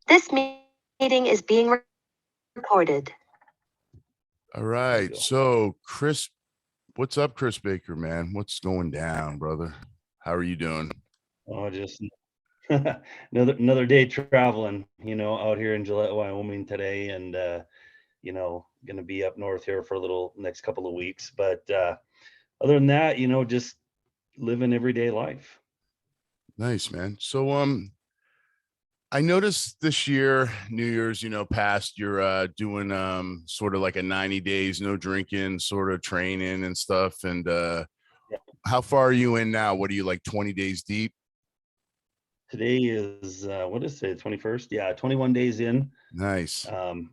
This meeting is being recorded. All right. So, Kris, what's up, Kris Baker, man? What's going down, brother? How are you doing? Oh, just another day traveling, out here in Gillette, Wyoming today, and gonna be up north here for a little next couple of weeks. But other than that, just living everyday life. Nice, man. So, I noticed this year, New Year's, past, you're doing sort of like a 90 days no drinking sort of training and stuff. And Yeah. how far are you in now? What are you, like 20 days deep? Today is what is it, 21st? Yeah, 21 days in. Nice. Going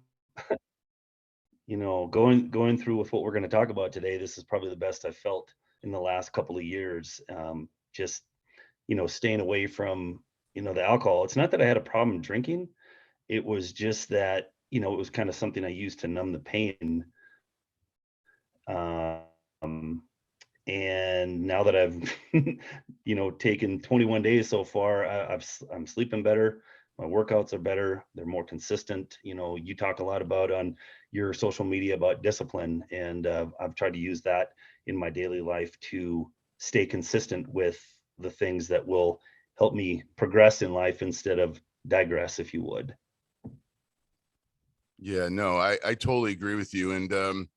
through with what we're going to talk about today. This is probably the best I've felt in the last couple of years. Just staying away from the alcohol. It's not that I had a problem drinking. It was just that it was kind of something I used to numb the pain. And now that I've taken 21 days so far, I'm sleeping better. My workouts are better. They're more consistent. You talk a lot about on your social media about discipline, and I've tried to use that in my daily life to stay consistent with the things that will help me progress in life instead of digress, if you would. Yeah, no, I totally agree with you. And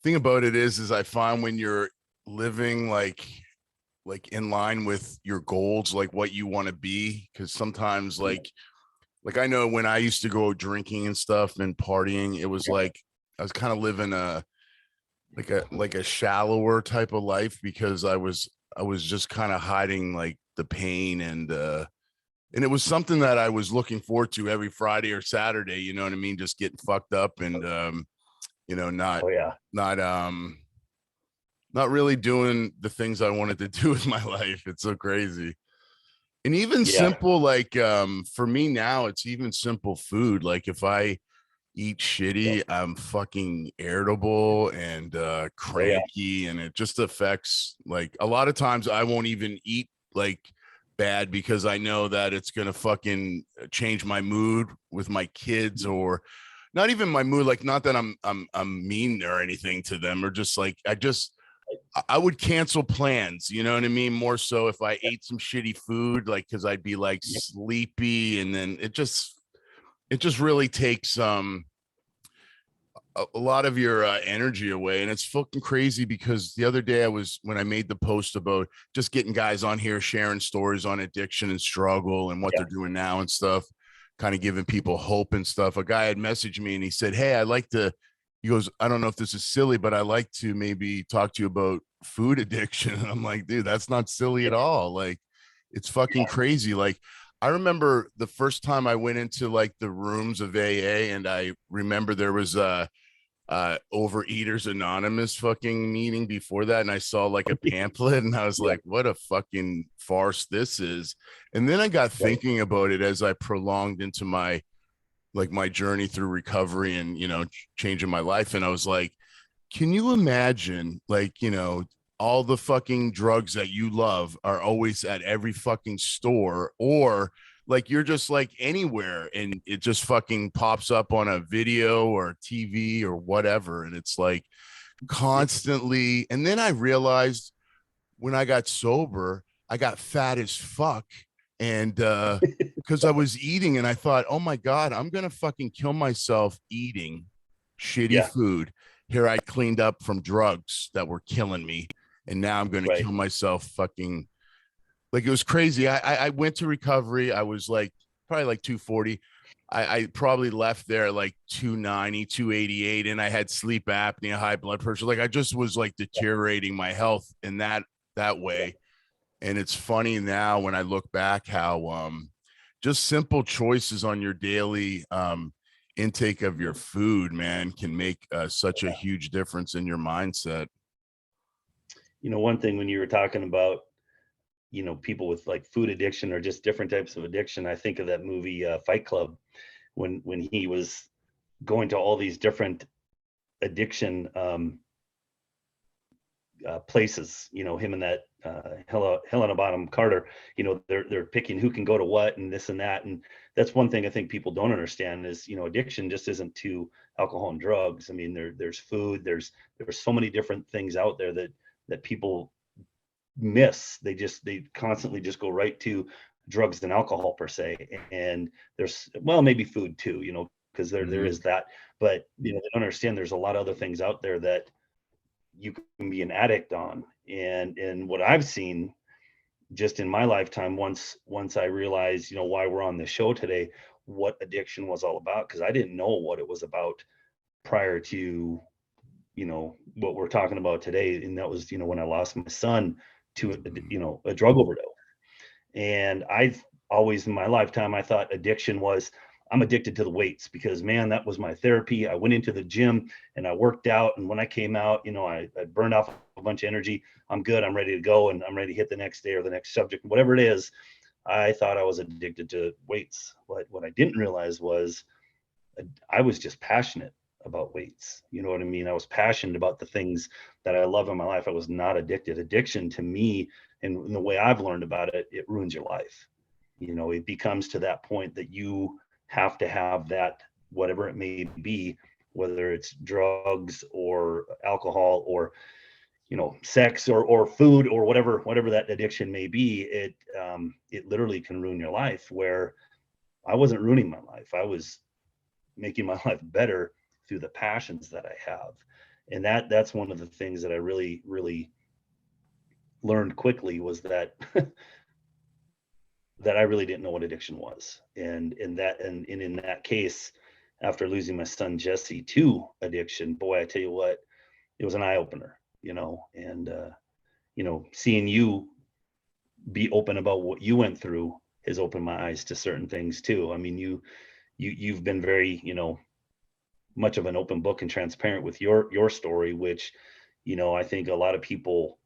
thing about it is I find when you're living like in line with your goals, like what you want to be, because sometimes like I know when I used to go drinking and stuff and partying, it was like I was kind of living a shallower type of life because I was just kind of hiding like the pain, and it was something that I was looking forward to every Friday or Saturday, you know what I mean? Just getting fucked up and not Oh yeah. not really doing the things I wanted to do with my life. It's so crazy. And even Yeah. simple, like for me now, it's even simple food. Like if I eat shitty, I'm fucking irritable and cranky, and it just affects, like, a lot of times I won't even eat like bad because I know that it's gonna fucking change my mood with my kids, or not even my mood, like not that I'm mean or anything to them, or just like I would cancel plans, you know what I mean? More so if I ate some shitty food, like, because I'd be like sleepy, and then it just really takes a lot of your energy away. And it's fucking crazy because the other day when I made the post about just getting guys on here sharing stories on addiction and struggle and what they're doing now and stuff, kind of giving people hope and stuff, a guy had messaged me and he said, hey, he goes, I don't know if this is silly, but I like to maybe talk to you about food addiction. And I'm like, dude, that's not silly at all. Like, it's fucking crazy. Like, I remember the first time I went into like the rooms of AA, and I remember there was a Overeaters Anonymous fucking meeting before that, and I saw like a pamphlet, and I was like, what a fucking farce this is. And then I got thinking about it as I prolonged into my journey through recovery and changing my life, and I was like, can you imagine, like, all the fucking drugs that you love are always at every fucking store, or like you're just like anywhere and it just fucking pops up on a video or TV or whatever, and it's like constantly. And then I realized when I got sober, I got fat as fuck, and because I was eating, and I thought, oh my god, I'm gonna fucking kill myself eating shitty food. Here I cleaned up from drugs that were killing me, and now I'm gonna kill myself fucking. Like, it was crazy. I went to recovery. I was like probably like 240. I probably left there like 290, 288, and I had sleep apnea, high blood pressure. Like, I just was like deteriorating my health in that way. And it's funny now when I look back how just simple choices on your daily intake of your food, man, can make such a huge difference in your mindset. One thing when you were talking about people with like food addiction or just different types of addiction, I think of that movie Fight Club, when he was going to all these different addiction places, him and that Helena Bonham Carter, they're picking who can go to what and this and that. And that's one thing I think people don't understand is, addiction just isn't to alcohol and drugs. I mean, there's food, there's so many different things out there that people miss. They constantly just go right to drugs and alcohol per se. And there's, well, maybe food too, because there is that, but they don't understand there's a lot of other things out there that you can be an addict on. And what I've seen just in my lifetime, once I realized, why we're on the show today, what addiction was all about, because I didn't know what it was about prior to, what we're talking about today. And that was, when I lost my son to, a drug overdose. And I've always in my lifetime, I thought addiction was, I'm addicted to the weights because, man, that was my therapy. I went into the gym and I worked out. And when I came out, I burned off a bunch of energy. I'm good. I'm ready to go. And I'm ready to hit the next day or the next subject, whatever it is. I thought I was addicted to weights. But what I didn't realize was I was just passionate about weights. You know what I mean? I was passionate about the things that I love in my life. I was not addicted. Addiction to me, and the way I've learned about it, it ruins your life. It becomes to that point that you have to have that, whatever it may be, whether it's drugs or alcohol or sex or food or whatever that addiction may be. It literally can ruin your life, where I wasn't ruining my life. I was making my life better through the passions that I have. And that's one of the things that I really learned quickly, was that that I really didn't know what addiction was. And in that case, after losing my son Jesse to addiction, boy, I tell you what, it was an eye opener, and seeing you be open about what you went through has opened my eyes to certain things too. I mean, you've been very, much of an open book and transparent with your story, which, I think a lot of people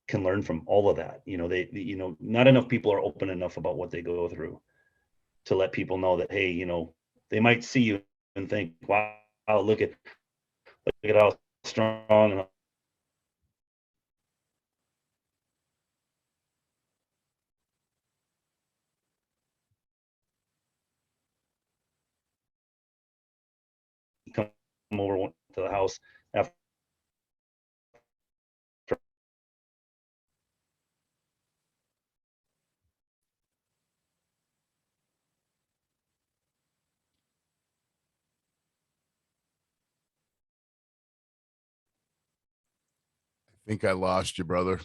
can learn from all of that. Not enough people are open enough about what they go through to let people know that, hey, they might see you and think, wow, look at how strong and come over to the house after. I think I lost you, brother.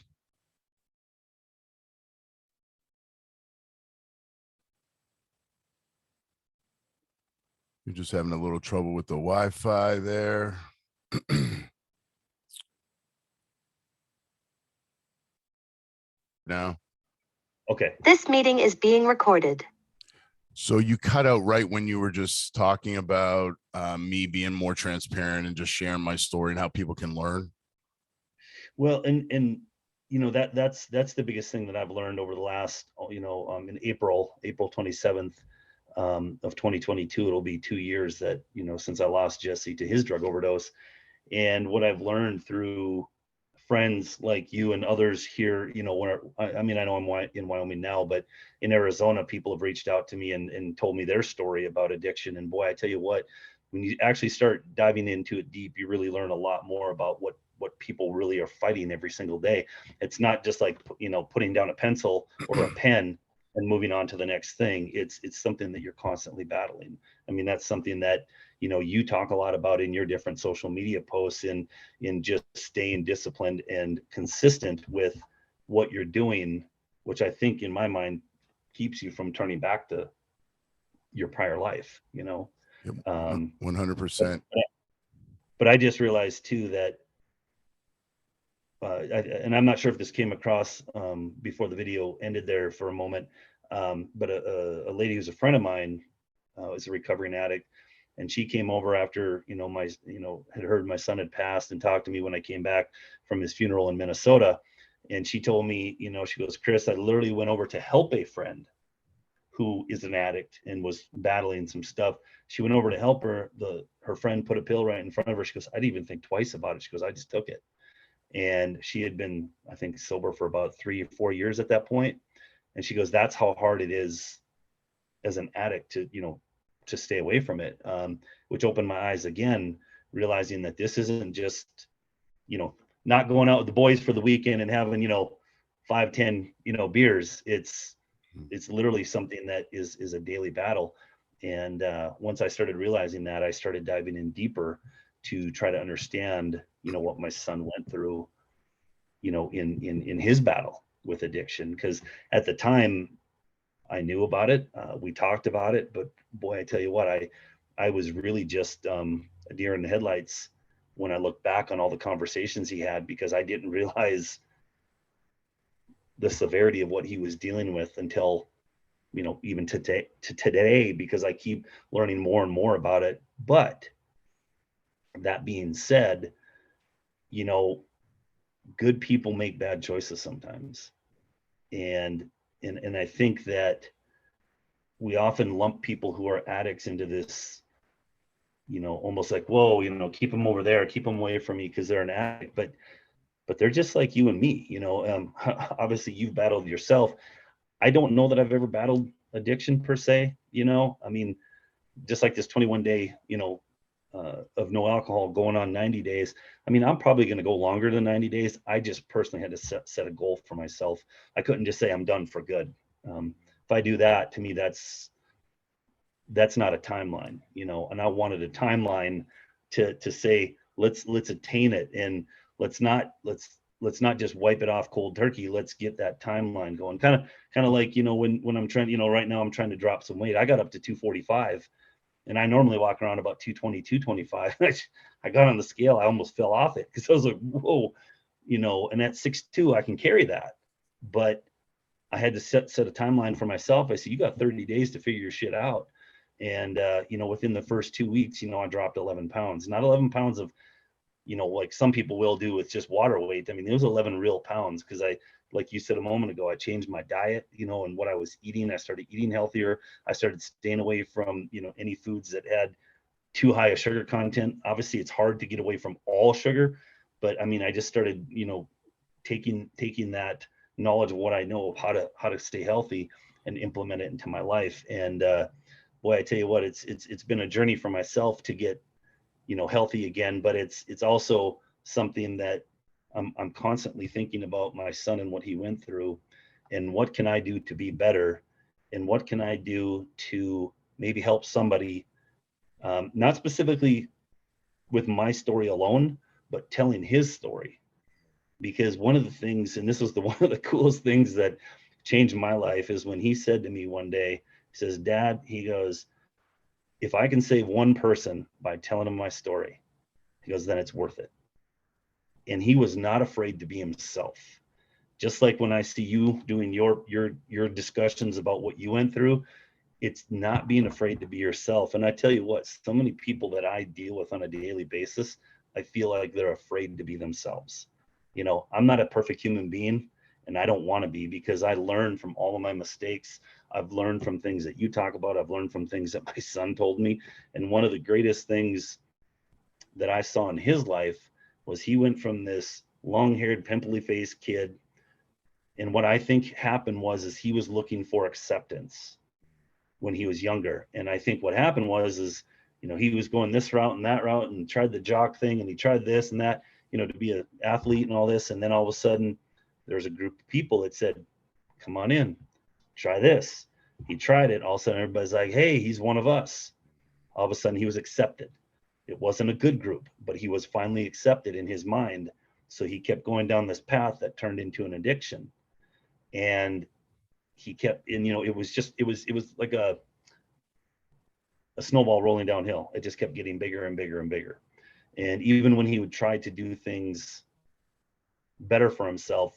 You're just having a little trouble with the Wi-Fi there. Now. Okay. This meeting is being recorded. So you cut out right when you were just talking about me being more transparent and just sharing my story and how people can learn. Well, and that's the biggest thing that I've learned over the last, in April 27th of 2022, it'll be 2 years that, since I lost Jesse to his drug overdose. And what I've learned through friends like you and others here, where I know I'm in Wyoming now, but in Arizona, people have reached out to me and told me their story about addiction. And boy, I tell you what, when you actually start diving into it deep, you really learn a lot more about what people really are fighting every single day. It's not just like, putting down a pencil or a pen and moving on to the next thing. It's something that you're constantly battling. I mean, that's something that, you talk a lot about in your different social media posts, in just staying disciplined and consistent with what you're doing, which I think in my mind keeps you from turning back to your prior life, 100%. But I just realized too that, and I'm not sure if this came across before the video ended there for a moment, but a lady who's a friend of mine is a recovering addict, and she came over after had heard my son had passed and talked to me when I came back from his funeral in Minnesota, and she told me, she goes, Kris, I literally went over to help a friend who is an addict and was battling some stuff. She went over to help her. Her friend put a pill right in front of her. She goes, I didn't even think twice about it. She goes, I just took it. And she had been, I think, sober for about 3 or 4 years at that point. And she goes, that's how hard it is as an addict to, to stay away from it, which opened my eyes again, realizing that this isn't just, not going out with the boys for the weekend and having, 5, 10, beers. It's literally something that is a daily battle. And once I started realizing that, I started diving in deeper to try to understand, what my son went through, in his battle with addiction. Because at the time I knew about it, we talked about it, but boy, I tell you what, I was really just a deer in the headlights when I look back on all the conversations he had, because I didn't realize the severity of what he was dealing with until, even today, because I keep learning more and more about it. But that being said, good people make bad choices sometimes. And I think that we often lump people who are addicts into this, almost like, whoa, keep them over there, keep them away from me because they're an addict. But they're just like you and me, obviously you've battled yourself. I don't know that I've ever battled addiction per se, I mean, just like this 21 day, of no alcohol going on 90 days. I mean, I'm probably going to go longer than 90 days. I just personally had to set a goal for myself. I couldn't just say I'm done for good. If I do that, to me, that's not a timeline, and I wanted a timeline to say, let's attain it. And let's not just wipe it off cold turkey. Let's get that timeline going. Kind of like, when I'm trying, right now I'm trying to drop some weight. I got up to 245 and I normally walk around about 220, 225. I got on the scale. I almost fell off it because I was like, whoa, and at 6'2", I can carry that. But I had to set a timeline for myself. I said, you got 30 days to figure your shit out. And, within the first 2 weeks, I dropped 11 pounds, not 11 pounds of, like some people will do with just water weight. I mean, it was 11 real pounds because like you said a moment ago, I changed my diet, and what I was eating. I started eating healthier. I started staying away from, any foods that had too high a sugar content. Obviously, it's hard to get away from all sugar, but I mean, I just started, taking that knowledge of what I know of how to stay healthy and implement it into my life. And boy, I tell you what, it's been a journey for myself to get, healthy again, but it's also something that I'm constantly thinking about my son and what he went through, and what can I do to be better, and what can I do to maybe help somebody, not specifically with my story alone, but telling his story. Because one of the things, and this was one of the coolest things that changed my life, is when he said to me one day, he says, Dad, he goes, if I can save one person by telling them my story, he goes, then it's worth it. And he was not afraid to be himself. Just like when I see you doing your discussions about what you went through, it's not being afraid to be yourself. And I tell you what, so many people that I deal with on a daily basis, I feel like they're afraid to be themselves. I'm not a perfect human being, and I don't want to be, because I learned from all of my mistakes. I've learned from things that you talk about. I've learned from things that my son told me. And one of the greatest things that I saw in his life was he went from this long-haired, pimply-faced kid. And what I think happened is he was looking for acceptance when he was younger. And I think what happened is he was going this route and that route and tried the jock thing, and he tried this and that, to be an athlete and all this. And then all of a sudden there's a group of people that said, come on in, try this. He tried it. All of a sudden everybody's like, hey, he's one of us. All of a sudden he was accepted. It wasn't a good group, but he was finally accepted in his mind. So he kept going down this path that turned into an addiction. And he kept, and it was like a snowball rolling downhill. It just kept getting bigger and bigger and bigger. And even when he would try to do things better for himself,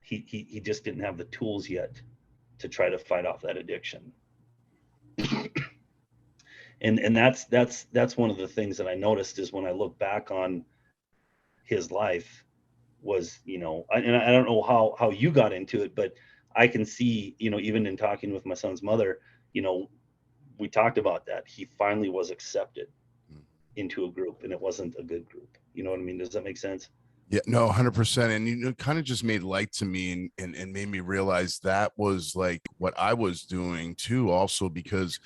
he just didn't have the tools yet to try to fight off that addiction. and that's one of the things that I noticed is when I look back on his life was, and I don't know how you got into it, but I can see, even in talking with my son's mother, we talked about that. He finally was accepted into a group, and it wasn't a good group. You know what I mean? Does that make sense? Yeah, no, 100%. And it kind of just made light to me and made me realize that was like what I was doing too, also because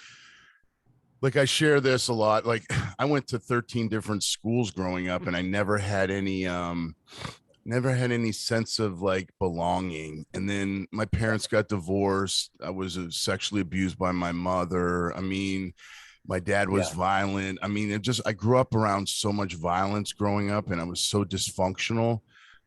like I share this a lot. Like I went to 13 different schools growing up and I never had any sense of like belonging. And then my parents got divorced. I was sexually abused by my mother. I mean, my dad was violent. I mean, I grew up around so much violence growing up and I was so dysfunctional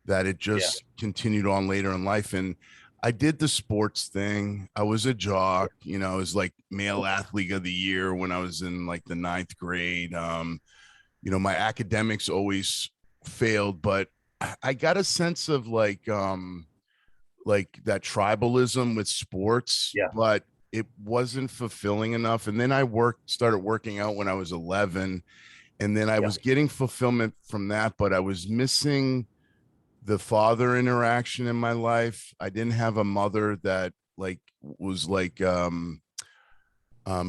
that it just continued on later in life. And I did the sports thing. I was a jock, I was like male athlete of the year when I was in like the ninth grade. My academics always failed, but I got a sense of like that tribalism with sports, but it wasn't fulfilling enough. And then I started working out when I was 11, and then I was getting fulfillment from that, but I was missing the father interaction in my life. I didn't have a mother that like was like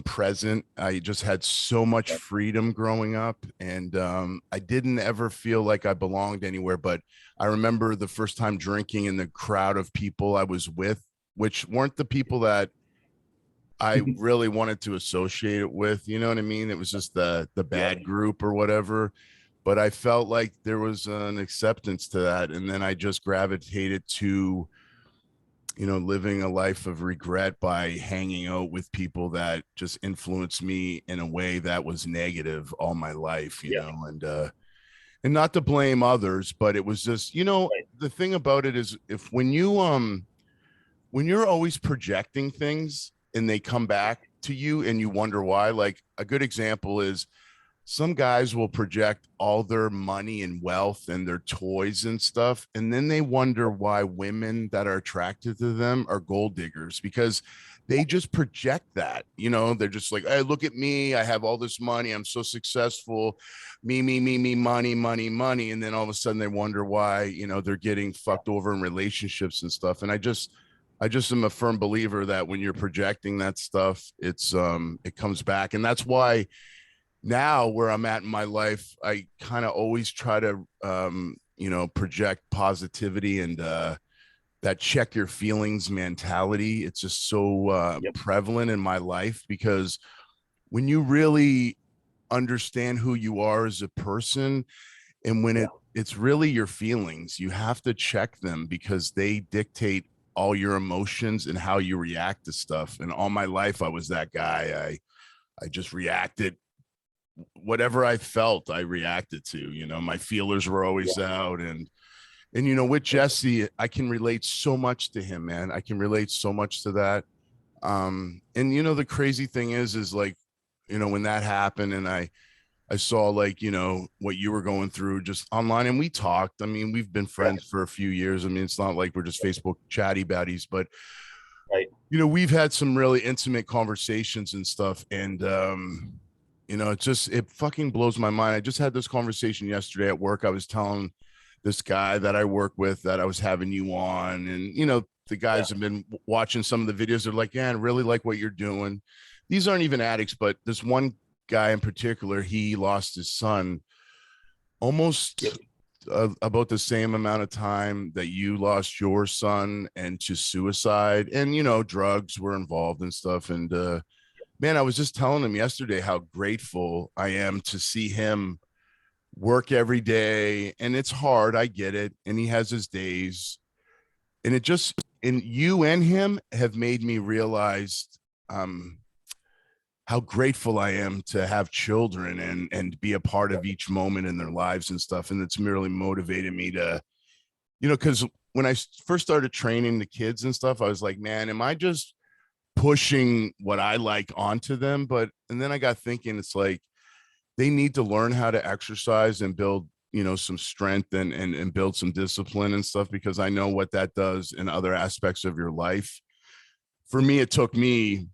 present. I just had so much freedom growing up, and I didn't ever feel like I belonged anywhere. But I remember the first time drinking in the crowd of people I was with, which weren't the people that I really wanted to associate it with. You know what I mean? It was just the bad group or whatever. But I felt like there was an acceptance to that, and then I just gravitated to living a life of regret by hanging out with people that just influenced me in a way that was negative all my life, and not to blame others, but it was just, the thing about it is when you're always projecting things and they come back to you and you wonder why, like a good example is some guys will project all their money and wealth and their toys and stuff, and then they wonder why women that are attracted to them are gold diggers, because they just project that. They're just like, hey, look at me, I have all this money, I'm so successful, me, money, money. And then all of a sudden they wonder why they're getting fucked over in relationships and stuff. And I just am a firm believer that when you're projecting that stuff, it comes back. And that's why now where I'm at in my life, I kind of always try to, project positivity and that check your feelings mentality. It's just so prevalent in my life, because when you really understand who you are as a person, and when it's really your feelings, you have to check them because they dictate all your emotions and how you react to stuff. And all my life, I was that guy. I just reacted. Whatever I felt, I reacted to. My feelers were always out, and with Jesse, I can relate so much to him, man. I can relate so much to that. And the crazy thing is like, when that happened, and I saw like, what you were going through just online, and we talked. I mean, we've been friends for a few years. I mean, it's not like we're just Facebook chatty baddies, but we've had some really intimate conversations and stuff. And it fucking blows my mind. I just had this conversation yesterday at work. I was telling this guy that I work with that I was having you on, and the guys have been watching some of the videos. They're like, yeah, I really like what you're doing. These aren't even addicts, but this one guy in particular, he lost his son almost about the same amount of time that you lost your son, and to suicide, and drugs were involved and stuff. And man, I was just telling him yesterday how grateful I am to see him work every day. And it's hard, I get it, and he has his days, and you and him have made me realize how grateful I am to have children and be a part of each moment in their lives and stuff. And it's merely motivated me to, because when I first started training the kids and stuff, I was like, man, am I just pushing what I like onto them? And then I got thinking, it's like they need to learn how to exercise and build some strength and build some discipline and stuff, because I know what that does in other aspects of your life. For me, it took me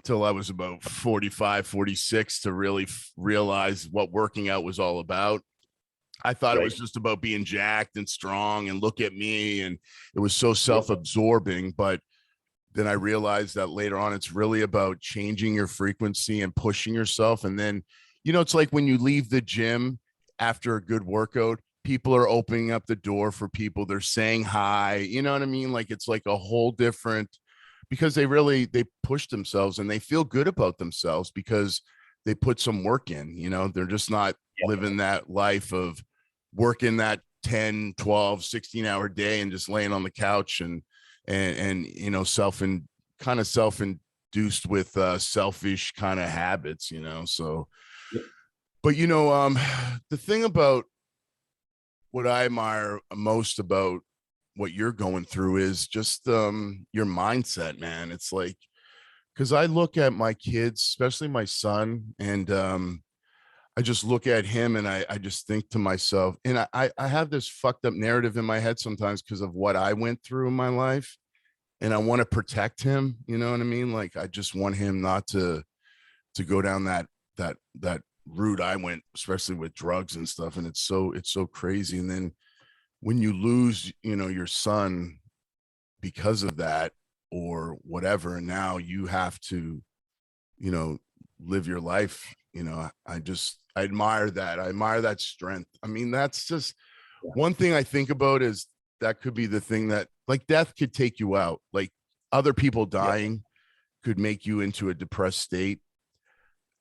till I was about 45, 46 to really realize what working out was all about. I thought it was just about being jacked and strong and look at me, and it was so self-absorbing. But then I realized that later on, it's really about changing your frequency and pushing yourself. And then, it's like when you leave the gym after a good workout, people are opening up the door for people. They're saying hi, you know what I mean? Like, it's like a whole different, because they push themselves and they feel good about themselves because they put some work in, they're just not living that life of working that 10, 12, 16-hour day and just laying on the couch and self-induced with selfish kind of habits, so. Yep. But the thing about what I admire most about what you're going through is just your mindset, man. It's like, because I look at my kids, especially my son, and I just look at him and I just think to myself, and I have this fucked up narrative in my head sometimes because of what I went through in my life, and I want to protect him. You know what I mean? Like, I just want him not to go down that route I went, especially with drugs and stuff. And it's so crazy. And then when you lose, your son because of that or whatever, and now you have to, live your life, I admire that. I admire that strength. I mean, that's just one thing I think about is that could be the thing that, like, death could take you out. Like, other people dying could make you into a depressed state.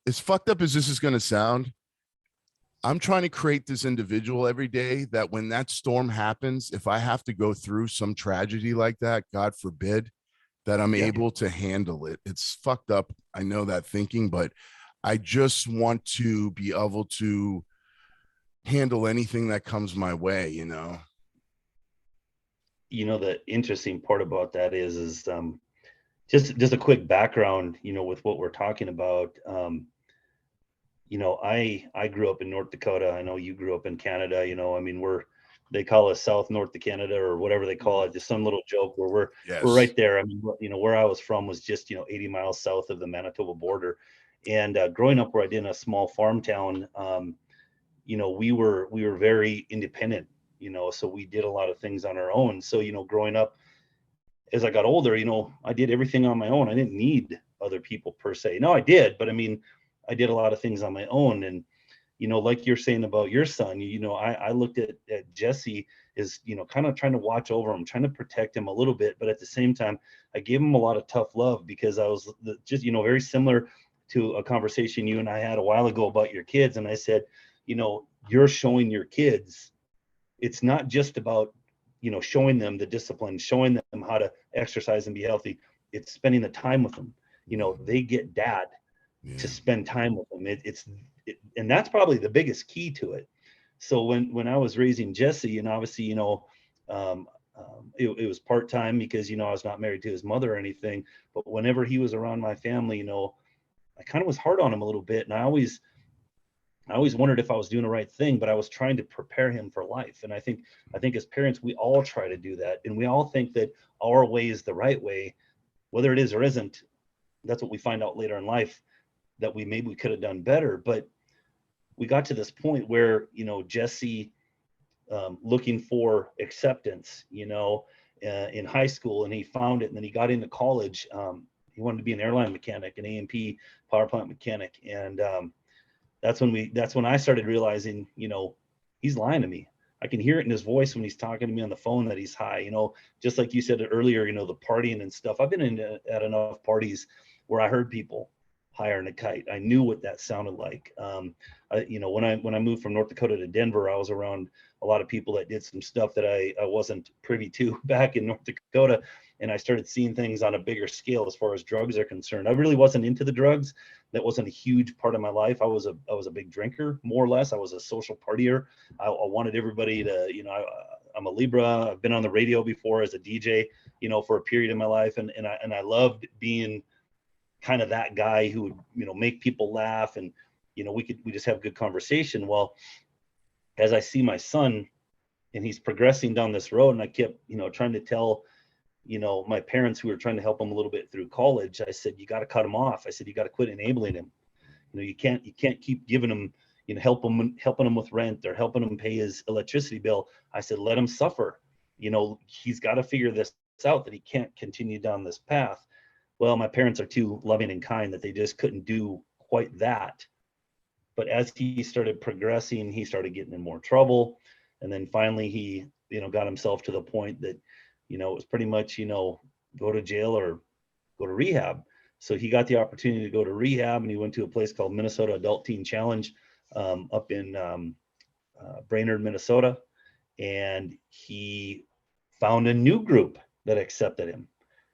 As fucked up as this is going to sound, I'm trying to create this individual every day that when that storm happens, if I have to go through some tragedy like that, God forbid, that I'm able to handle it. It's fucked up. I know that thinking, but I just want to be able to handle anything that comes my way, The interesting part about that is just a quick background, with what we're talking about. I grew up in North Dakota. I know you grew up in Canada. I mean, they call us South North of Canada or whatever they call it. Just some little joke where we're right there. I mean, where I was from was just 80 miles south of the Manitoba border. And growing up where I did in a small farm town, we were very independent. So we did a lot of things on our own. So growing up, as I got older, I did everything on my own. I didn't need other people per se. No, I did, but I mean, I did a lot of things on my own. And, like you're saying about your son, I looked at Jesse as, kind of trying to watch over him, trying to protect him a little bit. But at the same time, I gave him a lot of tough love because I was just, very similar to a conversation you and I had a while ago about your kids. And I said, you're showing your kids, it's not just about, showing them the discipline, showing them how to exercise and be healthy. It's spending the time with them. They get dad to spend time with them. And that's probably the biggest key to it. So when I was raising Jesse, and obviously, it was part-time because, I was not married to his mother or anything, but whenever he was around my family, I kind of was hard on him a little bit. And I always wondered if I was doing the right thing, but I was trying to prepare him for life. And I think as parents, we all try to do that. And we all think that our way is the right way, whether it is or isn't. That's what we find out later in life, that we could have done better. But we got to this point where, Jesse, looking for acceptance, in high school, and he found it. And then he got into college. He wanted to be an airline mechanic, an A&P power plant mechanic. And, that's when I started realizing, he's lying to me. I can hear it in his voice when he's talking to me on the phone that he's high, just like you said earlier, the partying and stuff. I've been at enough parties where I heard people higher than a kite. I knew what that sounded like. When I moved from North Dakota to Denver, I was around a lot of people that did some stuff that I wasn't privy to back in North Dakota. And I started seeing things on a bigger scale as far as drugs are concerned. I really wasn't into the drugs. That wasn't a huge part of my life. I was a big drinker, more or less. I was a social partier. I wanted everybody to, I'm a Libra. I've been on the radio before as a DJ, for a period of my life. And I loved being kind of that guy who would, make people laugh, and, we just have good conversation. Well, as I see my son and he's progressing down this road, and I kept, trying to tell, my parents who were trying to help him a little bit through college, I said, you got to cut him off. I said, you got to quit enabling him. You can't keep giving him, helping him with rent or helping him pay his electricity bill. I said, let him suffer. He's got to figure this out that he can't continue down this path. Well, my parents are too loving and kind that they just couldn't do quite that. But as he started progressing, he started getting in more trouble. And then finally he, got himself to the point that, it was pretty much, go to jail or go to rehab. So he got the opportunity to go to rehab, and he went to a place called Minnesota Adult Teen Challenge up in Brainerd, Minnesota. And he found a new group that accepted him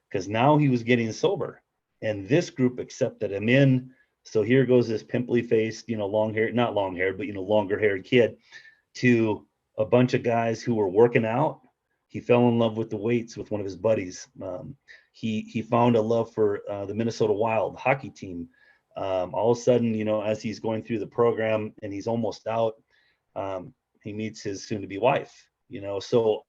because now he was getting sober, and this group accepted him in. So here goes this pimply faced, long hair, not long haired, but, longer haired kid to a bunch of guys who were working out. He fell in love with the weights with one of his buddies. He found a love for the Minnesota Wild hockey team. All of a sudden, as he's going through the program and he's almost out, he meets his soon-to-be wife. So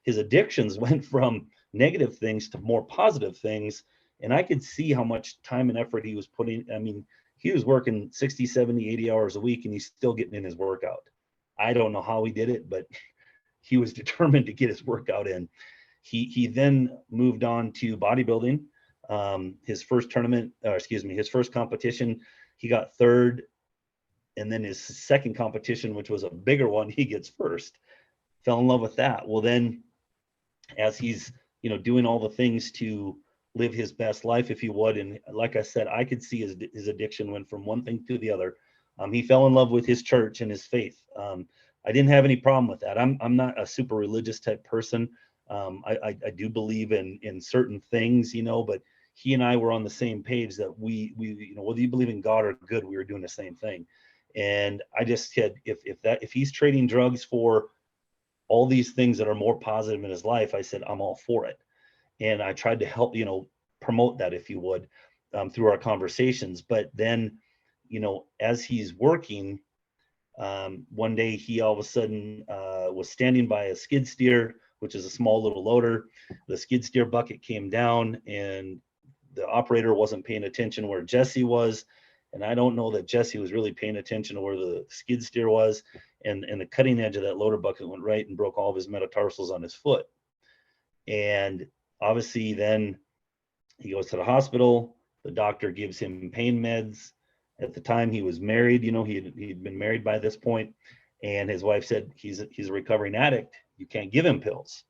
his addictions went from negative things to more positive things. And I could see how much time and effort he was putting. I mean, he was working 60, 70, 80 hours a week, and he's still getting in his workout. I don't know how he did it, but he was determined to get his workout in. He then moved on to bodybuilding. His first his first competition, he got third. And then his second competition, which was a bigger one, he gets first. Fell in love with that. Well, then as he's, doing all the things to live his best life, if you would. And like I said, I could see his addiction went from one thing to the other. He fell in love with his church and his faith. I didn't have any problem with that. I'm not a super religious type person. I do believe in certain things, but he and I were on the same page that we whether you believe in God or good, we were doing the same thing. And I just said, if he's trading drugs for all these things that are more positive in his life, I said, I'm all for it. And I tried to help, promote that, if you would, through our conversations. But then, as he's working, one day he all of a sudden was standing by a skid steer, which is a small little loader. The skid steer bucket came down, and the operator wasn't paying attention where Jesse was. And I don't know that Jesse was really paying attention to where the skid steer was. And the cutting edge of that loader bucket went right and broke all of his metatarsals on his foot. And obviously then he goes to the hospital. The doctor gives him pain meds. At the time he was married, he'd been married by this point. And his wife said, he's a recovering addict. You can't give him pills.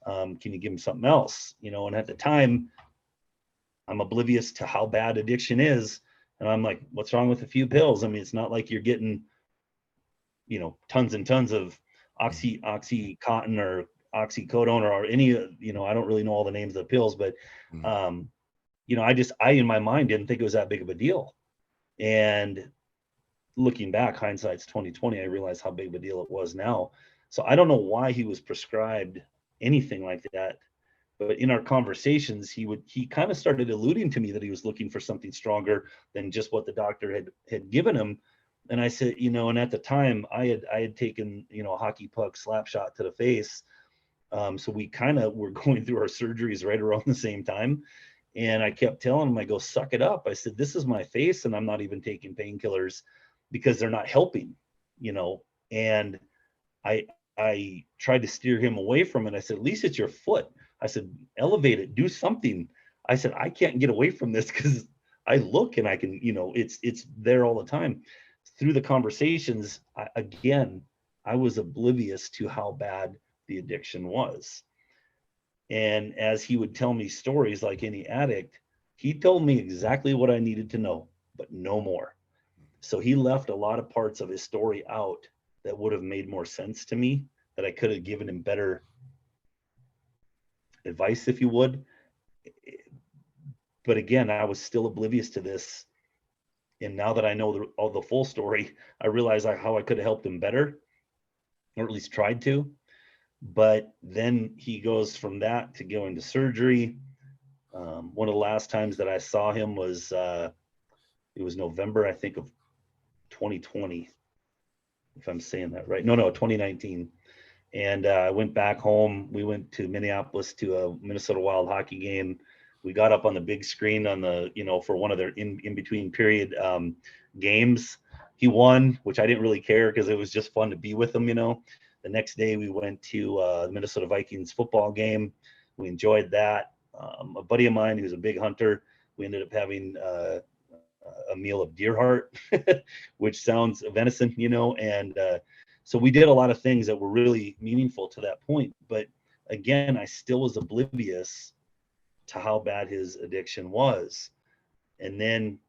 Can you give him something else? And at the time, I'm oblivious to how bad addiction is. And I'm like, what's wrong with a few pills? I mean, it's not like you're getting, tons and tons of Oxycontin or oxycodone or any, I don't really know all the names of the pills, but, I in my mind didn't think it was that big of a deal. And looking back, hindsight's 2020, I realized how big of a deal it was now. So I don't know why he was prescribed anything like that. But in our conversations, he kind of started alluding to me that he was looking for something stronger than just what the doctor had given him. And I said, and at the time I had taken, a hockey puck slap shot to the face. So we kind of were going through our surgeries right around the same time. And I kept telling him, I go, suck it up. I said, this is my face, and I'm not even taking painkillers because they're not helping, and I tried to steer him away from it. I said, at least it's your foot. I said, elevate it, do something. I said, I can't get away from this because I look and I can, it's there all the time. Through the conversations, I was oblivious to how bad the addiction was. And as he would tell me stories like any addict, he told me exactly what I needed to know, but no more. So he left a lot of parts of his story out that would have made more sense to me, that I could have given him better advice, if you would. But again, I was still oblivious to this. And now that I know the full story, I realize how I could have helped him better, or at least tried to. But then he goes from that to going to surgery. One of the last times that I saw him was, it was November, I think, of 2020, if I'm saying that right. No, 2019. And I went back home. We went to Minneapolis to a Minnesota Wild hockey game. We got up on the big screen on the, for one of their in between period games. He won, which I didn't really care because it was just fun to be with him, The next day we went to the Minnesota Vikings football game. We enjoyed that. A buddy of mine who's a big hunter, we ended up having a meal of deer heart, which sounds venison, you know, and so we did a lot of things that were really meaningful to that point. But again, I still was oblivious to how bad his addiction was. And then,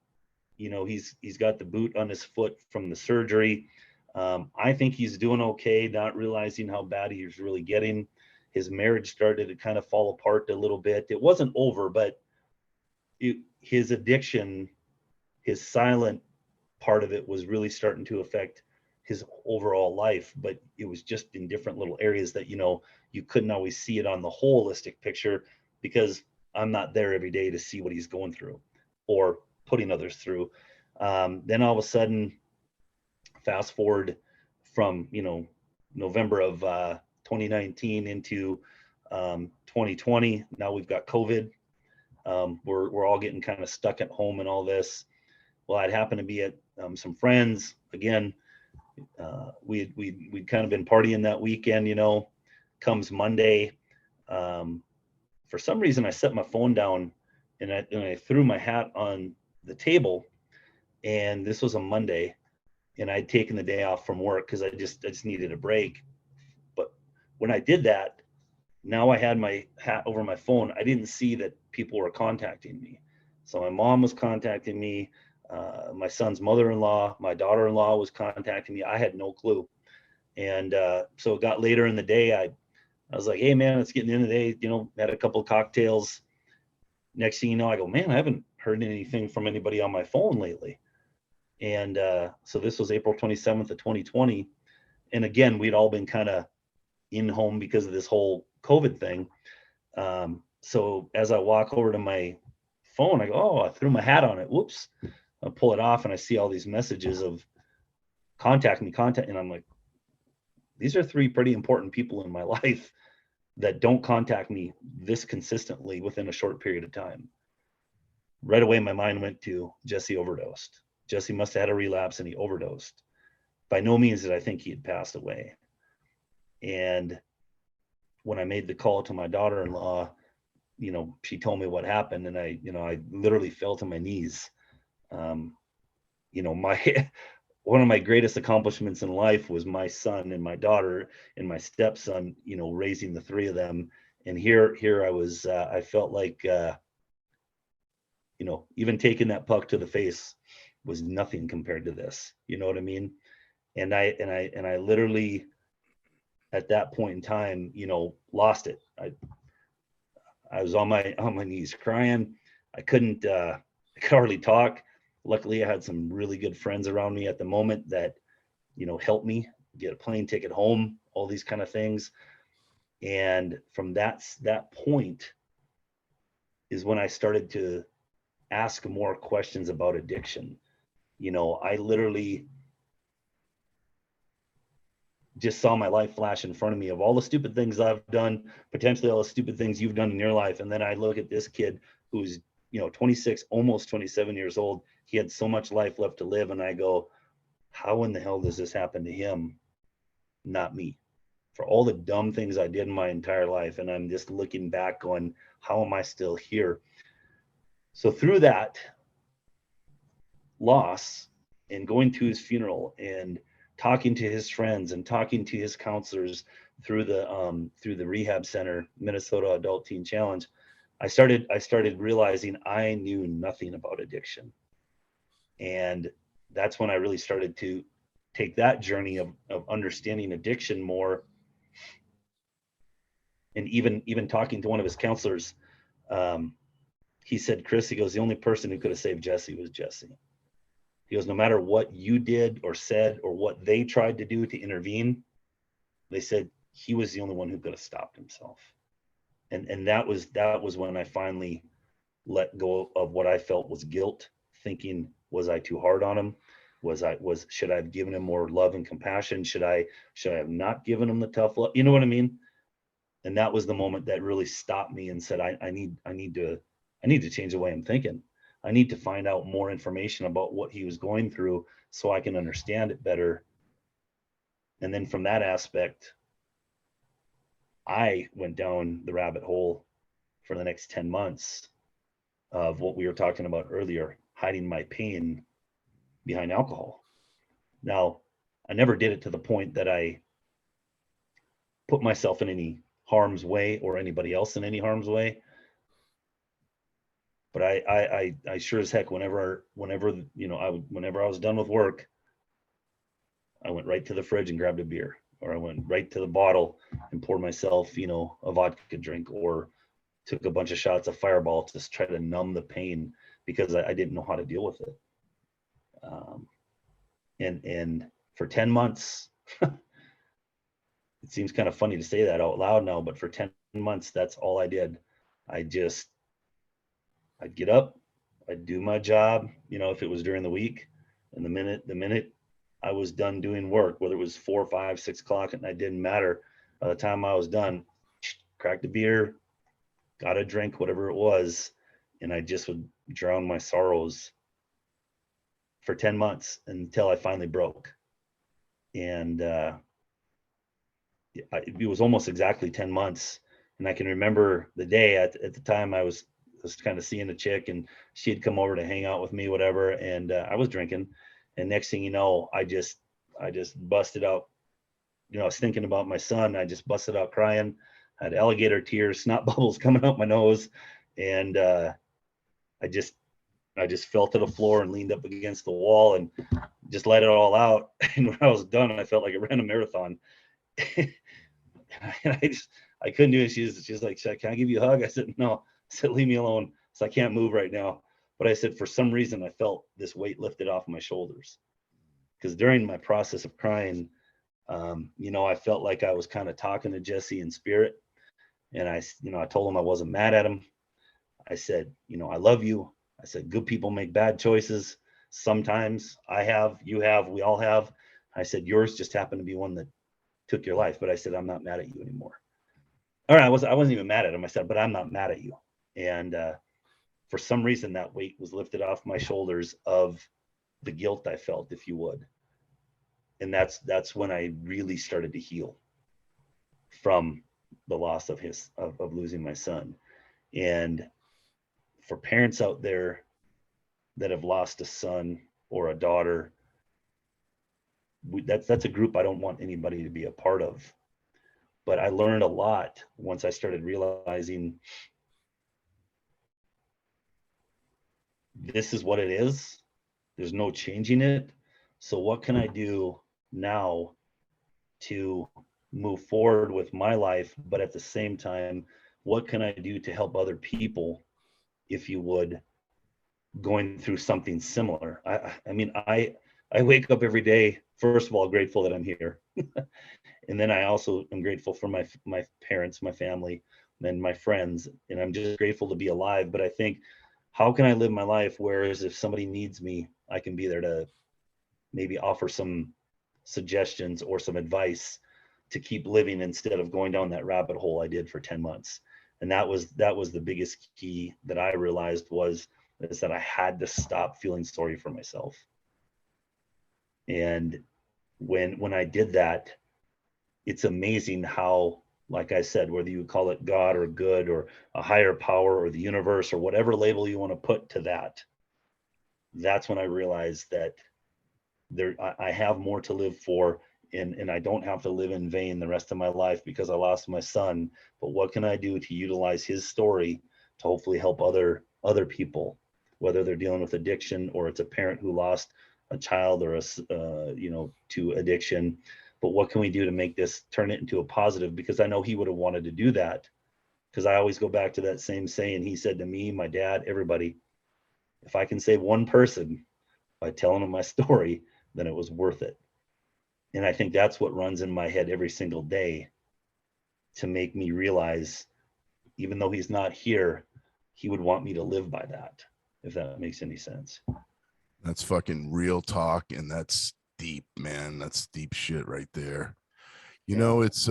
you know, he's got the boot on his foot from the surgery. I think he's doing okay, not realizing how bad he was really getting. His marriage started to kind of fall apart a little bit. It wasn't over, but his addiction, his silent part of it, was really starting to affect his overall life. But it was just in different little areas that, you know, you couldn't always see it on the holistic picture, because I'm not there every day to see what he's going through or putting others through. Then all of a sudden, fast forward from, you know, November of 2019 into 2020. Now we've got COVID. We're all getting kind of stuck at home and all this. Well, I'd happened to be at some friends again. We'd kind of been partying that weekend, you know. Comes Monday, for some reason I set my phone down and I threw my hat on the table. And this was a Monday, and I'd taken the day off from work because I just needed a break. But when I did that, now I had my hat over my phone. I didn't see that people were contacting me. So my mom was contacting me, my son's mother-in-law, my daughter-in-law was contacting me. I had no clue. And so it got later in the day. I was like, hey man, it's getting the end of the day, you know, had a couple of cocktails. Next thing you know, I go, man, I haven't heard anything from anybody on my phone lately. And so this was April 27th of 2020. And again, we'd all been kind of in home because of this whole COVID thing. So as I walk over to my phone, I go, oh, I threw my hat on it. Whoops. I pull it off and I see all these messages of contact me. And I'm like, these are three pretty important people in my life that don't contact me this consistently within a short period of time. Right away, my mind went to Jesse overdosed. Jesse must have had a relapse and he overdosed. By no means did I think he had passed away. And when I made the call to my daughter-in-law, you know, she told me what happened, and I literally fell to my knees. You know, one of my greatest accomplishments in life was my son and my daughter and my stepson, you know, raising the three of them. And here I was, I felt like, you know, even taking that puck to the face was nothing compared to this. You know what I mean? And I literally, at that point in time, you know, lost it. I was on my knees crying. I could hardly talk. Luckily, I had some really good friends around me at the moment that, you know, helped me get a plane ticket home, all these kind of things. And from that point is when I started to ask more questions about addiction. You know, I literally just saw my life flash in front of me of all the stupid things I've done, potentially all the stupid things you've done in your life. And then I look at this kid who's, you know, 26, almost 27 years old. He had so much life left to live. And I go, how in the hell does this happen to him? Not me. For all the dumb things I did in my entire life. And I'm just looking back going, how am I still here? So through that loss and going to his funeral and talking to his friends and talking to his counselors through the rehab center, Minnesota Adult Teen Challenge, I started realizing I knew nothing about addiction. And that's when I really started to take that journey of understanding addiction more. And even talking to one of his counselors, he said, Kris, he goes, the only person who could have saved Jesse was Jesse. He goes, no matter what you did or said or what they tried to do to intervene, they said he was the only one who could have stopped himself. And that was when I finally let go of what I felt was guilt, thinking, was I too hard on him? Should I have given him more love and compassion? Should I have not given him the tough love? You know what I mean? And that was the moment that really stopped me and said, I need to change the way I'm thinking. I need to find out more information about what he was going through so I can understand it better. And then from that aspect, I went down the rabbit hole for the next 10 months of what we were talking about earlier, hiding my pain behind alcohol. Now, I never did it to the point that I put myself in any harm's way or anybody else in any harm's way. But I sure as heck, whenever I was done with work, I went right to the fridge and grabbed a beer, or I went right to the bottle and poured myself, a vodka drink, or took a bunch of shots of Fireball to try to numb the pain because I didn't know how to deal with it. And for 10 months, it seems kind of funny to say that out loud now, but for 10 months, that's all I did. I'd get up, I'd do my job, if it was during the week, and the minute I was done doing work, whether it was 4, 5, 6 o'clock at night, didn't matter. By the time I was done, cracked a beer, got a drink, whatever it was, and I just would drown my sorrows for 10 months until I finally broke. And it was almost exactly 10 months. And I can remember the day at the time I was kind of seeing a chick, and she had come over to hang out with me, whatever. And I was drinking. And next thing you know, I just busted out, I was thinking about my son. I just busted out crying. I had alligator tears, snot bubbles coming out my nose. And I just fell to the floor and leaned up against the wall and just let it all out. And when I was done, I felt like I ran a marathon. And I couldn't do it. She's like, "Can I give you a hug?" I said, "No." I said, "Leave me alone." So I can't move right now. But I said, for some reason, I felt this weight lifted off my shoulders. Because during my process of crying, I felt like I was kind of talking to Jesse in spirit. And I told him I wasn't mad at him. I said, "I love you." I said, "Good people make bad choices. Sometimes I have, you have, we all have." I said, "Yours just happened to be one that took your life." But I said, "I'm not mad at you anymore." All right, I wasn't even mad at him. I said, "But I'm not mad at you." And for some reason, that weight was lifted off my shoulders of the guilt I felt, if you would. And that's when I really started to heal from the loss of losing my son. And for parents out there that have lost a son or a daughter, that's a group I don't want anybody to be a part of. But I learned a lot once I started realizing this is what it is. There's no changing it. So what can I do now to move forward with my life? But at the same time, what can I do to help other people, if you would, going through something similar? I wake up every day, first of all, grateful that I'm here. And then I also am grateful for my parents, my family, and my friends. And I'm just grateful to be alive. But I think, how can I live my life whereas if somebody needs me, I can be there to maybe offer some suggestions or some advice to keep living instead of going down that rabbit hole I did for 10 months. And that was the biggest key that I realized is that I had to stop feeling sorry for myself. And when I did that, it's amazing how, like I said, whether you call it God or good or a higher power or the universe or whatever label you want to put to that, that's when I realized that I have more to live for, and I don't have to live in vain the rest of my life because I lost my son. But what can I do to utilize his story to hopefully help other people, whether they're dealing with addiction or it's a parent who lost a child or to addiction. But what can we do to turn it into a positive? Because I know he would have wanted to do that. Because I always go back to that same saying he said to me, my dad, everybody, if I can save one person by telling them my story, then it was worth it. And I think that's what runs in my head every single day to make me realize, even though he's not here, he would want me to live by that, if that makes any sense. That's fucking real talk. And that's deep, man. That's deep shit right there. It's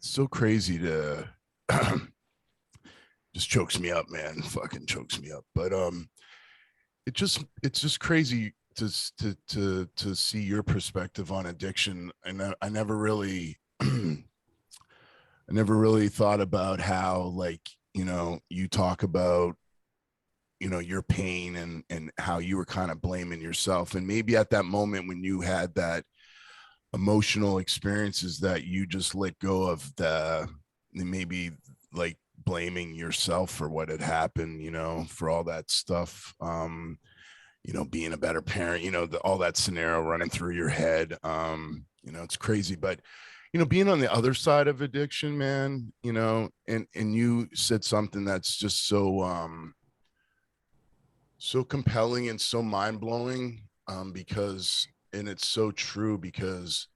so crazy to just chokes me up, man. Fucking chokes me up. But it's just crazy to see your perspective on addiction. And I never really I never really thought about how, like, you know, you talk about, you know, your pain and how you were kind of blaming yourself. And maybe at that moment when you had that emotional experiences that you just let go of the maybe like blaming yourself for what had happened, you know, for all that stuff, you know, being a better parent, you know, all that scenario running through your head. You know, it's crazy. But you know, being on the other side of addiction, man, you know, and you said something that's just so so compelling and so mind-blowing, because, and it's so true, because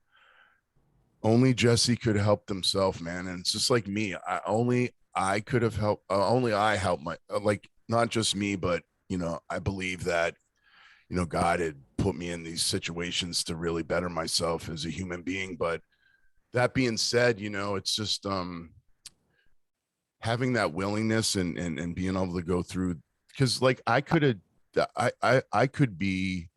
only Jesse could help himself, man. And it's just like me. I could have helped. Only I helped my, like, not just me, but you know, I believe that, you know, God had put me in these situations to really better myself as a human being. But that being said, you know, it's just having that willingness and being able to go through, because like I could have, I could be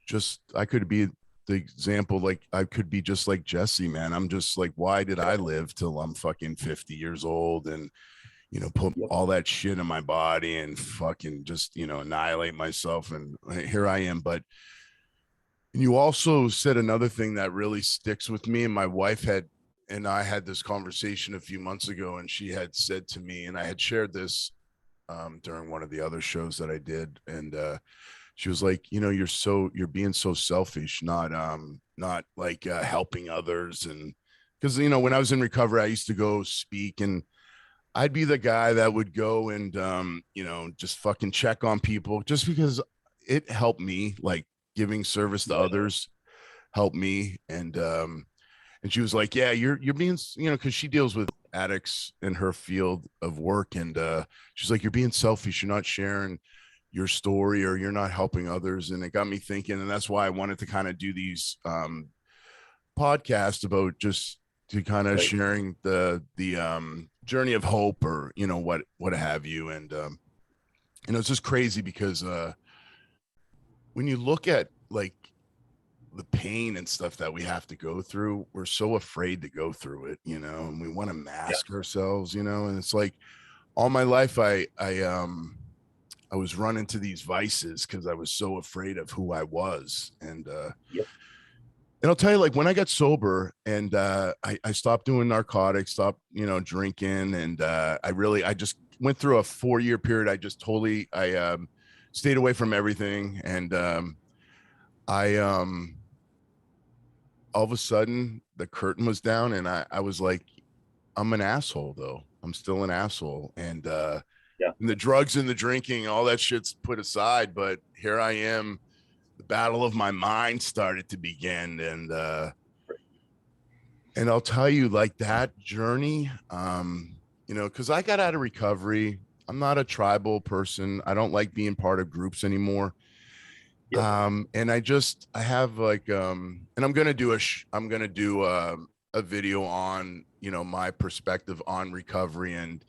just, I could be the example, like I could be just like Jesse, man. I'm just like, why did I live till I'm fucking 50 years old and, you know, put all that shit in my body and fucking just, you know, annihilate myself? And here I am. But you also said another thing that really sticks with me. And my wife had, and I had this conversation a few months ago, and she had said to me, and I had shared this during one of the other shows that I did. And she was like, you know, you're being so selfish, not like helping others. And because, you know, when I was in recovery, I used to go speak, and I'd be the guy that would go and you know, just fucking check on people just because it helped me, like giving service to others helped me. And she was like, yeah, you're being, you know, because she deals with addicts in her field of work. And she's like, you're being selfish, you're not sharing your story, or you're not helping others. And it got me thinking, and that's why I wanted to kind of do these podcasts about just to kind of sharing the journey of hope, or you know, what have you. And you know, it's just crazy because when you look at like the pain and stuff that we have to go through, we're so afraid to go through it, you know, and we want to mask ourselves, you know. And it's like all my life I was running to these vices because I was so afraid of who I was. And and I'll tell you, like when I got sober and I stopped doing narcotics, stopped, you know, drinking, and I just went through a 4-year period. I just totally stayed away from everything. And I all of a sudden the curtain was down, and I was like, I'm an asshole though. I'm still an asshole. And and the drugs and the drinking, all that shit's put aside, but here I am. The battle of my mind started to begin. And I'll tell you, like that journey, you know, because I got out of recovery. I'm not a tribal person. I don't like being part of groups anymore. And I have like and I'm gonna do a video on, you know, my perspective on recovery and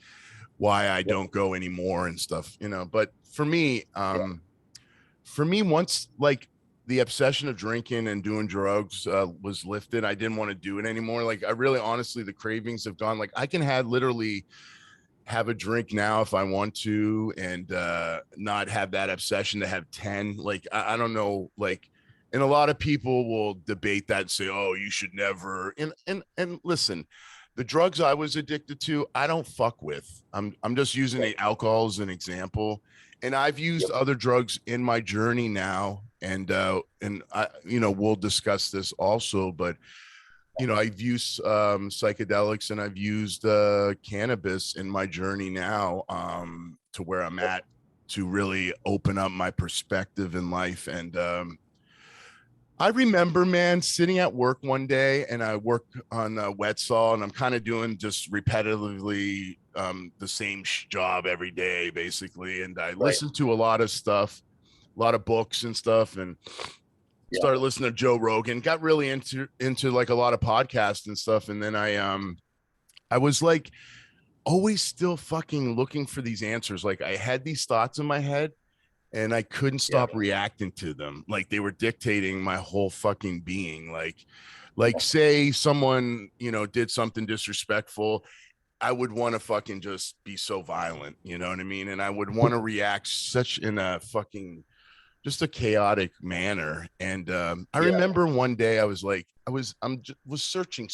why I don't go anymore and stuff, you know. But for me, once like the obsession of drinking and doing drugs was lifted, I didn't want to do it anymore. Like I really, honestly, the cravings have gone. Like I can literally have a drink now if I want to, and not have that obsession to have 10. Like I don't know, like, and a lot of people will debate that and say, oh, you should never. And listen, the drugs I was addicted to, I don't fuck with. I'm just using the alcohol as an example. And I've used other drugs in my journey now. And I, you know, we'll discuss this also, but you know, I've used psychedelics, and I've used cannabis in my journey now, to where I'm at, to really open up my perspective in life. And I remember, man, sitting at work one day, and I work on wet saw, and I'm kind of doing just repetitively the same job every day, basically. And I listened to a lot of stuff, a lot of books and stuff, and started listening to Joe Rogan, got really into like a lot of podcasts and stuff. And then I was like always still fucking looking for these answers. Like I had these thoughts in my head, and I couldn't stop reacting to them. Like they were dictating my whole fucking being. Like say someone, you know, did something disrespectful, I would want to fucking just be so violent, you know what I mean? And I would want to react such in a fucking just a chaotic manner. And I remember one day I was like, was searching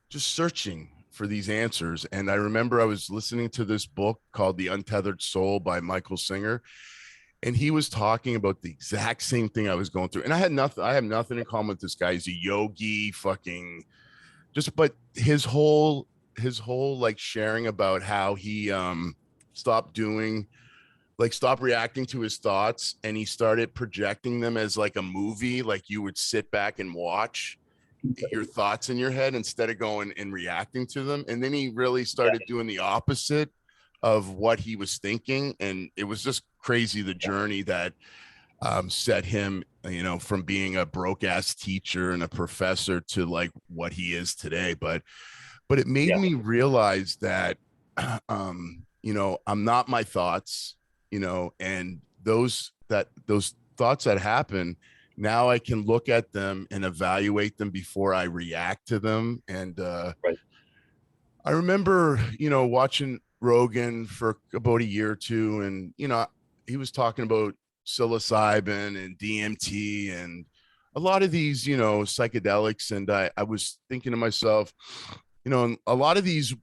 just searching for these answers. And I remember I was listening to this book called The Untethered Soul by Michael Singer. And he was talking about the exact same thing I was going through. And I have nothing in common with this guy. He's a yogi, fucking just, but his whole like sharing about how he stopped reacting to his thoughts, and he started projecting them as like a movie, like you would sit back and watch your thoughts in your head instead of going and reacting to them. And then he really started doing the opposite of what he was thinking, and it was just crazy, the journey that set him, you know, from being a broke ass teacher and a professor to like what he is today. But it made me realize that you know, I'm not my thoughts, you know, and those thoughts that happen, now I can look at them and evaluate them before I react to them. And I remember, you know, watching Rogan for about a year or two, and you know, he was talking about psilocybin and DMT and a lot of these, you know, psychedelics. And I was thinking to myself, you know, a lot of these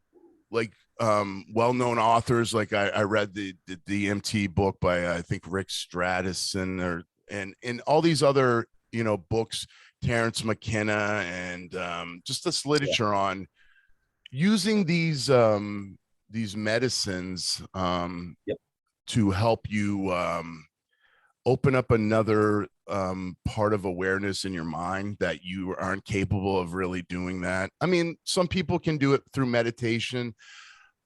like well-known authors, like I read the DMT book by I think Rick Stratusson, or and all these other, you know, books, Terrence McKenna, and just this literature on using these medicines to help you open up another part of awareness in your mind that you aren't capable of really doing that. I mean, some people can do it through meditation.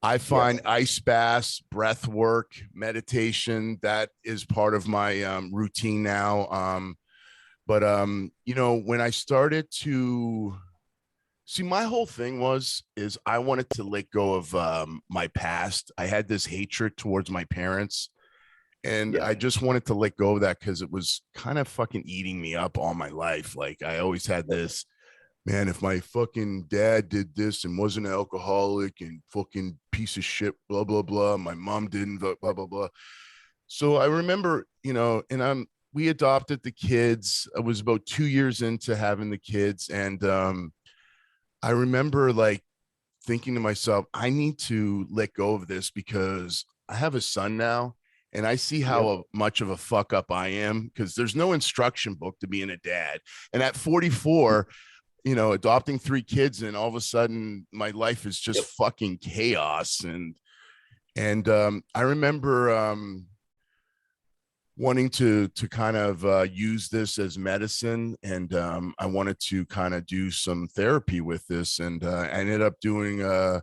I find ice baths, breath work, meditation, that is part of my routine now. But you know, when I started to see, my whole thing is I wanted to let go of my past. I had this hatred towards my parents, and I just wanted to let go of that because it was kind of fucking eating me up all my life. Like I always had this, man, if my fucking dad did this and wasn't an alcoholic and fucking piece of shit, blah, blah, blah, my mom didn't, blah, blah, blah. So I remember, you know, and we adopted the kids. I was about 2 years into having the kids. And I remember like thinking to myself, I need to let go of this because I have a son now. And I see how much of a fuck up I am, because there's no instruction book to being a dad. And at 44, you know, adopting 3 kids, and all of a sudden my life is just fucking chaos. And I remember wanting to kind of use this as medicine, and I wanted to kind of do some therapy with this, and I ended up doing a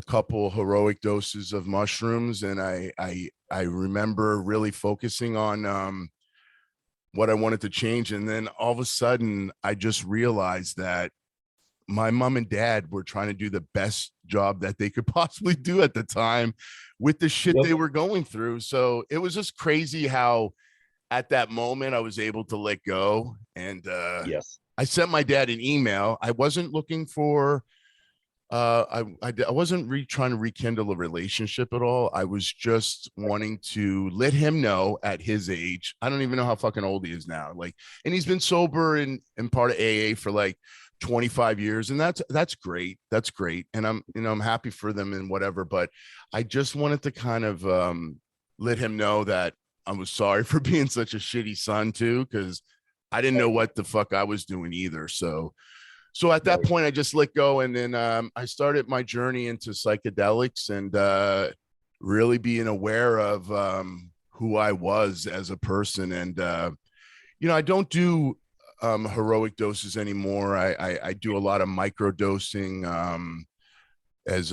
couple heroic doses of mushrooms, and I remember really focusing on what I wanted to change. And then all of a sudden I just realized that my mom and dad were trying to do the best job that they could possibly do at the time with the shit they were going through. So it was just crazy how at that moment I was able to let go. And I sent my dad an email. I wasn't looking for I wasn't trying to rekindle a relationship at all. I was just wanting to let him know at his age. I don't even know how fucking old he is now. Like, and he's been sober and part of AA for like 25 years. And that's great. That's great. And I'm, you know, I'm happy for them and whatever, but I just wanted to kind of let him know that I was sorry for being such a shitty son too, because I didn't know what the fuck I was doing either. So at that point, I just let go. And then I started my journey into psychedelics and really being aware of who I was as a person. And, you know, I don't do heroic doses anymore. I do a lot of micro dosing as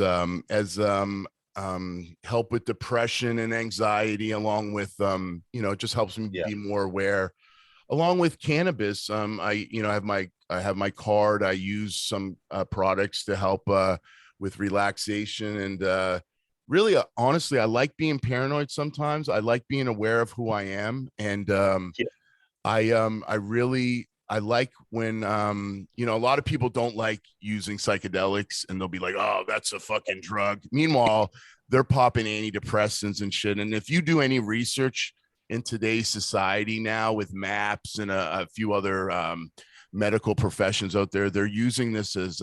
help with depression and anxiety, along with, you know, it just helps me be more aware. Along with cannabis, you know, I have my card. I use some products to help with relaxation, and really, honestly, I like being paranoid sometimes. I like being aware of who I am. And Yeah. I like when you know, a lot of people don't like using psychedelics and they'll be like, oh, that's a fucking drug. Meanwhile, they're popping antidepressants and shit. And if you do any research in today's society now with MAPS and a few other medical professions out there, they're using this as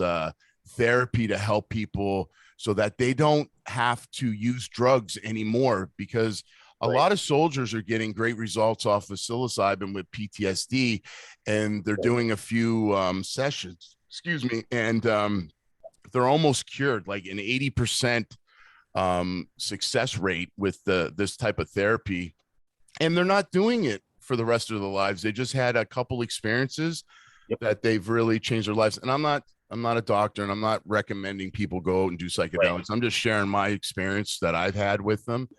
therapy to help people so that they don't have to use drugs anymore, because a lot of soldiers are getting great results off of psilocybin with PTSD, and they're doing a few sessions, excuse me, and they're almost cured, like an 80% success rate with this type of therapy. And they're not doing it for the rest of their lives. They just had a couple experiences that they've really changed their lives. And I'm not a doctor, and I'm not recommending people go out and do psychedelics. I'm just sharing my experience that I've had with them.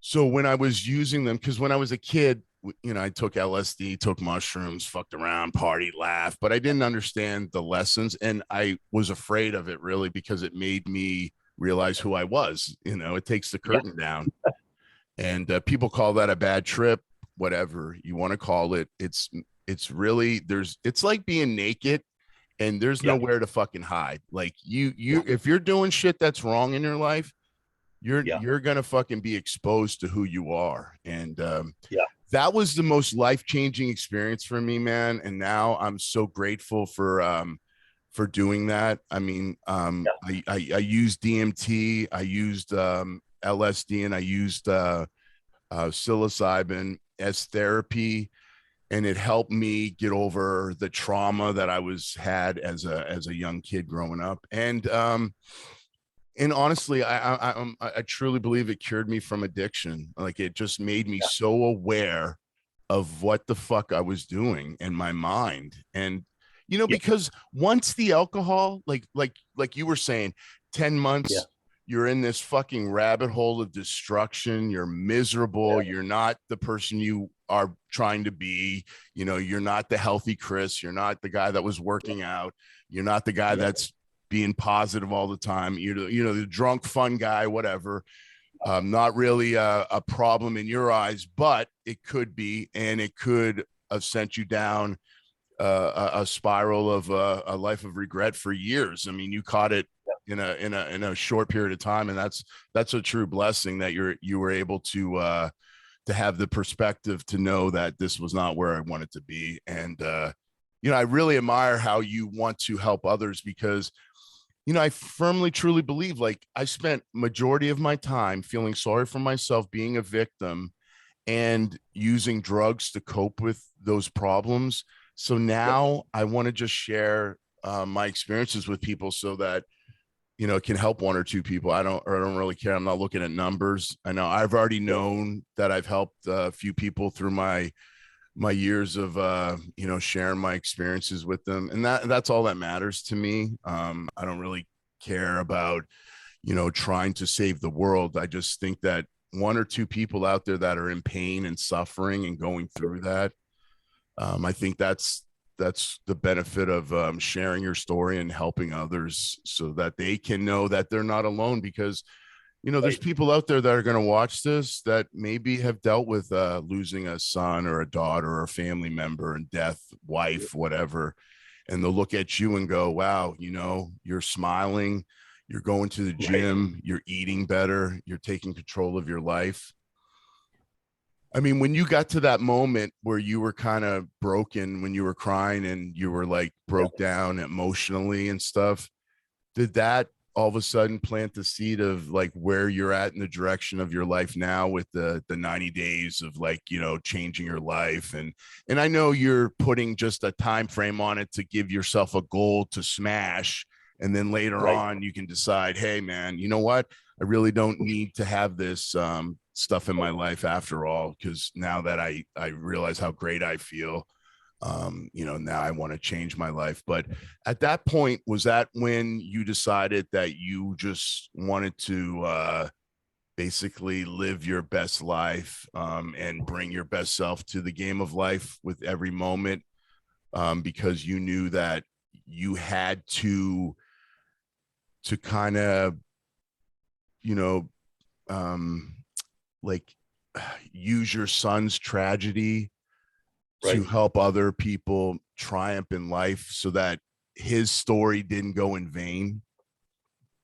So when I was using them, because when I was a kid, you know, I took LSD, took mushrooms, fucked around, partied, laughed, but I didn't understand the lessons. And I was afraid of it, really, because it made me realize who I was. You know, it takes the curtain down. And people call that a bad trip, whatever you want to call it. It's really, it's like being naked and there's nowhere to fucking hide. Like if you're doing shit that's wrong in your life, you're gonna fucking be exposed to who you are. And that was the most life-changing experience for me, man. And now I'm so grateful for doing that. I mean, I used DMT, I used LSD, and I used psilocybin as therapy, and it helped me get over the trauma that I had as a young kid growing up. And honestly, I truly believe it cured me from addiction. Like, it just made me so aware of what the fuck I was doing in my mind. And you know, because once the alcohol, like you were saying, 10 months, you're in this fucking rabbit hole of destruction. You're miserable. You're not the person you are trying to be. You know, you're not the healthy Kris. You're not the guy that was working out. You're not the guy that's being positive all the time. You know, the drunk, fun guy, whatever. Not really a problem in your eyes, but it could be, and it could have sent you down a spiral of a life of regret for years. I mean, you caught it in a short period of time, and that's a true blessing that you were able to have the perspective to know that this was not where I wanted to be. And you know, I really admire how you want to help others, because you know, I firmly, truly believe, like, I spent majority of my time feeling sorry for myself, being a victim, and using drugs to cope with those problems. So now I want to just share my experiences with people so that, you know, it can help one or two people. I don't really care. I'm not looking at numbers. I know I've already known that I've helped a few people through my years of you know, sharing my experiences with them, and that's all that matters to me. I don't really care about, you know, trying to save the world. I just think that one or two people out there that are in pain and suffering and going through that, I think that's the benefit of sharing your story and helping others so that they can know that they're not alone. Because you know, there's people out there that are going to watch this that maybe have dealt with losing a son or a daughter or a family member, and death, wife, whatever. And they'll look at you and go, wow, you know, you're smiling, you're going to the gym, you're eating better, you're taking control of your life. I mean, when you got to that moment where you were kind of broken, when you were crying and you were like broke down emotionally and stuff, did that all of a sudden plant the seed of like where you're at in the direction of your life now with the 90 days of, like, you know, changing your life? And I know you're putting just a time frame on it to give yourself a goal to smash, and then later on you can decide, hey man, you know what, I really don't need to have this stuff in my life after all, because now that I realize how great I feel, you know, now I want to change my life. But at that point, was that when you decided that you just wanted to basically live your best life and bring your best self to the game of life with every moment, because you knew that you had to kind of you know, like use your son's tragedy to Right. help other people triumph in life so that his story didn't go in vain?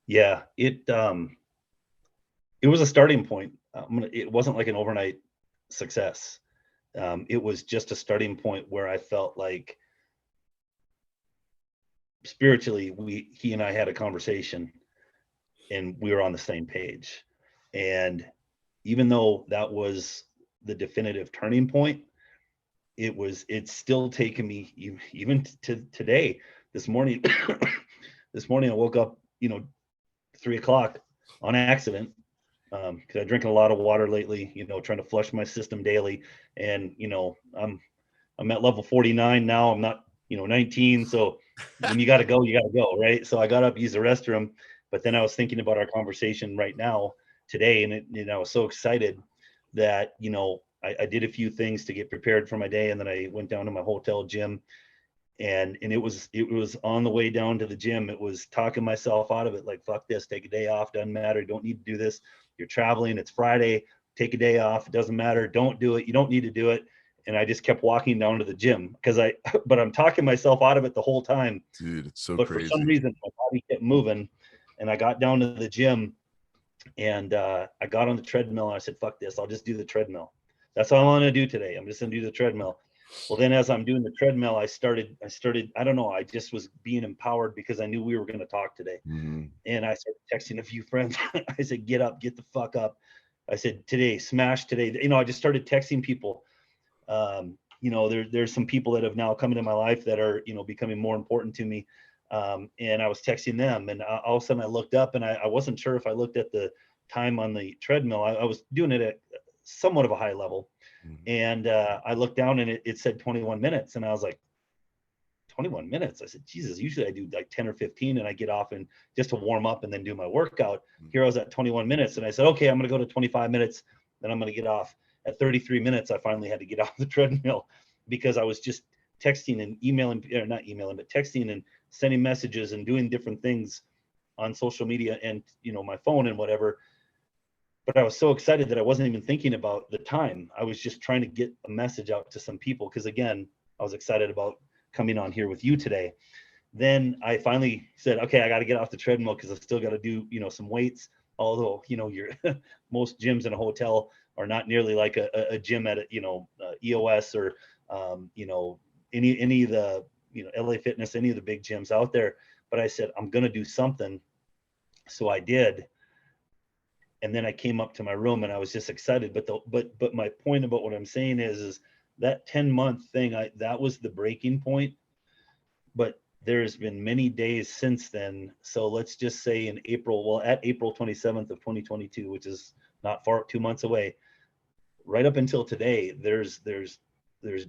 Yeah, it was a starting point. It wasn't like an overnight success. It was just a starting point where I felt like spiritually, he and I had a conversation and we were on the same page. And even though that was the definitive turning point, it's still taken me even to today. This morning, this morning I woke up, 3 o'clock on accident, because I drink a lot of water lately, trying to flush my system daily. And I'm at level 49 now. I'm not 19. So when you got to go, you got to go, right? So I got up, used the restroom, but then I was thinking about our conversation right now today, and I was so excited that I did a few things to get prepared for my day, and then I went down to my hotel gym, and it was on the way down to the gym, it was talking myself out of it, like, fuck this, take a day off, doesn't matter, you don't need to do this, you're traveling, it's Friday, take a day off, it doesn't matter, don't do it, you don't need to do it. And I just kept walking down to the gym because but I'm talking myself out of it the whole time. Dude, it's so But for some crazy. reason my body kept moving, and I got down to the gym, and I got on the treadmill, and I said, fuck this, I'll just do the treadmill. That's all I'm gonna do today, I'm just gonna do the treadmill. Well, then as I'm doing the treadmill, I started, I don't know, I just was being empowered because I knew we were going to talk today. Mhm. And I started texting a few friends. I said, get up, get the fuck up. I said, today, smash today. I just started texting people. There's some people that have now come into my life that are, becoming more important to me. And I was texting them, and all of a sudden I looked up, and I wasn't sure if I looked at the time on the treadmill. I was doing it at somewhat of a high level. Mhm. And I looked down, and it said 21 minutes. And I was like, 21 minutes. I said, Jesus, usually I do like 10 or 15 and I get off and just to warm up and then do my workout. Here I was at 21 minutes, and I said, okay, I'm going to go to 25 minutes. Then I'm going to get off. At 33 minutes, I finally had to get off the treadmill because I was just texting and emailing, or not emailing, but texting and sending messages and doing different things on social media and, my phone and whatever. But I was so excited that I wasn't even thinking about the time. I was just trying to get a message out to some people because, again, I was excited about coming on here with you today. Then I finally said, okay, I got to get off the treadmill because I still got to do, some weights. Although, your most gyms in a hotel are not nearly like a gym at EOS or, any of the, LA Fitness, any of the big gyms out there. But I said, I'm going to do something. So I did. And then I came up to my room and I was just excited. But my point about what I'm saying is that 10-month thing, that was the breaking point. But there's been many days since then. So let's just say in April, at April 27th of 2022, which is not far, 2 months away, right up until today, there's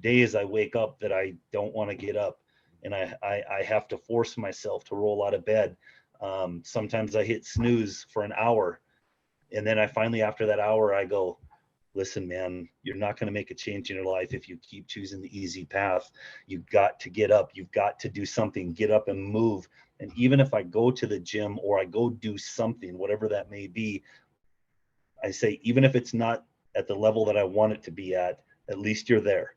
days I wake up that I don't want to get up, and I have to force myself to roll out of bed. Sometimes I hit snooze for an hour. And then I finally, after that hour, I go, listen, man, you're not going to make a change in your life if you keep choosing the easy path. You've got to get up. You've got to do something, get up and move. And even if I go to the gym or I go do something, whatever that may be, I say, even if it's not at the level that I want it to be at least you're there.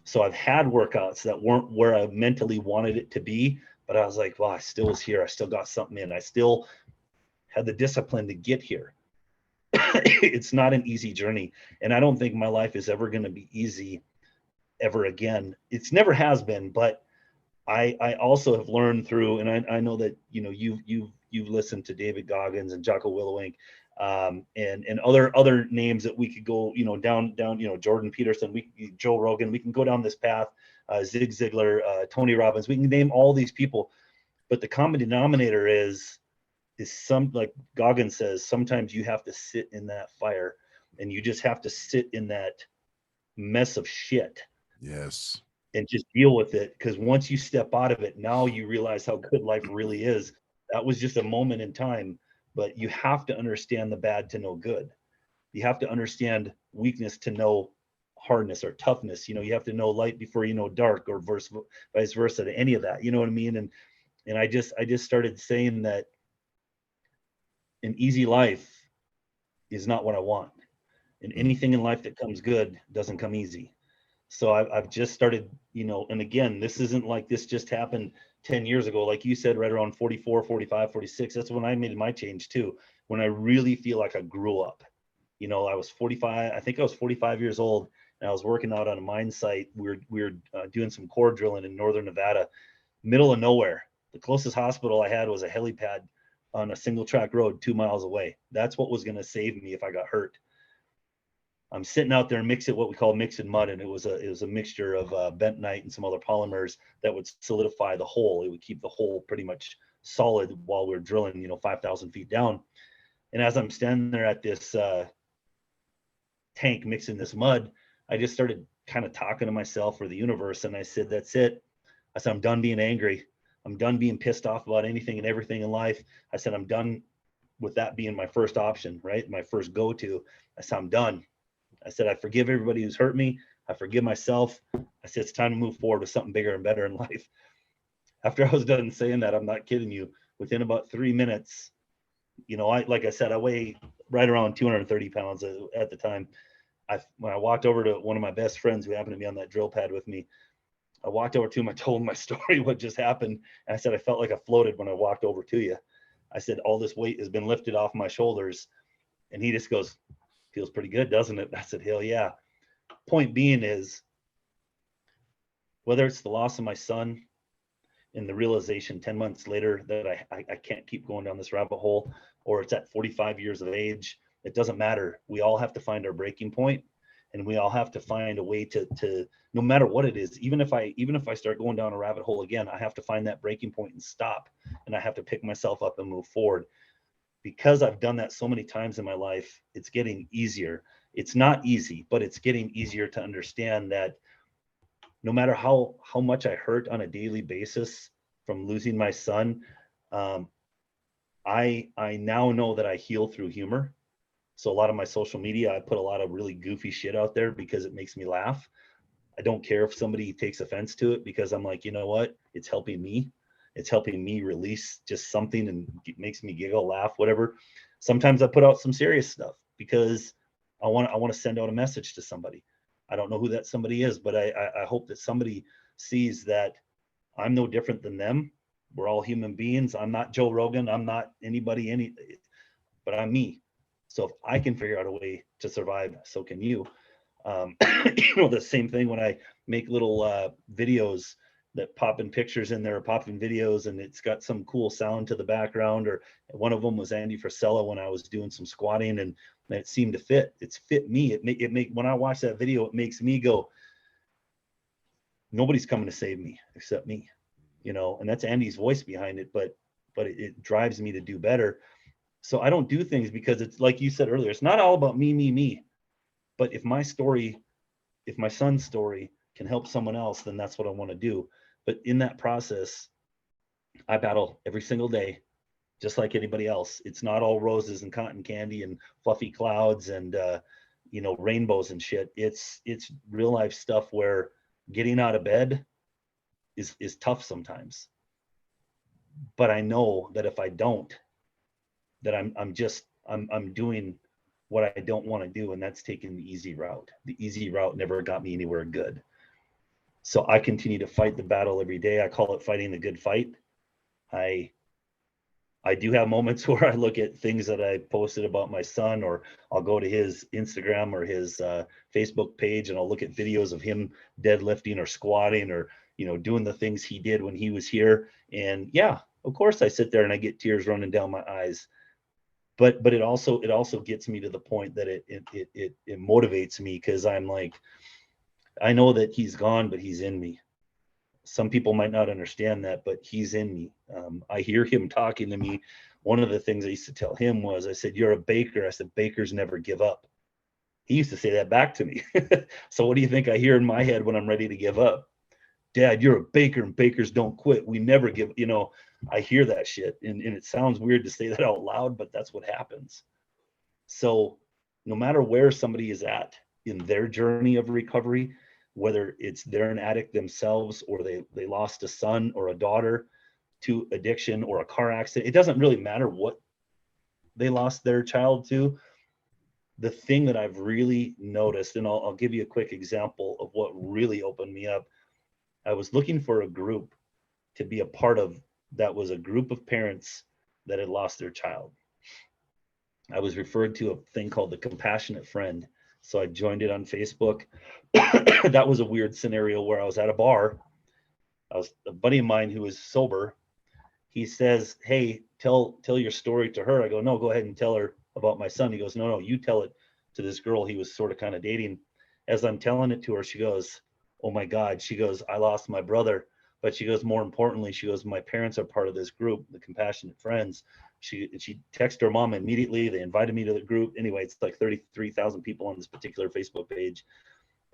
So I've had workouts that weren't where I mentally wanted it to be, but I was like, well, I still was here. I still got something in. I still had the discipline to get here. It's not an easy journey, and I don't think my life is ever going to be easy ever again. It's never has been, but I also have learned through, and I know that you've listened to David Goggins and Jocko Willowink, and other names that we could go down Jordan Peterson, Joe Rogan, we can go down this path, Zig Ziglar, Tony Robbins, we can name all these people, but the common denominator is some, like Goggins says, sometimes you have to sit in that fire and you just have to sit in that mess of shit. Yes. And just deal with it. Because once you step out of it, now you realize how good life really is. That was just a moment in time, but you have to understand the bad to know good. You have to understand weakness to know hardness or toughness. You have to know light before you know dark, or vice versa to any of that. You know what I mean? And I just started saying that an easy life is not what I want. And anything in life that comes good doesn't come easy. So I've just started, and again, this isn't like this just happened 10 years ago. Like you said, right around 44, 45, 46, that's when I made my change too. When I really feel like I grew up, I was 45, I think I was 45 years old, and I was working out on a mine site. We were doing some core drilling in northern Nevada, middle of nowhere. The closest hospital I had was a helipad on a single track road 2 miles away. That's what was going to save me if I got hurt. I'm sitting out there mixing what we call mixing mud, and it was a mixture of bentonite and some other polymers that would solidify the hole. It would keep the hole pretty much solid while we were drilling, 5,000 feet down. And as I'm standing there at this tank mixing this mud, I just started kind of talking to myself or the universe, and I said, "That's it." I said, "I'm done being angry. I'm done being pissed off about anything and everything in life." I said, "I'm done with that being my first option, right? My first go-to." I said, "I'm done." I said, "I forgive everybody who's hurt me. I forgive myself." I said, "It's time to move forward with something bigger and better in life." After I was done saying that, I'm not kidding you, within about 3 minutes, like I said, I weigh right around 230 pounds at the time. When I walked over to one of my best friends who happened to be on that drill pad with me, I walked over to him, I told him my story, what just happened. And I said, "I felt like I floated when I walked over to you." I said, "All this weight has been lifted off my shoulders." And he just goes, "Feels pretty good, doesn't it?" I said, "Hell yeah." Point being is, whether it's the loss of my son and the realization 10 months later that I can't keep going down this rabbit hole, or it's at 45 years of age, it doesn't matter. We all have to find our breaking point, and we all have to find a way to no matter what it is, even if I start going down a rabbit hole again, I have to find that breaking point and stop, and I have to pick myself up and move forward. Because I've done that so many times in my life, it's getting easier. It's not easy, but it's getting easier to understand that no matter how much I hurt on a daily basis from losing my son, I now know that I heal through humor. So a lot of my social media, I put a lot of really goofy shit out there because it makes me laugh. I don't care if somebody takes offense to it, because I'm like, you know what? It's helping me. It's helping me release just something, and it makes me giggle, laugh, whatever. Sometimes I put out some serious stuff because I want to send out a message to somebody. I don't know who that somebody is, but I hope that somebody sees that I'm no different than them. We're all human beings. I'm not Joe Rogan. I'm not anybody, but I'm me. So if I can figure out a way to survive, so can you. The same thing when I make little videos that pop in pictures in there, pop in videos, and it's got some cool sound to the background. Or one of them was Andy Frisella when I was doing some squatting, and it seemed to fit. It's fit me. It make when I watch that video, it makes me go, nobody's coming to save me except me, and that's Andy's voice behind it, but it drives me to do better. So I don't do things because it's like you said earlier, it's not all about me. But if my son's story can help someone else, then that's what I want to do. But in that process, I battle every single day, just like anybody else. It's not all roses and cotton candy and fluffy clouds and rainbows and shit. It's real life stuff where getting out of bed is tough sometimes. But I know that if I don't, that I'm doing what I don't want to do, and that's taking the easy route. The easy route never got me anywhere good. So I continue to fight the battle every day. I call it fighting the good fight. I do have moments where I look at things that I posted about my son, or I'll go to his Instagram or his Facebook page, and I'll look at videos of him deadlifting or squatting or doing the things he did when he was here. And yeah, of course I sit there and I get tears running down my eyes. But it also gets me to the point that it motivates me, because I'm like, I know that he's gone, but he's in me. Some people might not understand that, but he's in me. I hear him talking to me. One of the things I used to tell him was, I said, "You're a baker." I said, "Bakers never give up." He used to say that back to me. So what do you think I hear in my head when I'm ready to give up? "Dad, you're a baker, and bakers don't quit. We never give." I hear that shit, and it sounds weird to say that out loud, but that's what happens. So no matter where somebody is at in their journey of recovery, whether it's they're an addict themselves, or they lost a son or a daughter to addiction or a car accident, it doesn't really matter what they lost their child to. the thing that I've really noticed, and I'll give you a quick example of what really opened me up. I was looking for a group to be a part of that was a group of parents that had lost their child. I was referred to a thing called the Compassionate Friend. So I joined it on Facebook. That was a weird scenario where I was at a bar. I was a buddy of mine who was sober. He says, "Hey, tell your story to her." I go, "No, go ahead and tell her about my son." He goes, "No, you tell it to this girl he was sort of kind of dating." As I'm telling it to her, she goes, "Oh my God." She goes, "I lost my brother." But she goes, more importantly, she goes, "My parents are part of this group, the Compassionate Friends." She texted her mom immediately. They invited me to the group. Anyway, it's like 33,000 people on this particular Facebook page.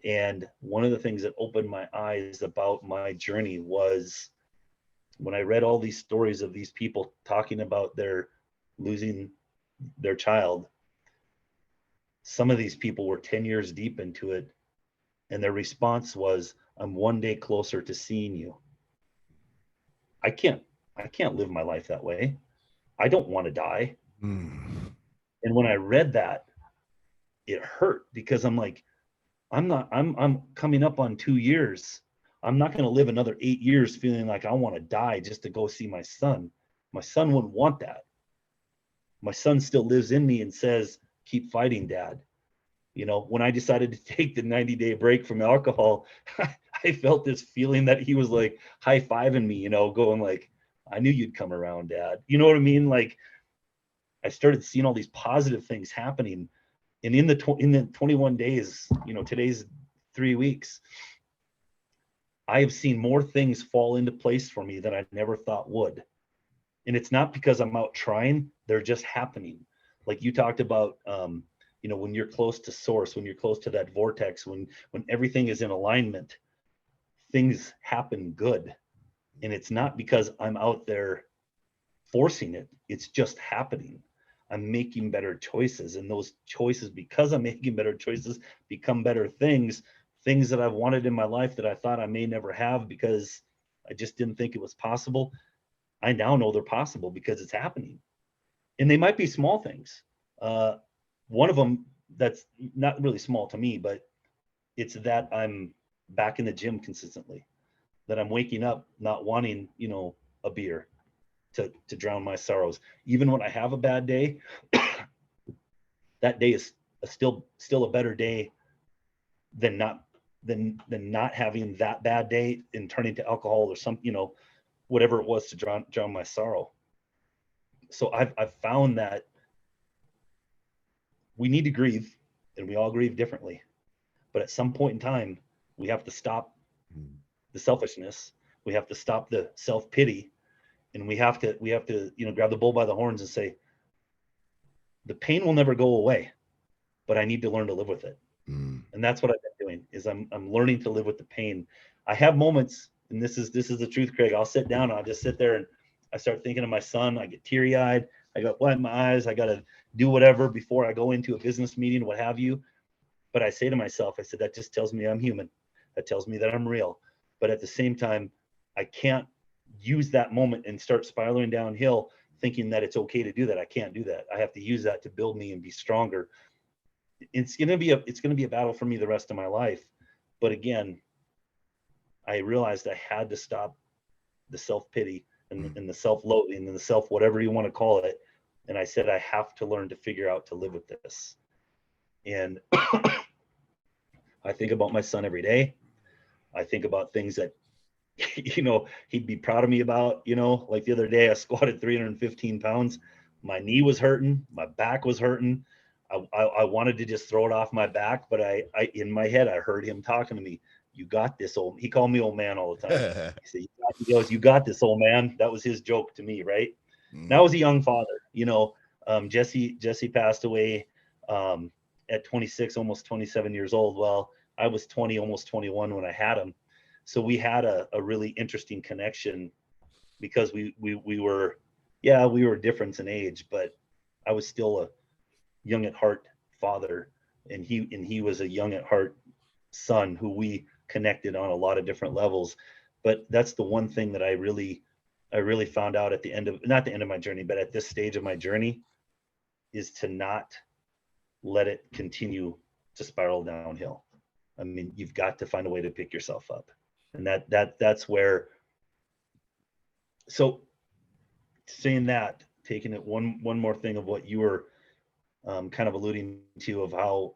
And one of the things that opened my eyes about my journey was when I read all these stories of these people talking about their losing their child. Some of these people were 10 years deep into it, and their response was, "I'm one day closer to seeing you." I can't live my life that way. I don't want to die. Mm. And when I read that, it hurt because I'm like, I'm coming up on 2 years. I'm not going to live another 8 years feeling like I want to die just to go see my son. My son wouldn't want that. My son still lives in me and says, "Keep fighting, Dad." You know, when I decided to take the 90-day break from alcohol, I felt this feeling that he was like high-fiving me, you know, going like, "I knew you'd come around, Dad." You know what I mean? Like, I started seeing all these positive things happening. And in the 21 days, you know, today's 3 weeks, I have seen more things fall into place for me than I never thought would. And it's not because I'm out trying, they're just happening. Like you talked about, you know, when you're close to source, when you're close to that vortex, when everything is in alignment, things happen good. And it's not because I'm out there forcing it, it's just happening. I'm making better choices, and those choices, because I'm making better choices, become better things that I've wanted in my life that I thought I may never have because I just didn't think it was possible. I now know they're possible because it's happening. And they might be small things. One of them that's not really small to me, but it's that I'm back in the gym consistently, that I'm waking up not wanting, you know, a beer to drown my sorrows. Even when I have a bad day, that day is still a better day than not having that bad day and turning to alcohol or some, you know, whatever it was to drown my sorrow. So I've found that we need to grieve, and we all grieve differently. But at some point in time, we have to stop the selfishness. We have to stop the self-pity, and we have to, you know, grab the bull by the horns and say, the pain will never go away, but I need to learn to live with it. And that's what I've been doing, is I'm learning to live with the pain. I have moments, and this is the truth, Craig. I'll sit down and I'll just sit there and I start thinking of my son. I get teary-eyed. I got wet in my eyes. I got to do whatever before I go into a business meeting, what have you. But I say to myself, I said, that just tells me I'm human. That tells me that I'm real. But at the same time, I can't use that moment and start spiraling downhill thinking that it's okay to do that. I can't do that. I have to use that to build me and be stronger. It's going to be a battle for me the rest of my life. But again, I realized I had to stop the self-pity and the self-loathing and the self, whatever you want to call it. And I said, I have to learn to figure out to live with this. And I think about my son every day. I think about things that, you know, he'd be proud of me about, you know, like the other day I squatted 315 pounds. My knee was hurting. My back was hurting. I wanted to just throw it off my back, but I in my head, I heard him talking to me. "You got this, old." He called me old man all the time. He said, he goes, "You got this, old man." That was his joke to me, right? And I was a young father, you know. Jesse passed away at 26, almost 27 years old. Well, I was 20, almost 21 when I had him. So we had a really interesting connection because we were, yeah, we were different in age, but I was still a young at heart father, and he was a young at heart son who we connected on a lot of different levels. But that's the one thing that I really found out at the end of, not the end of my journey, but at this stage of my journey, is to not let it continue to spiral downhill. I mean, you've got to find a way to pick yourself up. And that's where, so saying that, taking it one more thing of what you were kind of alluding to, of how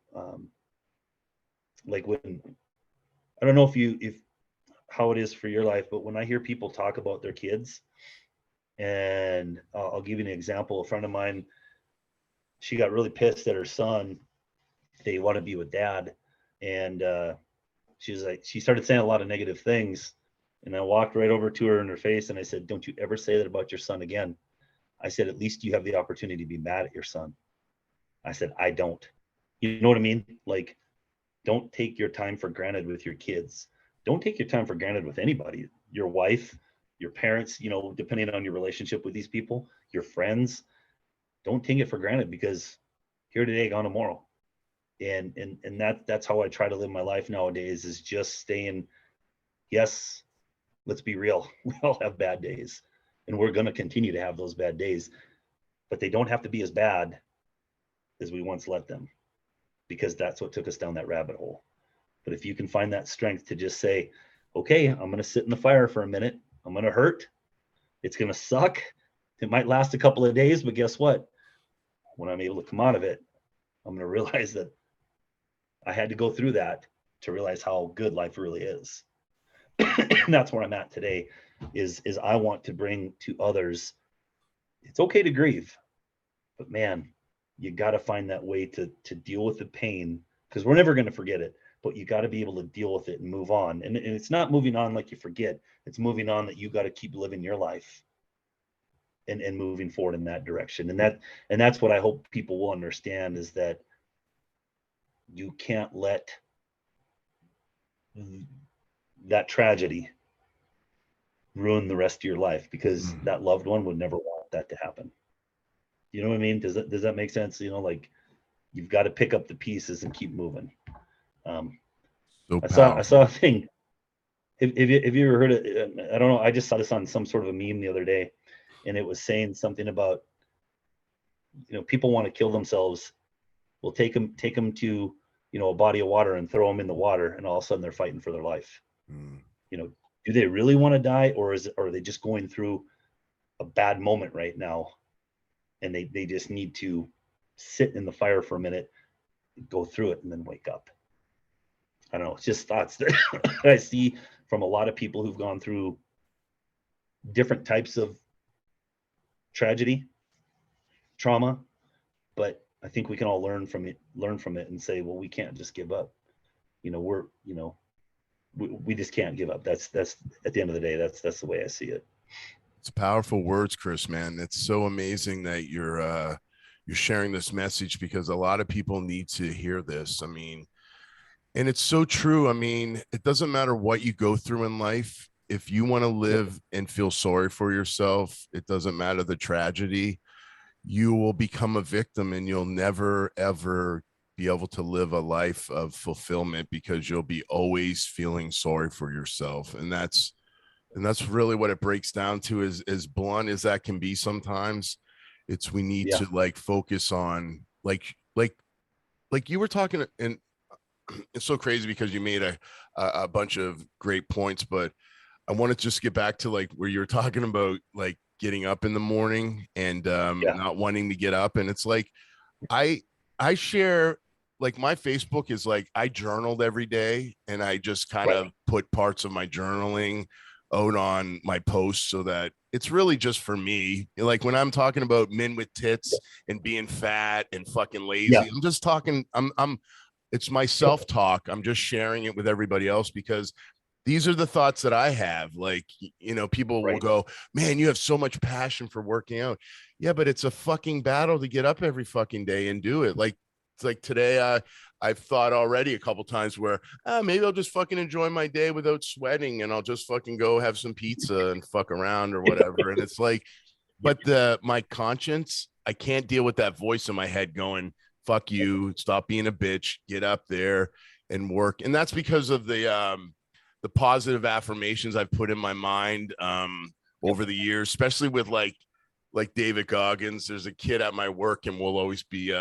like when, I don't know if how it is for your life, but when I hear people talk about their kids, and I'll give you an example. A friend of mine, she got really pissed at her son. They want to be with dad, and she was like, she started saying a lot of negative things, and I walked right over to her in her face and I said, "Don't you ever say that about your son again." I said, "At least you have the opportunity to be mad at your son." I said, "I don't." You know what I mean? Like, don't take your time for granted with your kids. Don't take your time for granted with anybody. Your wife, your parents, you know, depending on your relationship with these people, your friends. Don't take it for granted, because here today, gone tomorrow. And that's how I try to live my life nowadays, is just staying, yes, let's be real. We all have bad days, and we're going to continue to have those bad days, but they don't have to be as bad as we once let them, because that's what took us down that rabbit hole. But if you can find that strength to just say, okay, I'm going to sit in the fire for a minute. I'm going to hurt. It's going to suck. It might last a couple of days, but guess what? When I'm able to come out of it, I'm going to realize that I had to go through that to realize how good life really is. And that's where I'm at today, is I want to bring to others, it's okay to grieve, but man, you got to find that way to deal with the pain, because we're never going to forget it, but you got to be able to deal with it and move on. And it's not moving on like you forget. It's moving on that you got to keep living your life and moving forward in that direction. And that's what I hope people will understand, is that you can't let that tragedy ruin the rest of your life, because that loved one would never want that to happen. You know what I mean? Does that make sense? You know, like, you've got to pick up the pieces and keep moving. So I saw a thing. Have you ever heard it? I don't know. I just saw this on some sort of a meme the other day, and it was saying something about, you know, people want to kill themselves. We'll take them to, you know, a body of water and throw them in the water, and all of a sudden they're fighting for their life. You know, do they really want to die, or are they just going through a bad moment right now, and they just need to sit in the fire for a minute, go through it, and then wake up? I don't know. It's just thoughts that I see from a lot of people who've gone through different types of tragedy, trauma, but I think we can all learn from it and say, well, we can't just give up. You know, we just can't give up. That's at the end of the day, that's the way I see it. It's powerful words, Kris, man. It's so amazing that you're sharing this message, because a lot of people need to hear this. I mean, and it's so true. I mean, it doesn't matter what you go through in life. If you want to live and feel sorry for yourself, it doesn't matter the tragedy. You will become a victim, and you'll never, ever be able to live a life of fulfillment, because you'll be always feeling sorry for yourself. And that's really what it breaks down to, is as blunt as that can be sometimes. It's, we need to like focus on like you were talking, and it's so crazy because you made a bunch of great points, but I want to just get back to like where you were talking about like getting up in the morning and not wanting to get up. And it's like, I share, like, my Facebook is like, I journaled every day, and I just kind of put parts of my journaling out on my posts, so that it's really just for me. Like, when I'm talking about men with tits and being fat and fucking lazy, I'm just talking, it's my self-talk. I'm just sharing it with everybody else, because these are the thoughts that I have. Like, you know, people will go, man, you have so much passion for working out. Yeah, but it's a fucking battle to get up every fucking day and do it. Like, it's like today, I've thought already a couple times where maybe I'll just fucking enjoy my day without sweating, and I'll just fucking go have some pizza and fuck around or whatever. And it's like, but my conscience, I can't deal with that voice in my head going, fuck you, stop being a bitch, get up there and work. And that's because of the positive affirmations I've put in my mind over the years, especially with like David Goggins. There's a kid at my work, and we'll always be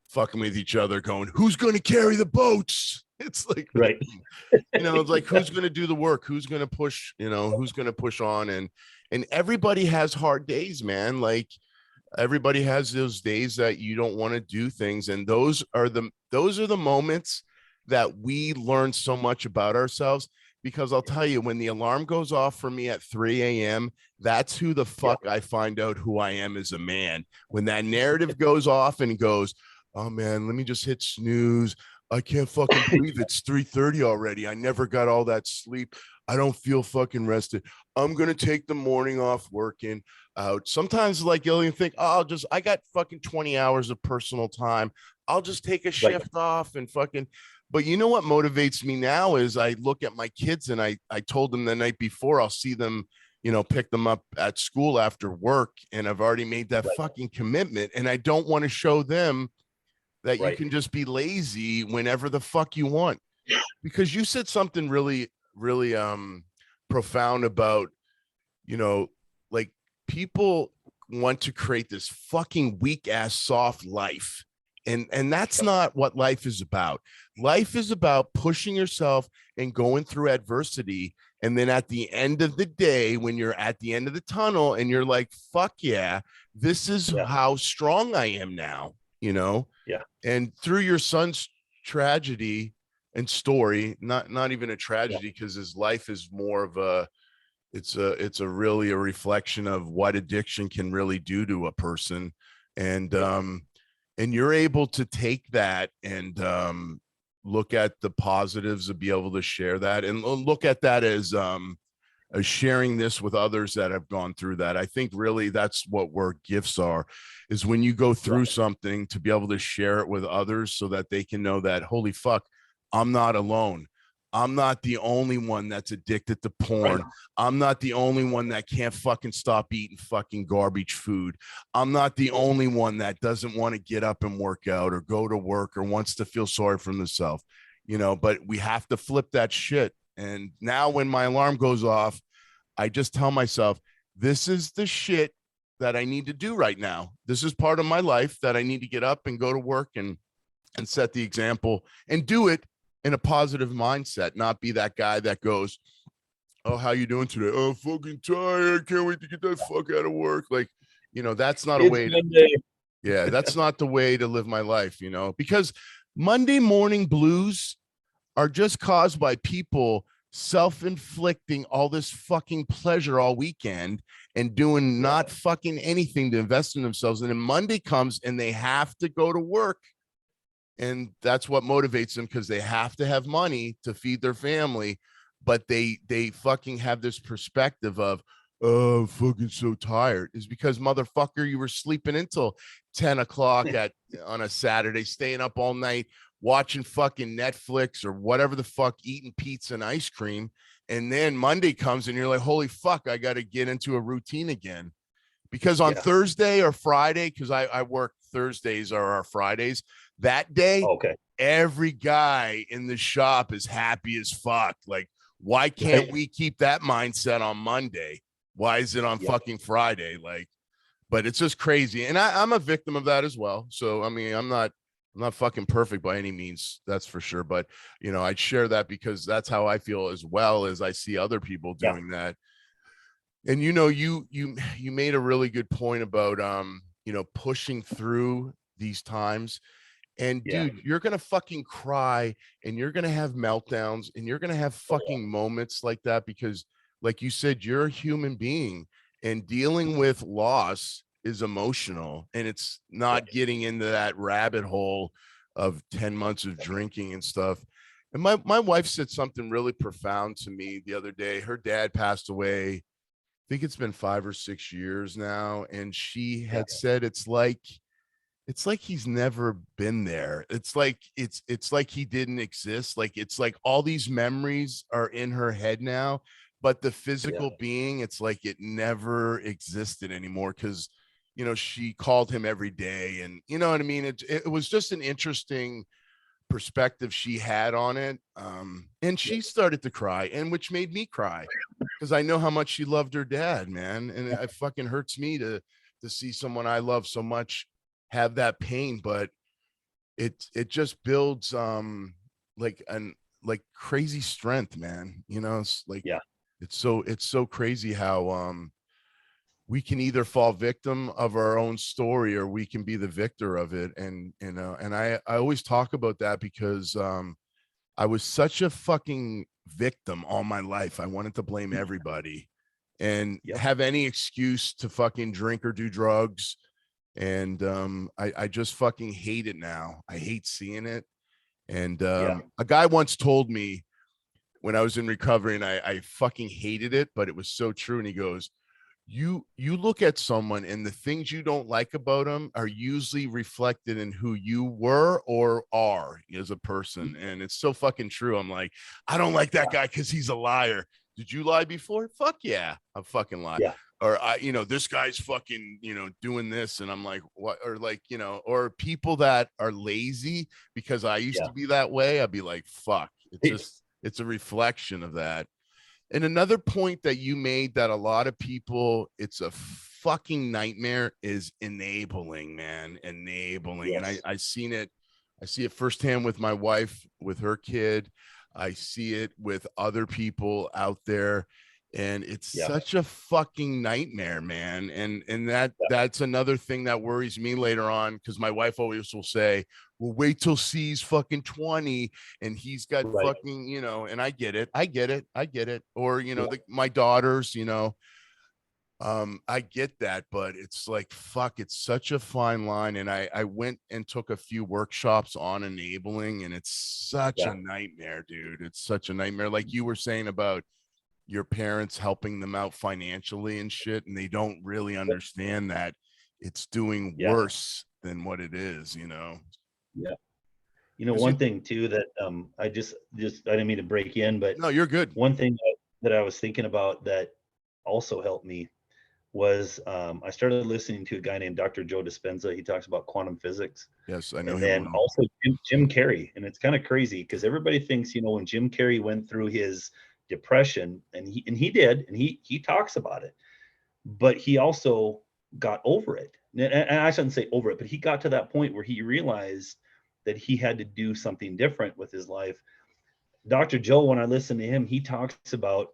fucking with each other, going, who's going to carry the boats? It's like, Right. you know, it's like, who's going to do the work? Who's going to push, you know, who's going to push on? And everybody has hard days, man. Like, everybody has those days that you don't want to do things. And those are the moments that we learn so much about ourselves. Because I'll tell you, when the alarm goes off for me at 3 a.m., that's who the fuck I find out who I am as a man. When that narrative goes off and goes, oh man, let me just hit snooze. I can't fucking believe it's 3:30 already. I never got all that sleep. I don't feel fucking rested. I'm going to take the morning off working out. Sometimes, like, you'll even think, oh, I got fucking 20 hours of personal time. I'll just take a shift off and fucking. But you know what motivates me now is I look at my kids, and I told them the night before I'll see them, you know, pick them up at school after work. And I've already made that fucking commitment. And I don't want to show them that you can just be lazy whenever the fuck you want. Because you said something really, really profound about, you know, like, people want to create this fucking weak ass soft life. And that's not what life is about. Life is about pushing yourself and going through adversity. And then at the end of the day, when you're at the end of the tunnel and you're like, fuck yeah, this is how strong I am now, you know? Yeah. And through your son's tragedy and story, not even a tragedy, because his life is more of a, it's a really a reflection of what addiction can really do to a person. And you're able to take that and look at the positives of be able to share that, and look at that as sharing this with others that have gone through that. I think really that's what where gifts are, is when you go through something, to be able to share it with others so that they can know that, holy fuck, I'm not alone. I'm not the only one that's addicted to porn. I'm not the only one that can't fucking stop eating fucking garbage food. I'm not the only one that doesn't want to get up and work out or go to work or wants to feel sorry for themselves, you know, but we have to flip that shit. And now when my alarm goes off, I just tell myself, this is the shit that I need to do right now. This is part of my life that I need to get up and go to work and set the example and do it in a positive mindset, not be that guy that goes, oh, how you doing today? Oh, fucking tired. Can't wait to get that fuck out of work. Like, you know, that's not a way to, that's not the way to live my life, you know, because Monday morning blues are just caused by people self-inflicting all this fucking pleasure all weekend and doing not fucking anything to invest in themselves. And then Monday comes and they have to go to work. And that's what motivates them, because they have to have money to feed their family. But they fucking have this perspective of, oh, I'm fucking so tired. Is because, motherfucker, you were sleeping until 10 o'clock on a Saturday, staying up all night, watching fucking Netflix or whatever the fuck, eating pizza and ice cream. And then Monday comes and you're like, holy fuck, I got to get into a routine again. Because on Thursday or Friday, because I work Thursdays or our Fridays, that day, every guy in the shop is happy as fuck. Like, why can't we keep that mindset on Monday? Why is it on fucking Friday? Like, but it's just crazy. And I'm a victim of that as well. So, I mean, I'm not fucking perfect by any means. That's for sure. But, you know, I'd share that because that's how I feel, as well as I see other people doing that. And, you know, you made a really good point about, you know, pushing through these times. And dude, you're going to fucking cry and you're going to have meltdowns and you're going to have fucking moments like that, because like you said, you're a human being, and dealing with loss is emotional, and it's not getting into that rabbit hole of 10 months of drinking and stuff. And my wife said something really profound to me the other day. Her dad passed away. I think it's been 5 or 6 years now. And she had said, it's like he's never been there. It's like he didn't exist. Like, it's like all these memories are in her head now, but the physical being, it's like it never existed anymore, because, you know, she called him every day, and you know what I mean? It was just an interesting perspective she had on it. And she started to cry, and which made me cry, because I know how much she loved her dad, man. And it fucking hurts me to see someone I love so much have that pain. But it just builds like crazy strength, man. You know, it's like Yeah. it's so crazy how we can either fall victim of our own story or we can be the victor of it. And you know, and I always talk about that because I was such a fucking victim all my life. I wanted to blame everybody and Yep. have any excuse to fucking drink or do drugs. And I just fucking hate it now. I hate seeing it. And a guy once told me when I was in recovery, and I fucking hated it, but it was so true. And he goes, you look at someone and the things you don't like about them are usually reflected in who you were or are as a person. And it's so fucking true. I'm like, I don't like that guy because he's a liar. Did you lie before? Fuck yeah, I fucking lie. Yeah. Or this guy's fucking, doing this. And I'm like, what? Or like, or people that are lazy because I used to be that way. I'd be like, fuck, it's a reflection of that. And another point that you made that a lot of people, it's a fucking nightmare, is enabling, man. Enabling. Yes. And I seen it, I see it firsthand with my wife, with her kid. I see it with other people out there. And it's such a fucking nightmare, man. And that's another thing that worries me later on, because my wife always will say, well, wait till C's fucking 20 and he's got fucking, and I get it. Or, my daughters, I get that, but it's like, fuck, it's such a fine line. And I went and took a few workshops on enabling, and it's such a nightmare, dude. It's such a nightmare. Like you were saying about your parents helping them out financially and shit, and they don't really understand that it's doing worse than what it is, Yeah. Is One it? thing too that I just I didn't mean to break in, but No, you're good. one thing that I was thinking about that also helped me was I started listening to a guy named Dr. Joe Dispenza. He talks about quantum physics. Yes, I know And him then well. also Jim Carrey. And it's kind of crazy because everybody thinks, when Jim Carrey went through his depression, and he did, and he talks about it, but he also got over it. And I shouldn't say over it, but he got to that point where he realized that he had to do something different with his life. Dr. Joe, when I listen to him, he talks about,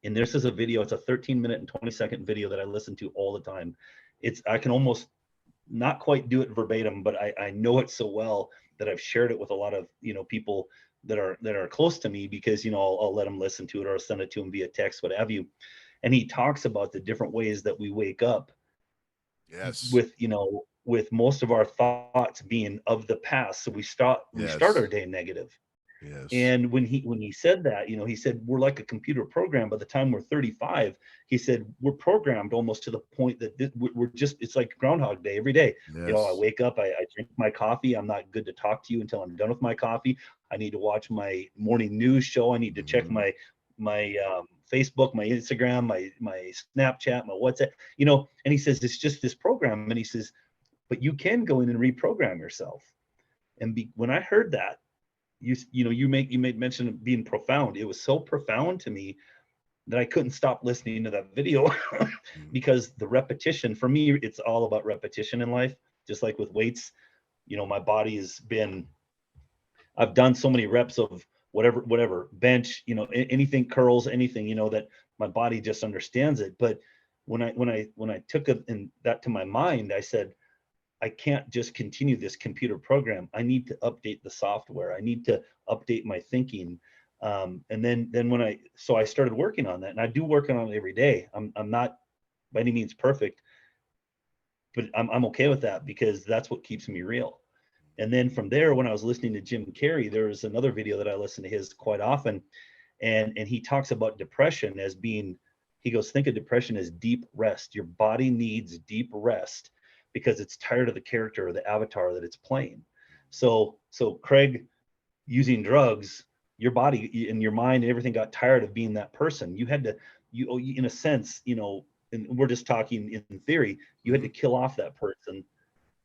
and this is a video, it's a 13-minute and 20-second video that I listen to all the time. I can almost not quite do it verbatim, but I know it so well that I've shared it with a lot of, people that are close to me, because, I'll let them listen to it, or I'll send it to them via text, what have you. And he talks about the different ways that we wake up. Yes. With most of our thoughts being of the past. So we start our day negative. Yes. And when he said that, he said, we're like a computer program. By the time we're 35, he said, we're programmed almost to the point that we're just, it's like Groundhog Day every day. Yes. I wake up, I drink my coffee. I'm not good to talk to you until I'm done with my coffee. I need to watch my morning news show. I need to check my Facebook, my Instagram, my Snapchat, my WhatsApp, and he says, it's just this program. And he says, but you can go in and reprogram yourself. And when I heard that, you made mention of being profound. It was so profound to me that I couldn't stop listening to that video because the repetition, for me, it's all about repetition in life. Just like with weights, my body I've done so many reps of whatever bench, anything, curls, anything, that my body just understands it. But when I took it and that to my mind, I said, I can't just continue this computer program. I need to update the software. I need to update my thinking. And then I started working on that, and I do work on it every day. I'm not by any means perfect, but I'm okay with that because that's what keeps me real. And then from there, when I was listening to Jim Carrey, there was another video that I listen to his quite often. And he talks about depression as being, he goes, think of depression as deep rest. Your body needs deep rest because it's tired of the character or the avatar that it's playing. So Craig, using drugs, your body and your mind and everything got tired of being that person. You had to, in a sense, and we're just talking in theory, you had to kill off that person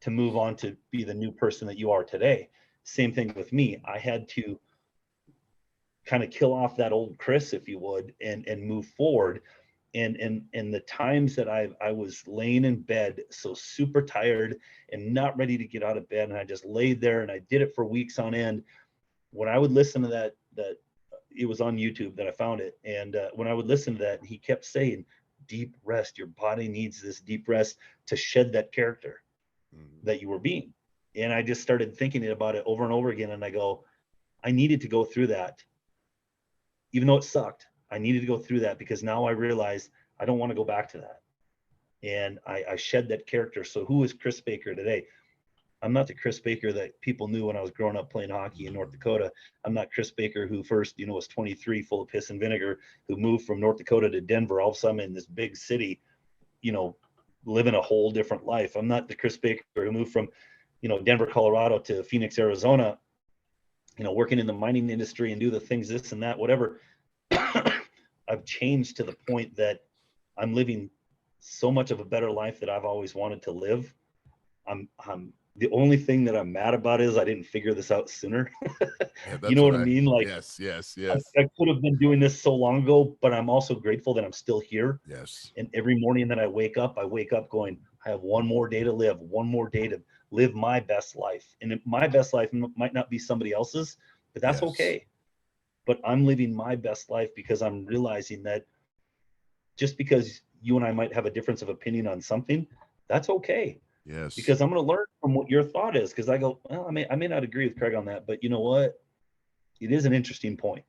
to move on to be the new person that you are today. Same thing with me. I had to kind of kill off that old Kris, if you would, and move forward. And the times that I was laying in bed so super tired and not ready to get out of bed, and I just laid there, and I did it for weeks on end. When I would listen to that it was on YouTube that I found it, and when I would listen to that, he kept saying, deep rest, your body needs this deep rest to shed that character that you were being. And I just started thinking about it over and over again, and I go, I needed to go through that. Even though it sucked, I needed to go through that, because now I realized I don't want to go back to that. And I shed that character. So who is Kris Baker today? I'm not the Kris Baker that people knew when I was growing up playing hockey in North Dakota. I'm not Kris Baker who first, was 23, full of piss and vinegar, who moved from North Dakota to Denver. All of a sudden in this big city, living a whole different life. I'm not the Kris Baker who moved from, Denver, Colorado to Phoenix, Arizona, working in the mining industry and do the things, this and that, whatever. I've changed to the point that I'm living so much of a better life that I've always wanted to live. I'm the only thing that I'm mad about is I didn't figure this out sooner. Yeah, You know what I mean? Like, yes. I could have been doing this so long ago, but I'm also grateful that I'm still here. Yes. And every morning that I wake up going, I have one more day to live, one more day to live my best life. And my best life might not be somebody else's, but that's okay. But I'm living my best life because I'm realizing that just because you and I might have a difference of opinion on something, that's okay. Yes. Because I'm going to learn from what your thought is. Because I go, well, I may not agree with Craig on that, but you know what? It is an interesting point.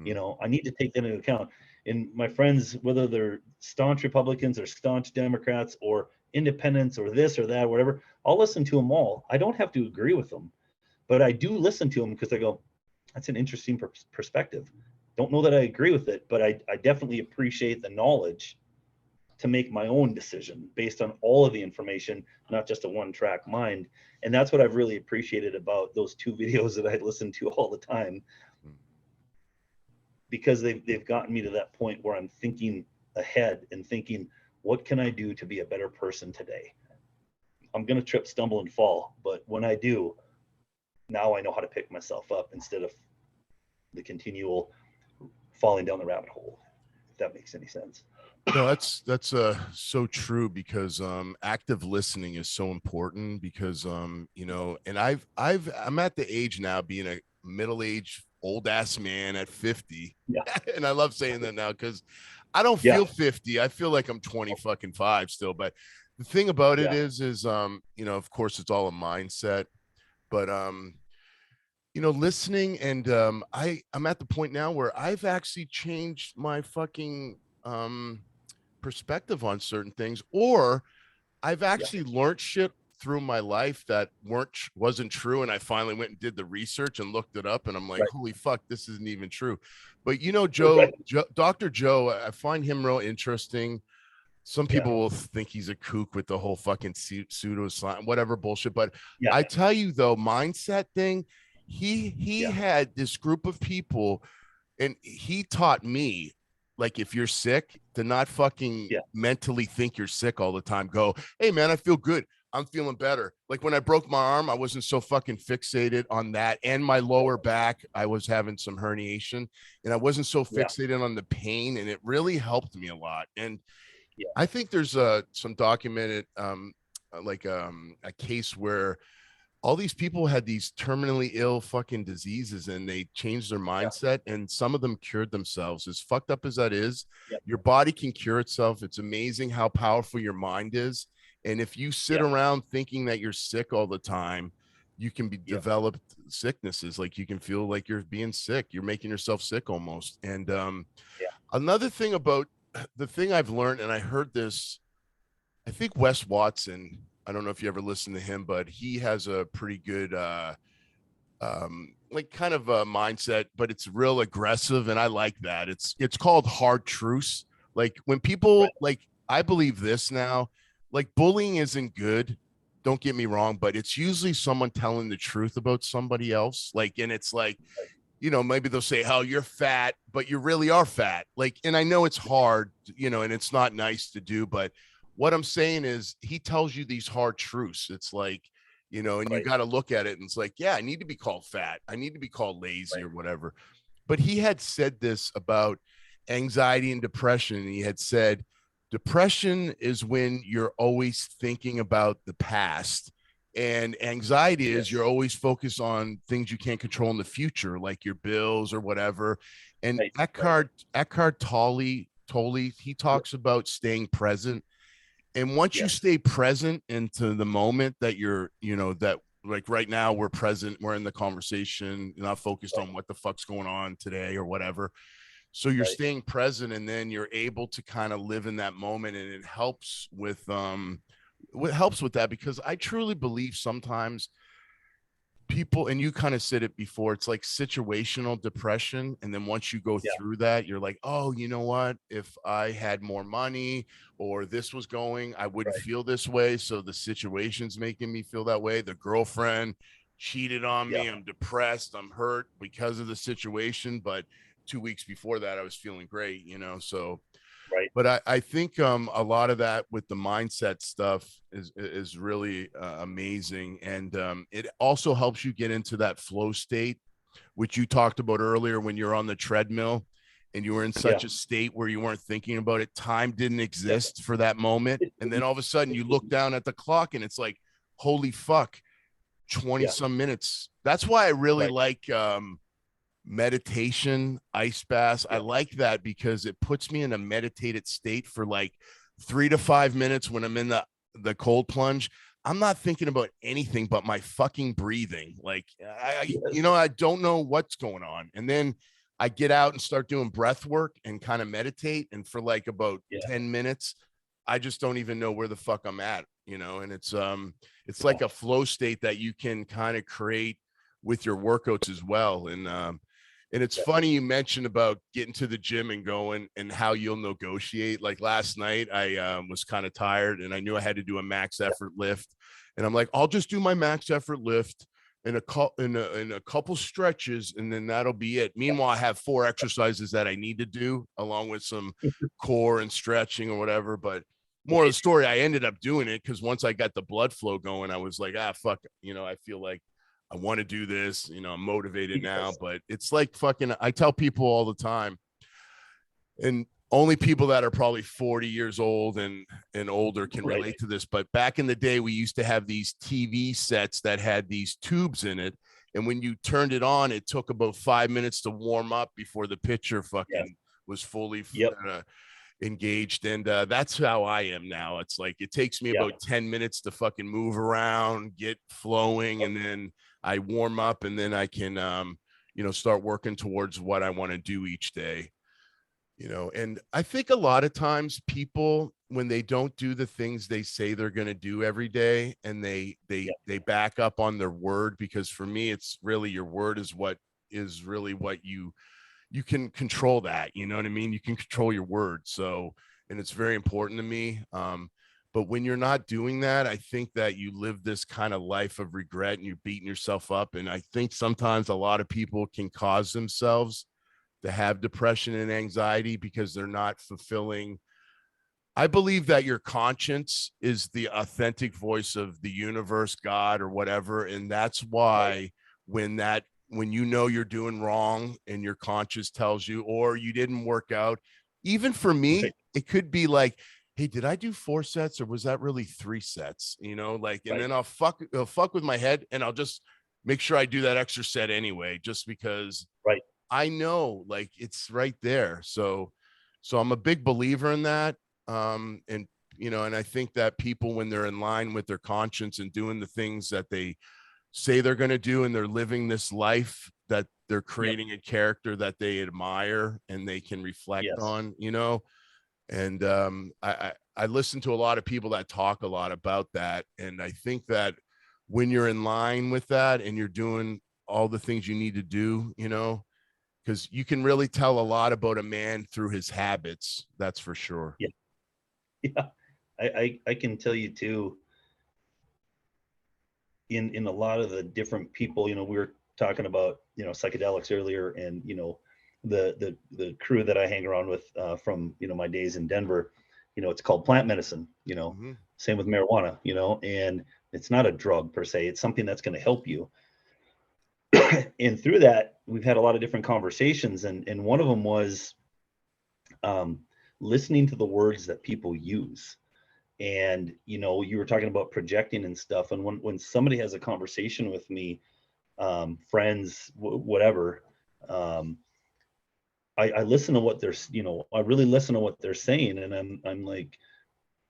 I need to take that into account. And my friends, whether they're staunch Republicans or staunch Democrats or independents or this or that, or whatever, I'll listen to them all. I don't have to agree with them, but I do listen to them because I go, that's an interesting perspective. Don't know that I agree with it, but I definitely appreciate the knowledge to make my own decision based on all of the information, not just a one-track mind. And that's what I've really appreciated about those two videos that I listen to all the time, because they've gotten me to that point where I'm thinking ahead and thinking, what can I do to be a better person today? I'm going to trip, stumble, and fall, but when I do, now I know how to pick myself up instead of the continual falling down the rabbit hole, if that makes any sense. No, that's so true, because active listening is so important, because and I'm at the age now, being a middle-aged old ass man at 50. Yeah. And I love saying that now, because I don't feel 50. I feel like I'm 25 still. But the thing about it is of course it's all a mindset, but listening, and I'm at the point now where I've actually changed my fucking perspective on certain things, or I've actually learned shit through my life that wasn't true, and I finally went and did the research and looked it up, and I'm like, holy fuck, this isn't even true. But Dr. Joe, I find him real interesting. Some people will think he's a kook with the whole fucking pseudo science, whatever bullshit, but I tell you though, mindset thing, he had this group of people, and he taught me, like, if you're sick, to not fucking mentally think you're sick all the time. Go, hey man, I feel good, I'm feeling better. Like when I broke my arm, I wasn't so fucking fixated on that, and my lower back, I was having some herniation, and I wasn't so fixated on the pain, and it really helped me a lot. And I think there's some documented a case where all these people had these terminally ill fucking diseases, and they changed their mindset, and some of them cured themselves. As fucked up as that is, your body can cure itself. It's amazing how powerful your mind is. And if you sit around thinking that you're sick all the time, you can develop sicknesses. Like, you can feel like you're being sick. You're making yourself sick almost. And another thing about the thing I've learned, and I heard this, I think Wes Watson, I don't know if you ever listen to him, but he has a pretty good like kind of a mindset, but it's real aggressive, and I like that. It's called hard truths. Like when people like, I believe this now, like bullying isn't good, don't get me wrong, but it's usually someone telling the truth about somebody else. Like, and it's like, maybe they'll say, "How you're fat," but you really are fat. Like, and I know it's hard, and it's not nice to do, but what I'm saying is he tells you these hard truths. It's like, and you got to look at it, and it's like, yeah, I need to be called fat, I need to be called lazy or whatever. But he had said this about, anxiety and depression. And he had said, depression is when you're always thinking about the past. And anxiety is you're always focused on things you can't control in the future, like your bills or whatever. And Eckhart Tolle, he talks about staying present. And once you stay present into the moment that you're, that like right now we're present, we're in the conversation, you're not focused on what the fuck's going on today or whatever. So you're staying present, and then you're able to kind of live in that moment, and it helps with what helps with that, because I truly believe sometimes people, and you kind of said it before, it's like situational depression. And then once you go through that, you're like, oh, you know what, if I had more money or this was going, I wouldn't feel this way. So the situation's making me feel that way. The girlfriend cheated on me, I'm depressed, I'm hurt because of the situation, but 2 weeks before that I was feeling great, so but I think a lot of that with the mindset stuff is really amazing. And it also helps you get into that flow state, which you talked about earlier, when you're on the treadmill and you were in such a state where you weren't thinking about it. Time didn't exist for that moment. And then all of a sudden you look down at the clock and it's like, holy fuck, 20 some minutes. That's why I really like meditation, ice baths. I like that because it puts me in a meditated state for like 3 to 5 minutes. When I'm in the cold plunge, I'm not thinking about anything but my fucking breathing. Like I don't know what's going on. And then I get out and start doing breath work and kind of meditate. And for like about 10 minutes, I just don't even know where the fuck I'm at, and it's like a flow state that you can kind of create with your workouts as well. And it's funny you mentioned about getting to the gym and going and how you'll negotiate. Like last night, I was kind of tired and I knew I had to do a max effort lift. And I'm like, I'll just do my max effort lift in a couple stretches, and then that'll be it. Meanwhile, I have 4 exercises that I need to do along with some core and stretching or whatever. But more of the story, I ended up doing it because once I got the blood flow going, I was like, fuck, I feel like I want to do this, I'm motivated now. But it's like fucking, I tell people all the time, and only people that are probably 40 years old and older can relate to this. But back in the day, we used to have these TV sets that had these tubes in it. And when you turned it on, it took about 5 minutes to warm up before the picture fucking was fully engaged. And that's how I am now. It's like, it takes me about 10 minutes to fucking move around, get flowing, and then I warm up, and then I can, start working towards what I want to do each day, and I think a lot of times people, when they don't do the things they say they're going to do every day, and they back up on their word, because for me, it's really your word is what you can control that, you know what I mean? You can control your word. So, and it's very important to me. But when you're not doing that, I think that you live this kind of life of regret and you're beating yourself up. And I think sometimes a lot of people can cause themselves to have depression and anxiety because they're not fulfilling. I believe that your conscience is the authentic voice of the universe, God, or whatever. And that's why when you're doing wrong and your conscience tells you, or you didn't work out, even for me, it could be like, hey, did I do 4 sets or was that really 3 sets? And then I'll fuck with my head and I'll just make sure I do that extra set anyway, just because I know like it's right there. So I'm a big believer in that. And I think that people, when they're in line with their conscience and doing the things that they say they're going to do, and they're living this life, that they're creating a character that they admire and they can reflect on, and I listen to a lot of people that talk a lot about that. And I think that when you're in line with that and you're doing all the things you need to do, because you can really tell a lot about a man through his habits. That's for sure. I can tell you too, in a lot of the different people, we were talking about, psychedelics earlier, and, the crew that I hang around with from, my days in Denver, it's called plant medicine, same with marijuana, and it's not a drug per se. It's something that's going to help you. And through that, we've had a lot of different conversations. And one of them was, listening to the words that people use. And, you know, you were talking about projecting and stuff. And when somebody has a conversation with me, friends, whatever, I listen to what they're, you know, I really listen to what they're saying. And I'm like,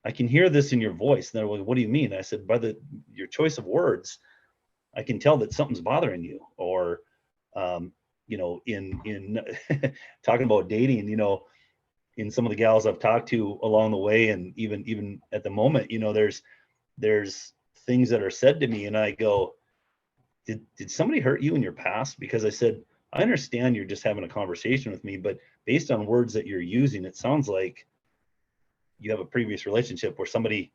I can hear this in your voice. And they're like, what do you mean? I said, by your choice of words, I can tell that something's bothering you. Or, you know, in talking about dating, you know, in some of the gals I've talked to along the way, and even at the moment, you know, there's things that are said to me, and I go, did somebody hurt you in your past? Because I said, I understand you're just having a conversation with me, but based on words that you're using, it sounds like you have a previous relationship where somebody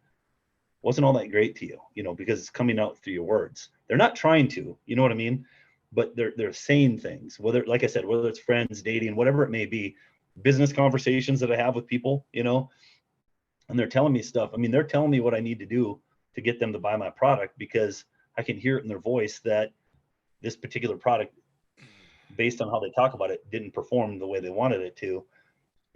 wasn't all that great to you, you know, because it's coming out through your words. They're not trying to, you know what I mean? But they're saying things, whether, like I said, whether it's friends, dating, whatever it may be, business conversations that I have with people, you know, and they're telling me stuff. I mean, they're telling me what I need to do to get them to buy my product, because I can hear it in their voice that this particular product, based on how they talk about it, didn't perform the way they wanted it to.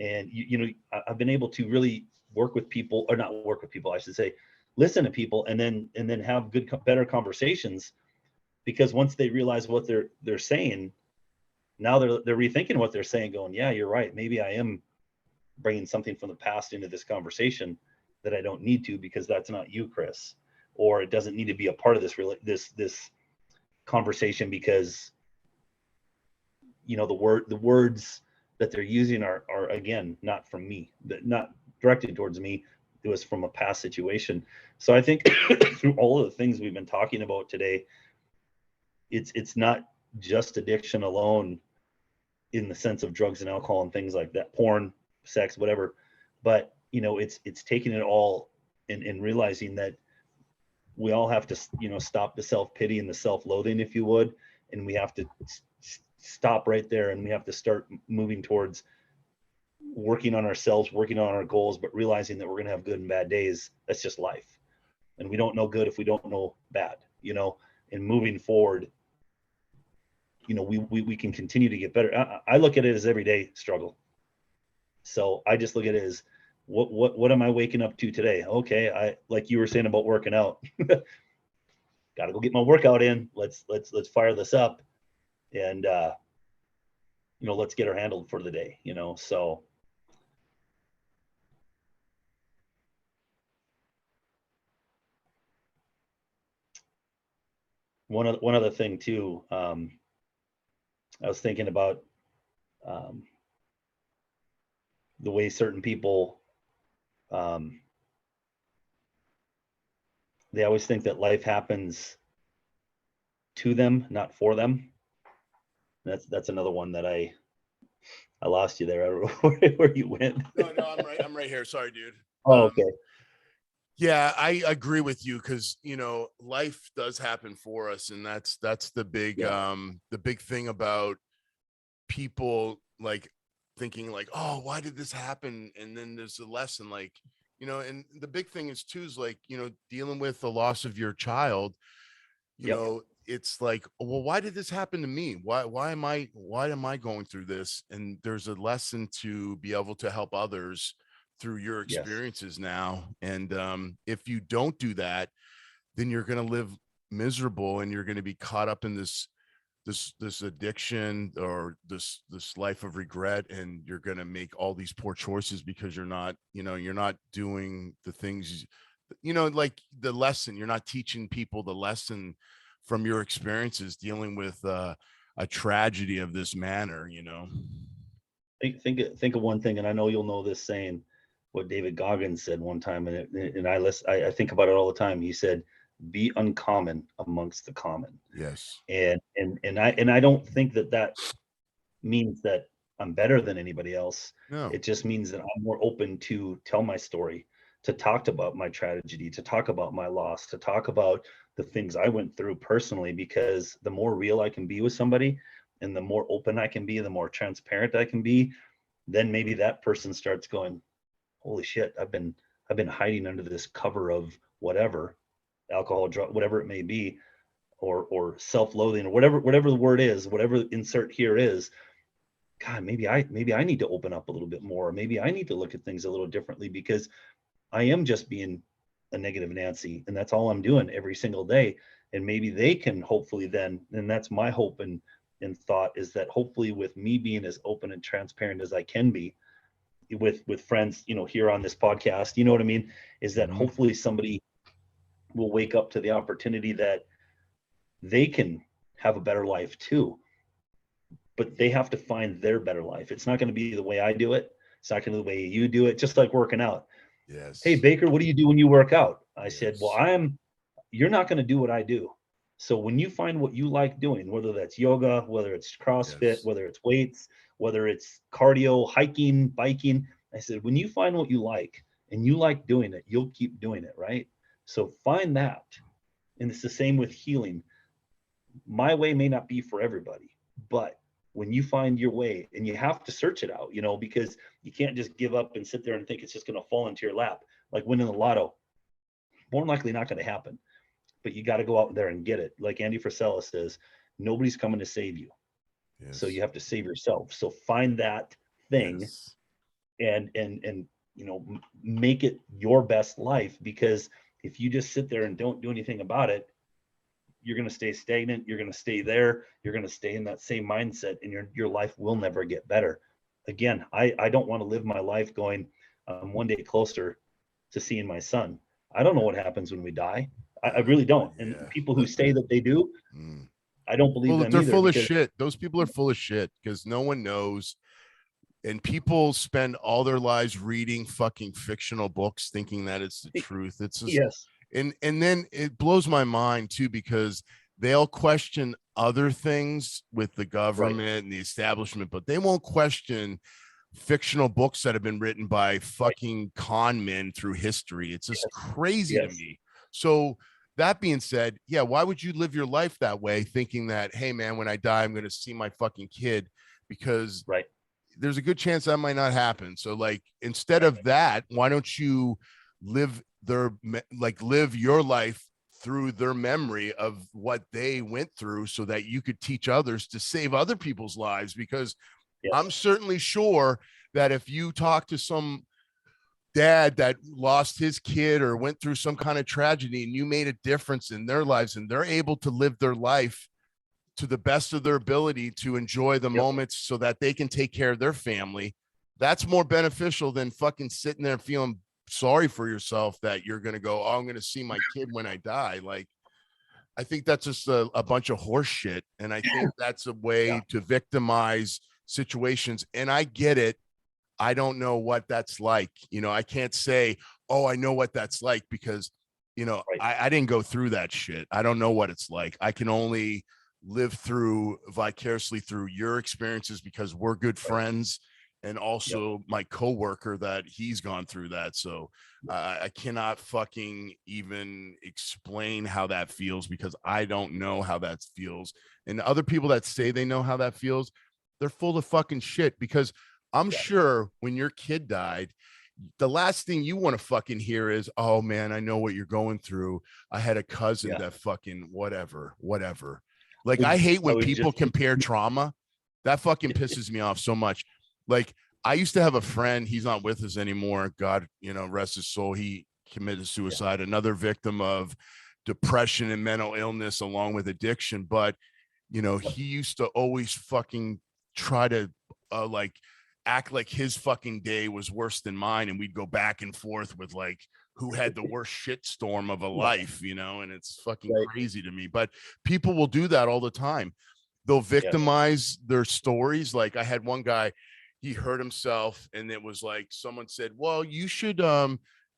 And you know, I've been able to really work with people, or not work with people, I should say, listen to people, and then have better conversations, because once they realize what they're saying, now they're rethinking what they're saying, going, yeah, you're right, maybe I am bringing something from the past into this conversation that I don't need to, because that's not you, Kris, or it doesn't need to be a part of this conversation, because, you know, the words that they're using are again not from me, not directed towards me. It was from a past situation. So I think through all of the things we've been talking about today, it's not just addiction alone in the sense of drugs and alcohol and things like that, porn, sex, whatever, but, you know, it's taking it all and realizing that we all have to, you know, stop the self-pity and the self-loathing, if you would, and we have to stop right there, and we have to start moving towards working on ourselves, working on our goals, but realizing that we're going to have good and bad days. That's just life, and we don't know good if we don't know bad, you know. And moving forward, you know, we can continue to get better. I look at it as everyday struggle. So I just look at it as what am I waking up to today? Okay, I, like you were saying about working out, got to go get my workout in. Let's fire this up, and you know, let's get her handled for the day, you know. So one other thing too, I was thinking about um, the way certain people, they always think that life happens to them, not for them. That's another one that I lost you there. I don't know where you went. No, I'm right here. Sorry, dude. Oh, okay. Yeah, I agree with you, because, you know, life does happen for us, and that's the big thing about people, like, thinking like, oh, why did this happen? And then there's a lesson, like, you know, and the big thing is too, is like, you know, dealing with the loss of your child, you Yep. know, it's like, well, why did this happen to me? Why am I going through this? And there's a lesson to be able to help others through your Yes. experiences now. And if you don't do that, then you're going to live miserable, and you're going to be caught up in this addiction, or this life of regret, and you're going to make all these poor choices, because you're not, you know, you're not doing the things, you know, like the lesson, you're not teaching people the lesson from your experiences dealing with a tragedy of this manner, you know. Think of one thing, and I know you'll know this saying, what David Goggins said one time, and I think about it all the time. He said, "Be uncommon amongst the common." Yes. And I don't think that means that I'm better than anybody else. No. It just means that I'm more open to tell my story, to talk about my tragedy, to talk about my loss, to talk about the things I went through personally, because the more real I can be with somebody, and the more open I can be, the more transparent I can be, then maybe that person starts going, holy shit, I've been hiding under this cover of whatever, alcohol, drug, whatever it may be, or self-loathing, or whatever the word is, whatever insert here is, God, maybe I need to open up a little bit more. Maybe I need to look at things a little differently, because I am just being a negative Nancy, and that's all I'm doing every single day. And maybe they can hopefully then, and that's my hope and thought, is that hopefully with me being as open and transparent as I can be with friends, here on this podcast, you know what I mean, is that Mhm. hopefully somebody will wake up to the opportunity that they can have a better life too, but they have to find their better life. It's not going to be the way I do it. It's not going to be the way you do it. Just like working out. Hey, Yes. Baker, what do you do when you work out? I said, well, Yes. you're not going to do what I do. So when you find what you like doing, whether that's yoga, whether it's CrossFit, Yes. whether it's weights, whether it's cardio, hiking, biking, I said, when you find what you like and you like doing it, you'll keep doing it, right? So find that. And it's the same with healing. My way may not be for everybody, but when you find your way, and you have to search it out, because you can't just give up and sit there and think it's just going to fall into your lap, like winning the lotto. More than likely not going to happen, but you got to go out there and get it. Like Andy Frisella says, nobody's coming to save you. So you Yes. have to save yourself. So find that thing, Yes. and make it your best life, because if you just sit there and don't do anything about it, you're going to stay stagnant. You're going to stay there. You're going to stay in that same mindset, and your life will never get better. Again, I don't want to live my life going, one day closer to seeing my son. I don't know what happens when we die. I really don't. And Yeah. people who say that they do, Mm. I don't believe Well, them they're either, full of because shit. Those people are full of shit because no one knows. And people spend all their lives reading fucking fictional books thinking that it's the truth. It's just, yes, and then it blows my mind too, because they'll question other things with the right. government and the establishment, but they won't question fictional books that have been written by Right. fucking con men through history. It's just Yes. crazy to Yes. me. So that being said, yeah, why would you live your life that way thinking that, hey man, when I die, I'm going to see my fucking kid? Because Right. there's a good chance that might not happen. So like, instead Right. of that, why don't you live your life through their memory of what they went through so that you could teach others to save other people's lives? Because I'm Yes. certainly sure that if you talk to some dad that lost his kid or went through some kind of tragedy and you made a difference in their lives and they're able to live their life to the best of their ability to enjoy the Yep. moments so that they can take care of their family, that's more beneficial than fucking sitting there feeling sorry for yourself that you're going to go, oh, I'm going to see my kid when I die. Like, I think that's just a bunch of horse shit. And I think that's a Yeah. way to victimize situations. And I get it. I don't know what that's like. I can't say, oh, I know what that's like, because, Right. I didn't go through that shit. I don't know what it's like. I can only live through vicariously through your experiences because we're good Right. friends. And Yep. also my coworker that he's gone through that. So I cannot fucking even explain how that feels because I don't know how that feels. And other people that say they know how that feels, they're full of fucking shit, because I'm Yeah. sure when your kid died, the last thing you want to fucking hear is, oh man, I know what you're going through. I had a cousin Yeah. that fucking whatever. Like, I hate I when was people just compare trauma. That fucking pisses me off so much. Like, I used to have a friend, he's not with us anymore. God, rest his soul. He committed yeah. suicide, another victim of depression and mental illness along with addiction. But, Yep. he used to always fucking try to like act like his fucking day was worse than mine. And we'd go back and forth with like who had the worst shit storm of a Yeah. life, and it's fucking Right. crazy to me. But people will do that all the time. They'll Yes. victimize their stories. Like, I had one guy, he hurt himself, and it was like someone said, well, you should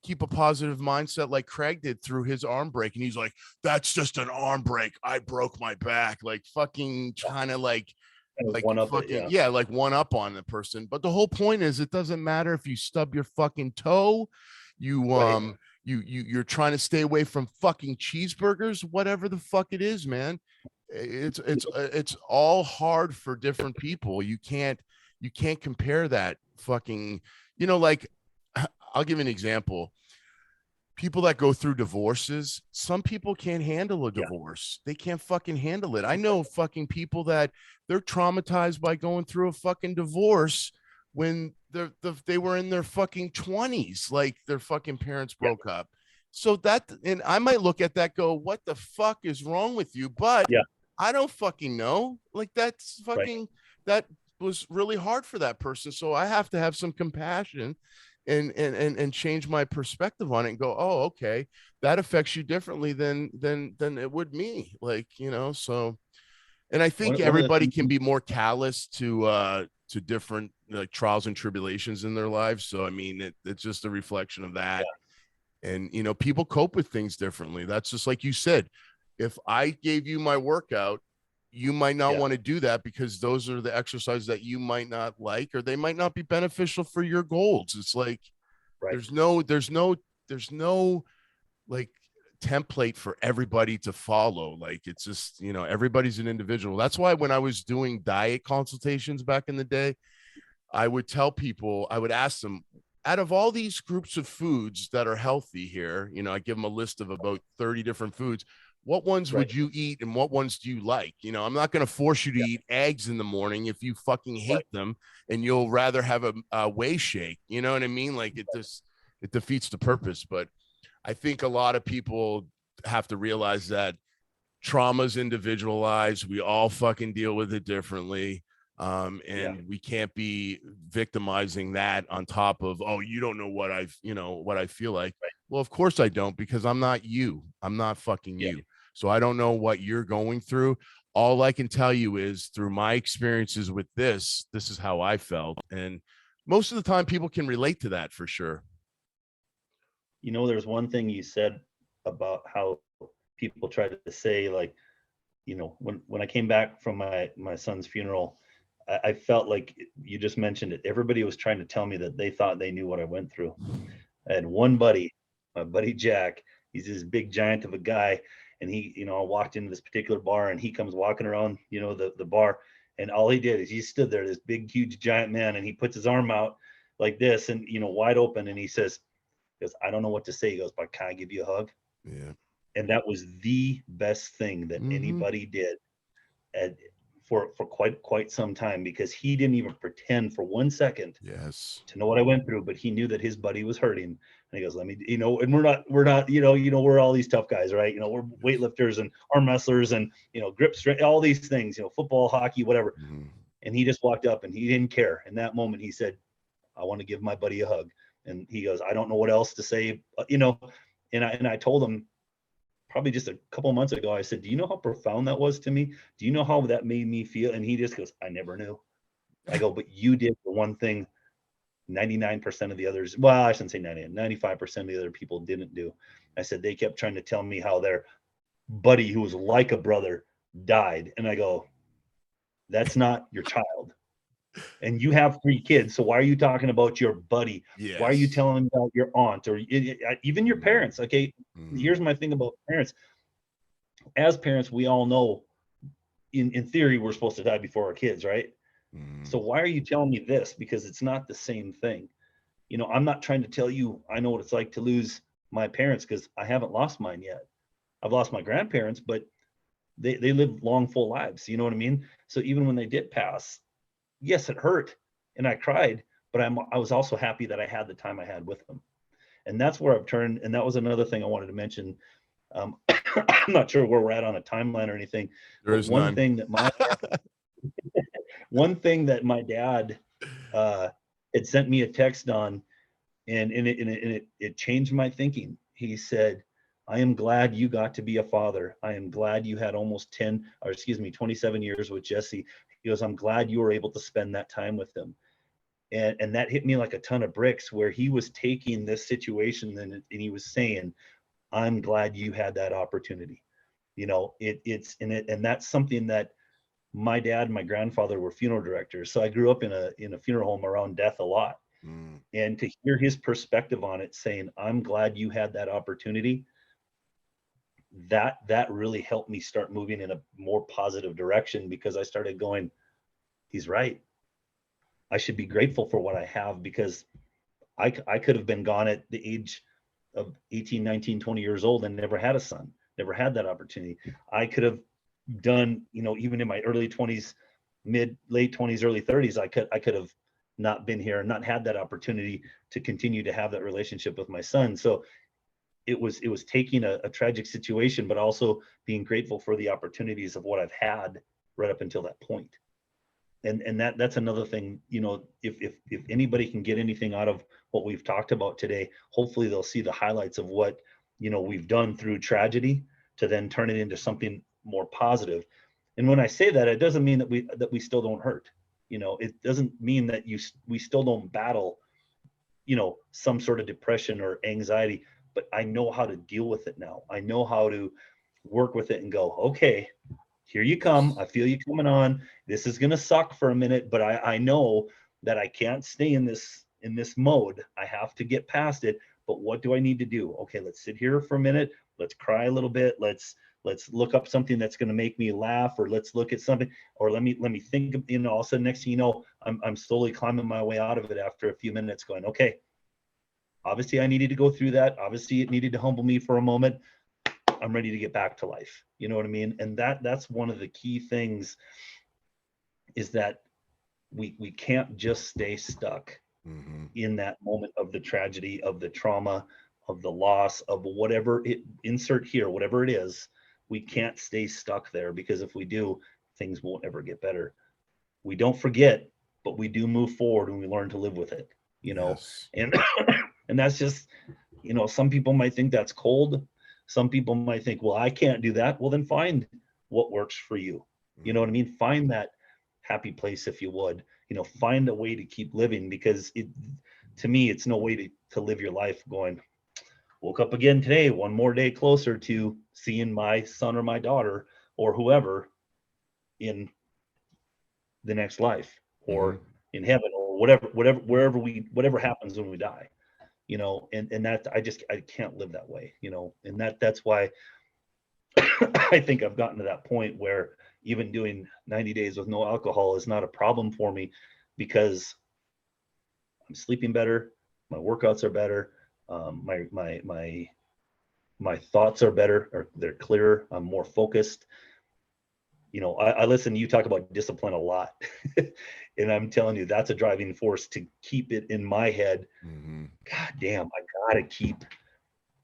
keep a positive mindset like Craig did through his arm break. And he's like, that's just an arm break. I broke my back. Like, fucking trying to Kind of like one up it. fucking, Yeah. yeah, like one up on the person. But the whole point is, it doesn't matter if you stub your fucking toe, you Right. you're trying to stay away from fucking cheeseburgers, whatever the fuck it is, man. It's all hard for different people. You can't compare that fucking, like, I'll give you an example. people that go through divorces, some people can't handle a Yeah. divorce. They can't fucking handle it. I know fucking people that they're traumatized by going through a fucking divorce when they were in their fucking 20s, like their fucking parents broke up. So that, and I might look at that, go, what the fuck is wrong with you? But Yeah. I don't fucking know. Like that's Right. fucking, that was really hard for that person. So I have to have some compassion and change my perspective on it and go, oh, okay, that affects you differently than it would me. Like, you know, so, and I think One of the everybody things, can be more callous to different like trials and tribulations in their lives. So I mean, it's just a reflection of that. And you know, people cope with things differently. That's just like you said. If I gave you my workout, you might not Yeah. want to do that because those are the exercises that you might not like, or they might not be beneficial for your goals. It's like right. there's no like template for everybody to follow. Like it's just, you know, everybody's an individual. That's why when I was doing diet consultations back in the day, I would tell people, I would ask them, out of all these groups of foods that are healthy here, you know, I give them a list of about 30 different foods. What ones Right. would you eat and what ones do you like? You know, I'm not going to force you to eat eggs in the morning if you fucking hate them and you'll rather have a whey shake. You know what I mean? Like it defeats the purpose. But I think a lot of people have to realize that trauma's individualized. We all fucking deal with it differently. And we can't be victimizing that on top of, oh, you don't know what what I feel like. Right. Well, of course I don't, because I'm not you. I'm not fucking you. So I don't know what you're going through. All I can tell you is through my experiences with this is how I felt. And most of the time people can relate to that for sure. You know, there's one thing you said about how people try to say, like, you know, when I came back from my son's funeral, I felt like you just mentioned it. Everybody was trying to tell me that they thought they knew what I went through. I had one buddy, my buddy Jack. He's this big giant of a guy, and he, you know, I walked into this particular bar, and he comes walking around, you know, the bar, and all he did is he stood there, this big, huge, giant man, and he puts his arm out like this, and you know, wide open, and he says, I don't know what to say. He goes, but can I give you a hug? Yeah. And that was the best thing that anybody did at, for quite some time, because he didn't even pretend for 1 second Yes. to know what I went through, but he knew that his buddy was hurting. And he goes, let me, you know, and we're not, we're all these tough guys, right? You know, we're weightlifters and arm wrestlers and, you know, grip strength, all these things, you know, football, hockey, whatever. And he just walked up and he didn't care. In that moment, he said, I want to give my buddy a hug. And he goes, I don't know what else to say, you know, and I told him probably just a couple of months ago, I said, do you know how profound that was to me? Do you know how that made me feel? And he just goes, I never knew. I go, but you did the one thing 99% of the others, well, I shouldn't say 95% of the other people didn't do. I said, they kept trying to tell me how their buddy who was like a brother died. And I go, that's not your child. And you have 3 kids. So why are you talking about your buddy? Yes. Why are you telling them about your aunt or even your parents? Okay. Here's my thing about parents. As parents, we all know in theory, we're supposed to die before our kids, right? So why are you telling me this? Because it's not the same thing. You know, I'm not trying to tell you I know what it's like to lose my parents, because I haven't lost mine yet. I've lost my grandparents, but they lived long, full lives. You know what I mean? So even when they did pass, yes, it hurt and I cried, but I was also happy that I had the time I had with them. And that's where I've turned. And that was another thing I wanted to mention. I'm not sure where we're at on a timeline or anything. There is none. One thing that my dad had sent me a text on, and it changed my thinking. He said, I am glad you got to be a father. I am glad you had almost 27 years with Jesse. He goes, I'm glad you were able to spend that time with them. And that hit me like a ton of bricks, where he was taking this situation and he was saying, I'm glad you had that opportunity. You know, and that's something that my dad and my grandfather were funeral directors. So I grew up in a funeral home around death a lot. And to hear his perspective on it, saying, I'm glad you had that opportunity, that really helped me start moving in a more positive direction, because I started going, he's right. I should be grateful for what I have, because I could have been gone at the age of 18, 19, 20 years old and never had a son, never had that opportunity. I could have done, even in my early 20s, late 20s, early 30s, I could have not been here and not had that opportunity to continue to have that relationship with my son. So it was taking a tragic situation, but also being grateful for the opportunities of what I've had right up until that point. And that's another thing, if anybody can get anything out of what we've talked about today, hopefully they'll see the highlights of what, we've done through tragedy to then turn it into something more positive. And when I say that, it doesn't mean that we still don't hurt. It doesn't mean that we still don't battle, some sort of depression or anxiety, but I know how to deal with it now. I know how to work with it and go, okay, here you come. I feel you coming on. This is going to suck for a minute, but I know that I can't stay in this mode. I have to get past it. But what do I need to do? Okay, let's sit here for a minute. Let's cry a little bit. Let's look up something that's going to make me laugh, or let's look at something, or let me think of, all of a sudden, next thing you know, I'm slowly climbing my way out of it after a few minutes going, okay, obviously I needed to go through that. Obviously it needed to humble me for a moment. I'm ready to get back to life. You know what I mean? And that's one of the key things, is that we can't just stay stuck in that moment of the tragedy, of the trauma, of the loss, of whatever insert here, whatever it is. We can't stay stuck there, because if we do, things won't ever get better. We don't forget, but we do move forward, and we learn to live with it, Yes. and and that's just, some people might think that's cold. Some people might think, well, I can't do that. Well, then find what works for you. You know what I mean? Find that happy place, if you would, find a way to keep living, because to me, it's no way to live your life going, woke up again today, one more day closer to seeing my son or my daughter or whoever in the next life, or in heaven, or whatever happens when we die. And that I can't live that way, and that's why I think I've gotten to that point where even doing 90 days with no alcohol is not a problem for me, because I'm sleeping better, my workouts are better, my thoughts are better, or they're clearer, I'm more focused. I listen to you talk about discipline a lot. And I'm telling you, that's a driving force to keep it in my head. God damn, I gotta keep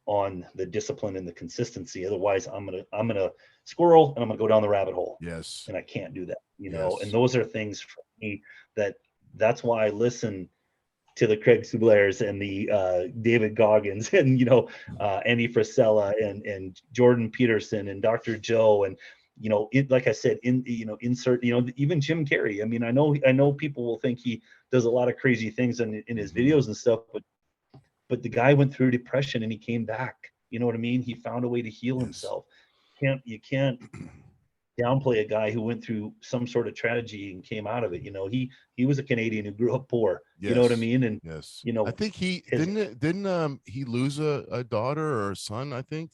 on the discipline and the consistency. Otherwise, I'm gonna squirrel, and I'm gonna go down the rabbit hole. Yes. And I can't do that, Yes. And those are things for me that's why I listen to the Craig Sublairs and the David Goggins and Andy Frisella and Jordan Peterson and Dr. Joe, and like I said, insert, even Jim Carrey. I mean, I know people will think he does a lot of crazy things in his videos and stuff, but the guy went through depression and he came back. You know what I mean? He found a way to heal himself. You can't downplay a guy who went through some sort of tragedy and came out of it. He was a Canadian who grew up poor. You know what I mean? And I think he didn't he lose a daughter or a son, I think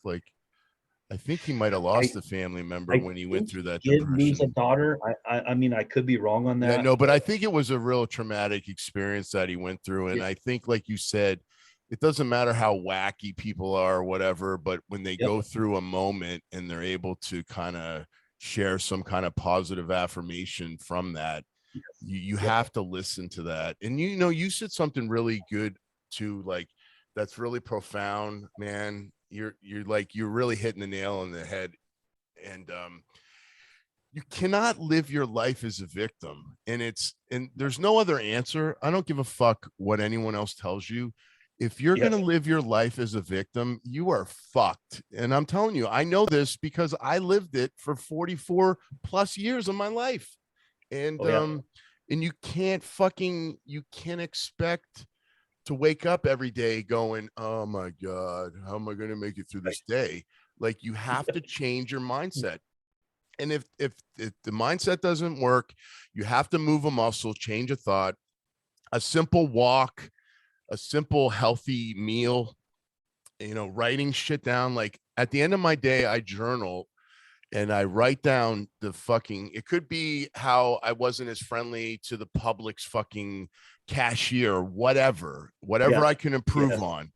he might have lost a family member when he went through that depression. Did lose a daughter. I mean, I could be wrong on that. Yeah, no, but I think it was a real traumatic experience that he went through. And I think, like you said, it doesn't matter how wacky people are or whatever, but when they go through a moment and they're able to kind of share some kind of positive affirmation from that, you have to listen to that. And you said something really good too, like that's really profound, man. You're really hitting the nail on the head. And you cannot live your life as a victim, and there's no other answer. I don't give a fuck what anyone else tells you. If you're going to live your life as a victim, you are fucked. And I'm telling you, I know this because I lived it for 44 plus years of my life. And and you can't expect to wake up every day going, oh my God, how am I going to make it through this day? Like, you have to change your mindset. And if the mindset doesn't work, you have to move a muscle, change a thought, a simple walk, a simple healthy meal, writing shit down. Like, at the end of my day, I journal and I write down it could be how I wasn't as friendly to the Publix fucking cashier, whatever I can improve on.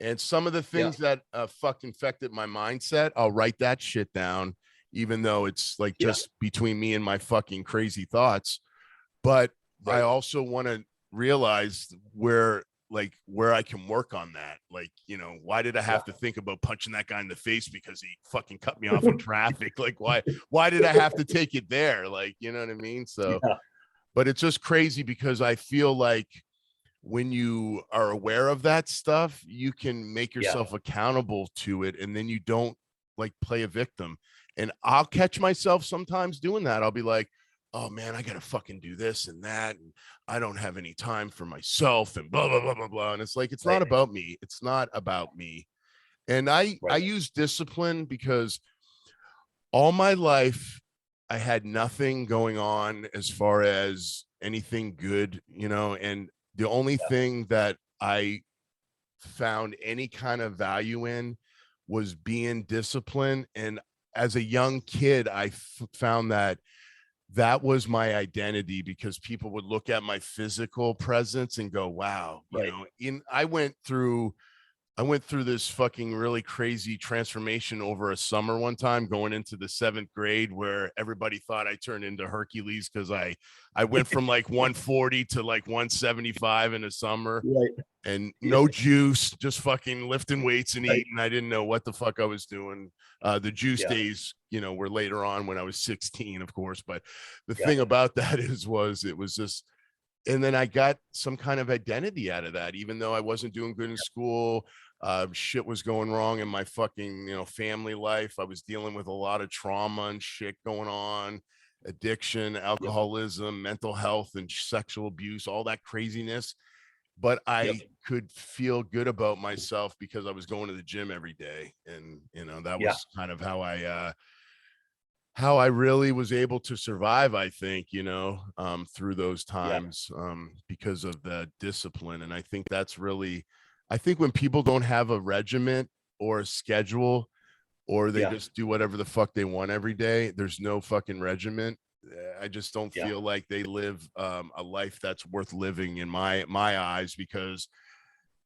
And some of the Yeah. things that fucking affected my mindset, I'll write that shit down, even though it's like Yeah. just between me and my fucking crazy thoughts. But I Right. also want to realize where I can work on that. Like, you know, why did I have to think about punching that guy in the face because he fucking cut me off in traffic? Like, why did I have to take it there? Like, you know what I mean? So, Yeah. but it's just crazy because I feel like when you are aware of that stuff, you can make Yeah. yourself accountable to it, and then you don't like play a victim. And I'll catch myself sometimes doing that. I'll be like, oh man, I gotta fucking do this and that, and I don't have any time for myself, and blah blah blah blah blah. And it's like, it's Right. not about me. It's not about me. And I Right. use discipline because all my life I had nothing going on as far as anything good, you know, and the only Yeah. thing that I found any kind of value in was being disciplined. And as a young kid, I found that that was my identity because people would look at my physical presence and go, wow, you Right. know, I went through this fucking really crazy transformation over a summer one time going into the 7th grade where everybody thought I turned into Hercules because I went from like 140 to like 175 in a summer Right. and Yeah. no juice, just fucking lifting weights and Right. eating. I didn't know what the fuck I was doing. The juice Yeah. days, you know, were later on when I was 16, of course. But the Yeah. thing about that was it was just, and then I got some kind of identity out of that, even though I wasn't doing good in school. Shit was going wrong in my fucking, you know, family life. I was dealing with a lot of trauma and shit going on, addiction, Yep. alcoholism, mental health, and sexual abuse, all that craziness. But Yep. I could feel good about myself because I was going to the gym every day. And, you know, that Yeah. was kind of how I really was able to survive, I think, you know, through those Yeah. times, because of the discipline. And I think that's really, I think when people don't have a regiment or a schedule, or they Yeah. just do whatever the fuck they want every day, there's no fucking regiment. I just don't Yeah. feel like they live a life that's worth living in my eyes, because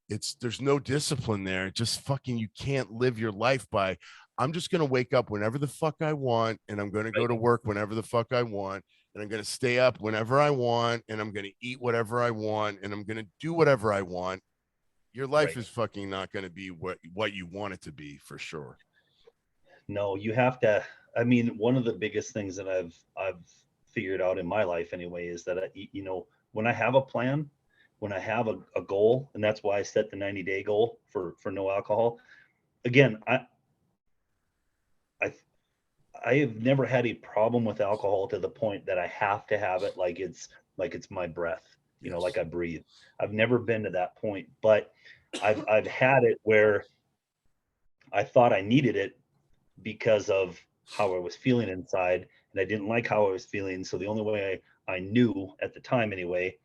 there's no discipline there. Just fucking, you can't live your life by, I'm just going to wake up whenever the fuck I want, and I'm going to go to work whenever the fuck I want, and I'm going to stay up whenever I want, and I'm going to eat whatever I want, and I'm going to do whatever I want. Your life Right. is fucking not going to be what you want it to be, for sure. No, you have to. I mean, one of the biggest things that I've figured out in my life anyway is that you know, when I have a plan, when I have a goal, and that's why I set the 90-day goal for no alcohol. Again, I I have never had a problem with alcohol to the point that I have to have it like it's my breath, you know, like Yes. I breathe. I've never been to that point, but I've had it where I thought I needed it because of how I was feeling inside, and I didn't like how I was feeling. So the only way I knew at the time anyway,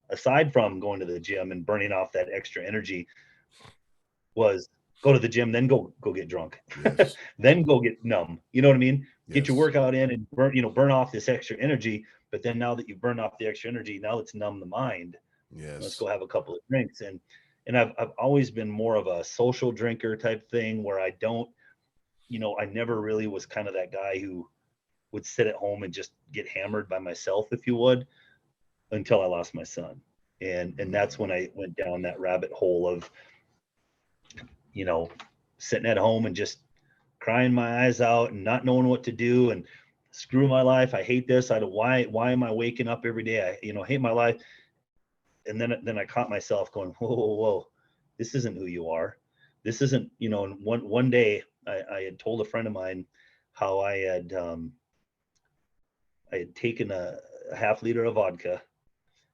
aside from going to the gym and burning off that extra energy, was go to the gym, then go get drunk, Yes. then go get numb. You know what I mean? Get your Yes. workout in and burn off this extra energy. But then now that you've burned off the extra energy, now let's numb the mind. Let's Yes. go have a couple of drinks. And I've always been more of a social drinker type thing where I don't, you know, I never really was kind of that guy who would sit at home and just get hammered by myself, if you would, until I lost my son. And that's when I went down that rabbit hole of, you know, sitting at home and just crying my eyes out and not knowing what to do and screw my life. I hate this. I don't why am I waking up every day? I, you know, hate my life. And then I caught myself going, whoa, whoa, whoa, this isn't who you are. This isn't, you know, and one day I had told a friend of mine how I had taken a half liter of vodka,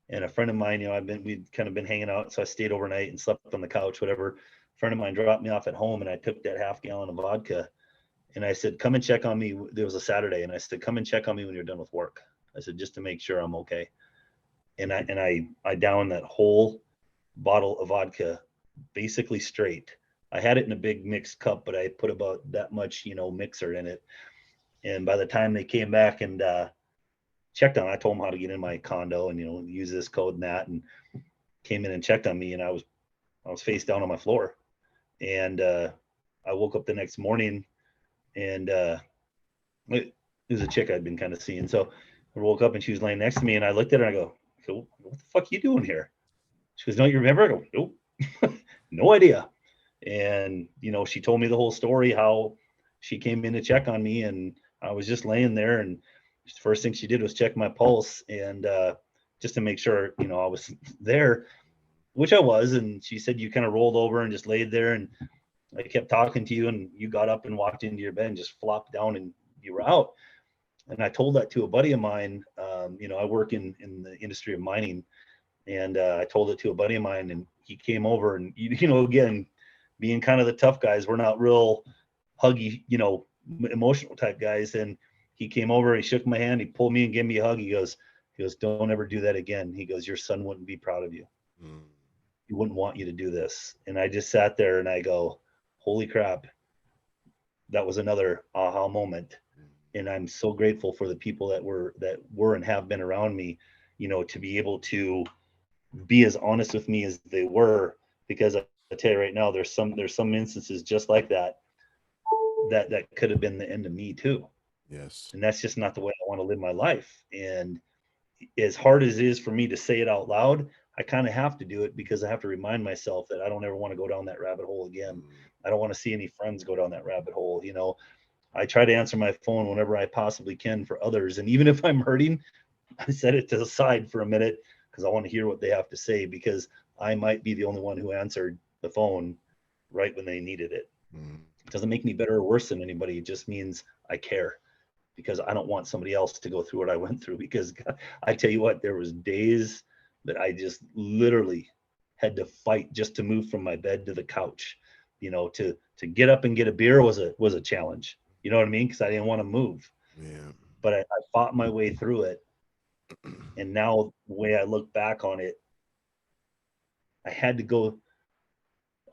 and a friend of mine, you know, we'd kind of been hanging out, so I stayed overnight and slept on the couch, whatever. A friend of mine dropped me off at home, and I took that half gallon of vodka, and I said, "Come and check on me." There was a Saturday, and I said, "Come and check on me when you're done with work." I said, just to make sure I'm okay. And I downed that whole bottle of vodka, basically straight. I had it in a big mixed cup, but I put about that much, you know, mixer in it. And by the time they came back and checked on, I told them how to get in my condo and, you know, use this code and that, and came in and checked on me, and I was face down on my floor. And I woke up the next morning, and it was a chick I'd been kind of seeing. So I woke up and she was laying next to me, and I looked at her and I go, so what the fuck are you doing here? She goes, don't you remember? I go, nope, no idea. And, she told me the whole story, how she came in to check on me, and I was just laying there, and the first thing she did was check my pulse, and just to make sure, I was there, which I was. And she said, you kind of rolled over and just laid there, and I kept talking to you, and you got up and walked into your bed and just flopped down and you were out. And I told that to a buddy of mine. I work in the industry of mining, and I told it to a buddy of mine, and he came over, and again, being kind of the tough guys, we're not real huggy, emotional type guys. And he came over, he shook my hand, he pulled me and gave me a hug. He goes, don't ever do that again. He goes, your son wouldn't be proud of you. He wouldn't want you to do this. And I just sat there and I go, holy crap. That was another aha moment. And I'm so grateful for the people that were and have been around me, to be able to be as honest with me as they were, because I tell you right now, there's some instances just like that could have been the end of me too. Yes. And that's just not the way I want to live my life. And as hard as it is for me to say it out loud, I kind of have to do it, because I have to remind myself that I don't ever want to go down that rabbit hole again. I don't want to see any friends go down that rabbit hole. I try to answer my phone whenever I possibly can for others. And even if I'm hurting, I set it to the side for a minute, because I want to hear what they have to say, because I might be the only one who answered the phone right when they needed it. It doesn't make me better or worse than anybody. It just means I care, because I don't want somebody else to go through what I went through. Because I tell you what, there was days that I just literally had to fight just to move from my bed to the couch. To get up and get a beer was a challenge. You know what I mean? Because I didn't want to move. Yeah. But I fought my way through it. And now the way I look back on it, I had to go.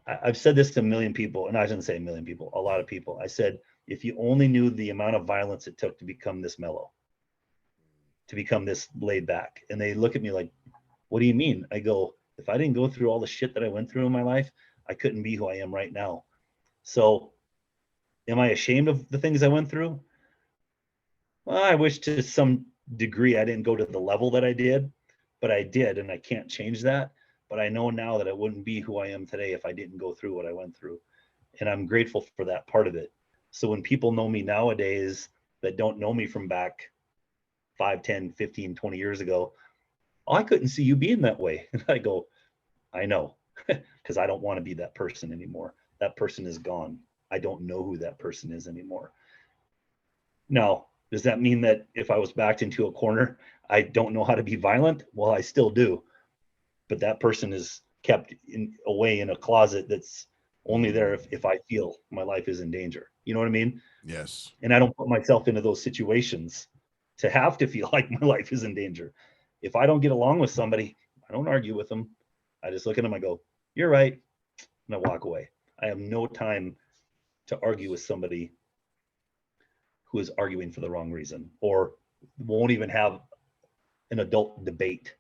I've said this to a million people, and I shouldn't say a million people, a lot of people. I said, if you only knew the amount of violence it took to become this mellow, to become this laid back. And they look at me like, what do you mean? I go, if I didn't go through all the shit that I went through in my life, I couldn't be who I am right now. So am I ashamed of the things I went through? Well, I wish to some degree I didn't go to the level that I did, but I did, and I can't change that. But I know now that I wouldn't be who I am today if I didn't go through what I went through. And I'm grateful for that part of it. So when people know me nowadays that don't know me from back 5, 10, 15, 20 years ago, oh, I couldn't see you being that way. And I go, I know, because I don't want to be that person anymore. That person is gone. I don't know who that person is anymore. Now, does that mean that if I was backed into a corner, I don't know how to be violent? Well, I still do. But that person is kept away in a closet that's only there if I feel my life is in danger. You know what I mean? Yes. And I don't put myself into those situations to have to feel like my life is in danger. If I don't get along with somebody, I don't argue with them. I just look at them, I go, you're right, and I walk away. I have no time to argue with somebody who is arguing for the wrong reason, or won't even have an adult debate.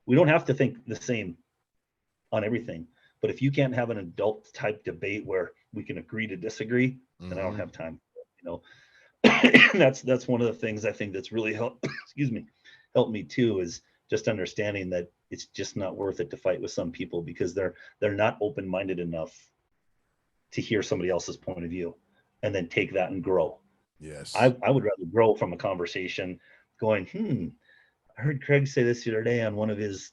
We don't have to think the same on everything, but if you can't have an adult type debate where we can agree to disagree, then I don't have time. That's one of the things I think that's really helped me too, is just understanding that it's just not worth it to fight with some people, because they're not open-minded enough to hear somebody else's point of view and then take that and grow. Yes. I would rather grow from a conversation going, I heard Craig say this the other day on one of his,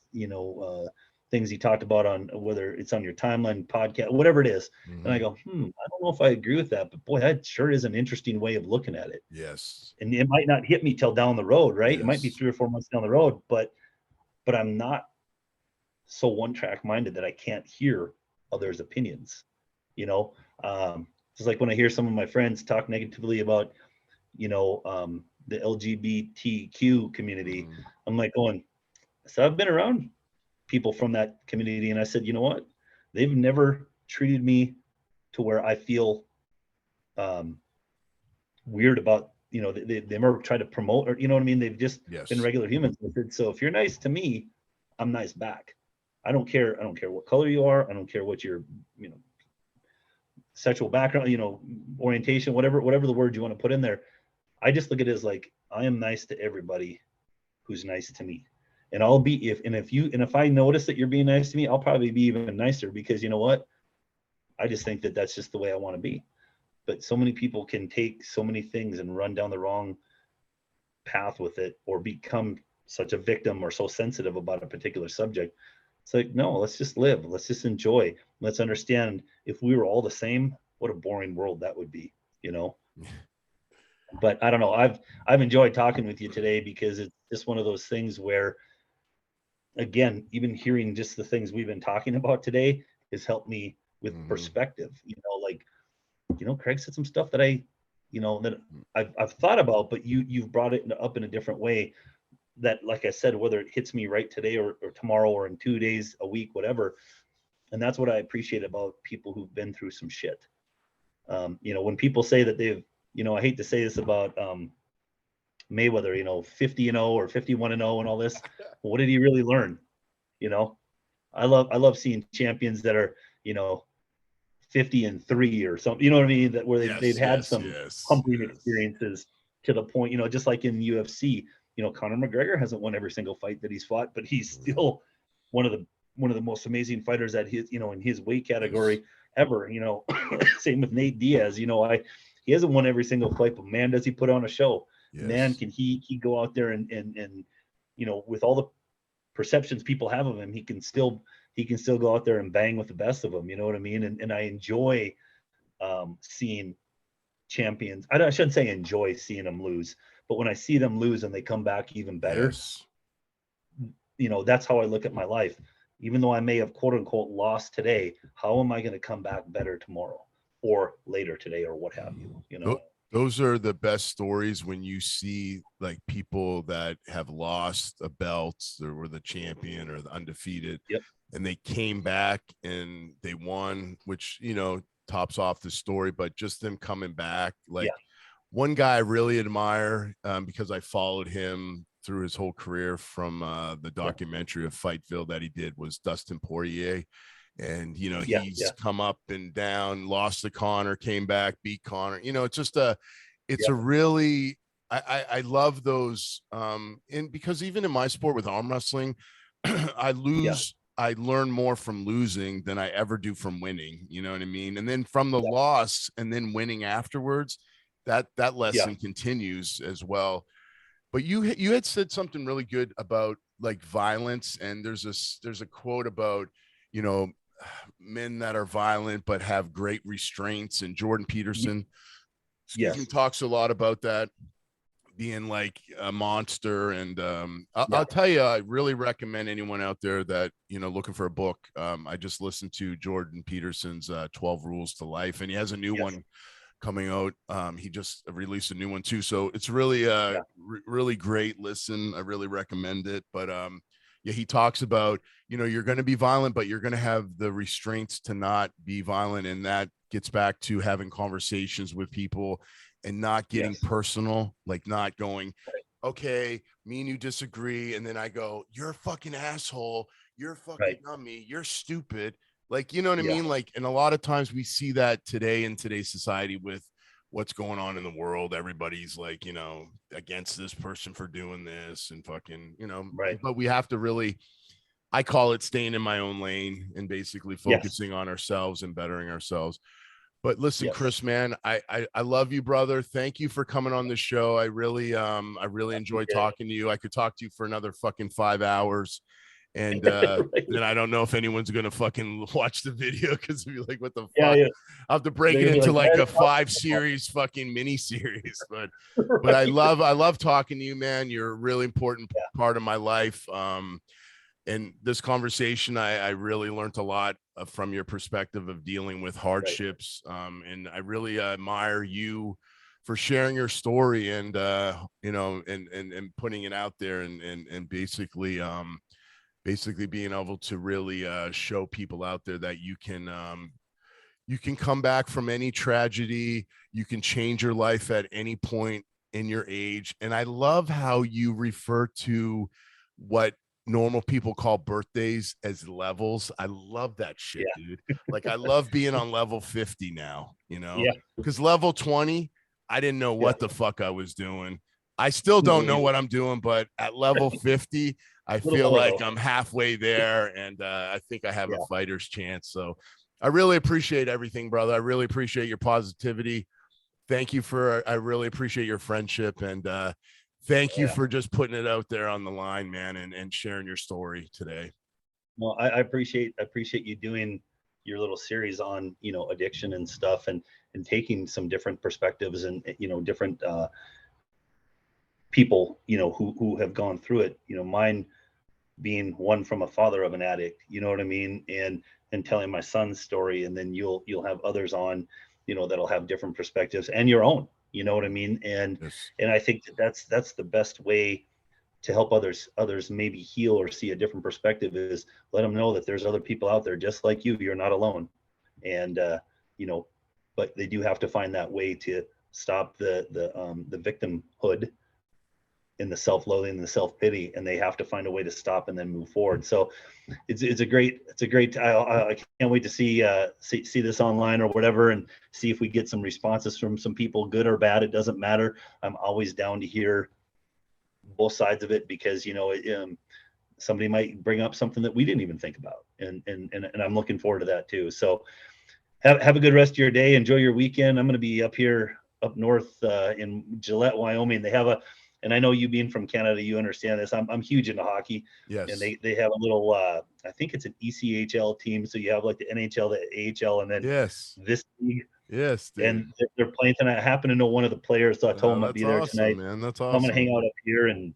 things he talked about, on whether it's on your timeline, podcast, whatever it is. And I go, I don't know if I agree with that, but boy, that sure is an interesting way of looking at it. Yes. And it might not hit me till down the road, right? Yes. It might be 3 or 4 months down the road, but I'm not so one-track minded that I can't hear others' opinions. Just like when I hear some of my friends talk negatively about, the LGBTQ community, I'm like going, so I've been around people from that community, and I said, you know what? They've never treated me to where I feel weird about, they never try to promote, or, you know what I mean? They've just been regular humans. I said, so if you're nice to me, I'm nice back. I don't care what color you are. I don't care what your, sexual background, orientation, whatever the word you want to put in there. I just look at it as like, I am nice to everybody who's nice to me. And I'll be, if I notice that you're being nice to me, I'll probably be even nicer, because you know what? I just think that that's just the way I want to be. But so many people can take so many things and run down the wrong path with it, or become such a victim or so sensitive about a particular subject. It's like, no, let's just live. Let's just enjoy. Let's understand, if we were all the same, what a boring world that would be, But I don't know. I've enjoyed talking with you today, because it's just one of those things where, again, even hearing just the things we've been talking about today has helped me with perspective. Craig said some stuff that that I've thought about, but you've brought it up in a different way. That, like I said, whether it hits me right today or tomorrow or in 2 days, a week, whatever. And that's what I appreciate about people who've been through some shit. When people say that they've, I hate to say this about Mayweather, 50-0 or 51-0 and all this. What did he really learn? I love seeing champions that are, 50-3 or something. You know what I mean? That where they've had some humbling experiences, to the point, just like in UFC. Conor McGregor hasn't won every single fight that he's fought, but he's still one of the most amazing fighters at his, in his weight category ever. Same with Nate Diaz. He hasn't won every single fight, but man, does he put on a show. Yes. Man, can he go out there and with all the perceptions people have of him, he can still go out there and bang with the best of them. You know what I mean? And I enjoy seeing champions. I shouldn't say enjoy seeing them lose, but when I see them lose and they come back even better, that's how I look at my life. Even though I may have quote unquote lost today, how am I going to come back better tomorrow or later today or what have you? Those are the best stories, when you see like people that have lost a belt, or were the champion or the undefeated, and they came back and they won, which, tops off the story. But just them coming back, like one guy I really admire, because I followed him through his whole career from the documentary of Fightville that he did, was Dustin Poirier. And, he's come up and down, lost to Connor, came back, beat Connor. It's just a really, I love those. And because even in my sport with arm wrestling, I learn more from losing than I ever do from winning. You know what I mean? And then from the loss and then winning afterwards, that lesson continues as well. But you had said something really good about like violence. And there's a quote about, men that are violent but have great restraints, and Jordan Peterson talks a lot about that, being like a monster. And I'll tell you, I really recommend anyone out there that looking for a book. I just listened to Jordan Peterson's 12 Rules to Life, and he has a new one coming out. He just released a new one too, so it's really really great listen. I really recommend it. But he talks about, you're going to be violent, but you're going to have the restraints to not be violent. And that gets back to having conversations with people and not getting personal, like not going, okay, me and you disagree. And then I go, you're a fucking asshole. You're fucking dummy. You're stupid. Like, you know what I mean? Like, and a lot of times we see that today in today's society with what's going on in the world. Everybody's like, against this person for doing this and fucking, but we have to really, I call it staying in my own lane and basically focusing on ourselves and bettering ourselves. But listen, Kris, man, I love you, brother. Thank you for coming on the show. I really enjoyed talking to you. I could talk to you for another fucking 5 hours. And then I don't know if anyone's gonna fucking watch the video, because it'll be like, what the fuck? I'll have to break it into like a 5-series fucking mini series. But I love talking to you, man. You're a really important part of my life. And this conversation, I really learned a lot from your perspective of dealing with hardships. And I really admire you for sharing your story and and putting it out there and basically being able to really show people out there that you can come back from any tragedy. You can change your life at any point in your age. And I love how you refer to what normal people call birthdays as levels. I love that shit, Yeah. dude. Like I love being on level 50 now, you know, Yeah. because level 20, I didn't know what Yeah. the fuck I was doing. I still don't know what I'm doing, but at level 50, I Little feel more, like though. I'm halfway there, and I think I have Yeah. a fighter's chance. So I really appreciate everything, brother. I really appreciate your positivity. Thank you I really appreciate your friendship, and thank you Yeah. for just putting it out there on the line, man, and sharing your story today. Well, I appreciate you doing your little series on, you know, addiction and stuff, and taking some different perspectives and, you know, different people, you know, who have gone through it. You know, mine being one from a father of an addict, you know what I mean, and telling my son's story, and then you'll have others on, you know, that'll have different perspectives and your own, you know what I mean, and Yes. I think that's the best way to help others maybe heal or see a different perspective, is let them know that there's other people out there just like you. You're not alone. And you know, but they do have to find that way to stop the victimhood and the self-loathing and the self-pity, and they have to find a way to stop and then move forward. So it's a great I can't wait to see this online or whatever, and see if we get some responses from some people, good or bad. It doesn't matter. I'm always down to hear both sides of it, because, you know, somebody might bring up something that we didn't even think about, and I'm looking forward to that too. So have a good rest of your day. Enjoy your weekend. I'm going to be up north in Gillette, Wyoming. They have and I know you being from Canada, you understand this. I'm huge into hockey. Yes. And they have a little I think it's an ECHL team. So you have like the NHL, the AHL, and then Yes. this league. Yes, dude. And they're playing tonight. I happen to know one of the players, so I told him I'd That's be there awesome, tonight. man. That's So I'm awesome. gonna hang out up here and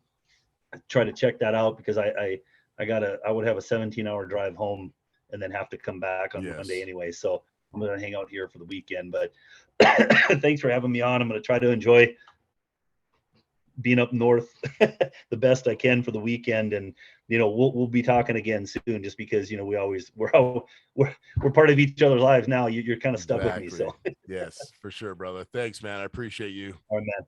try to check that out, because I would have a 17-hour drive home and then have to come back on Monday anyway. So I'm gonna hang out here for the weekend. But thanks for having me on. I'm gonna try to enjoy being up north the best I can for the weekend, and, you know, we'll be talking again soon, just because, you know, we're part of each other's lives now. You're kind of stuck with me. So yes, for sure, brother. Thanks, man. I appreciate you. all right, man.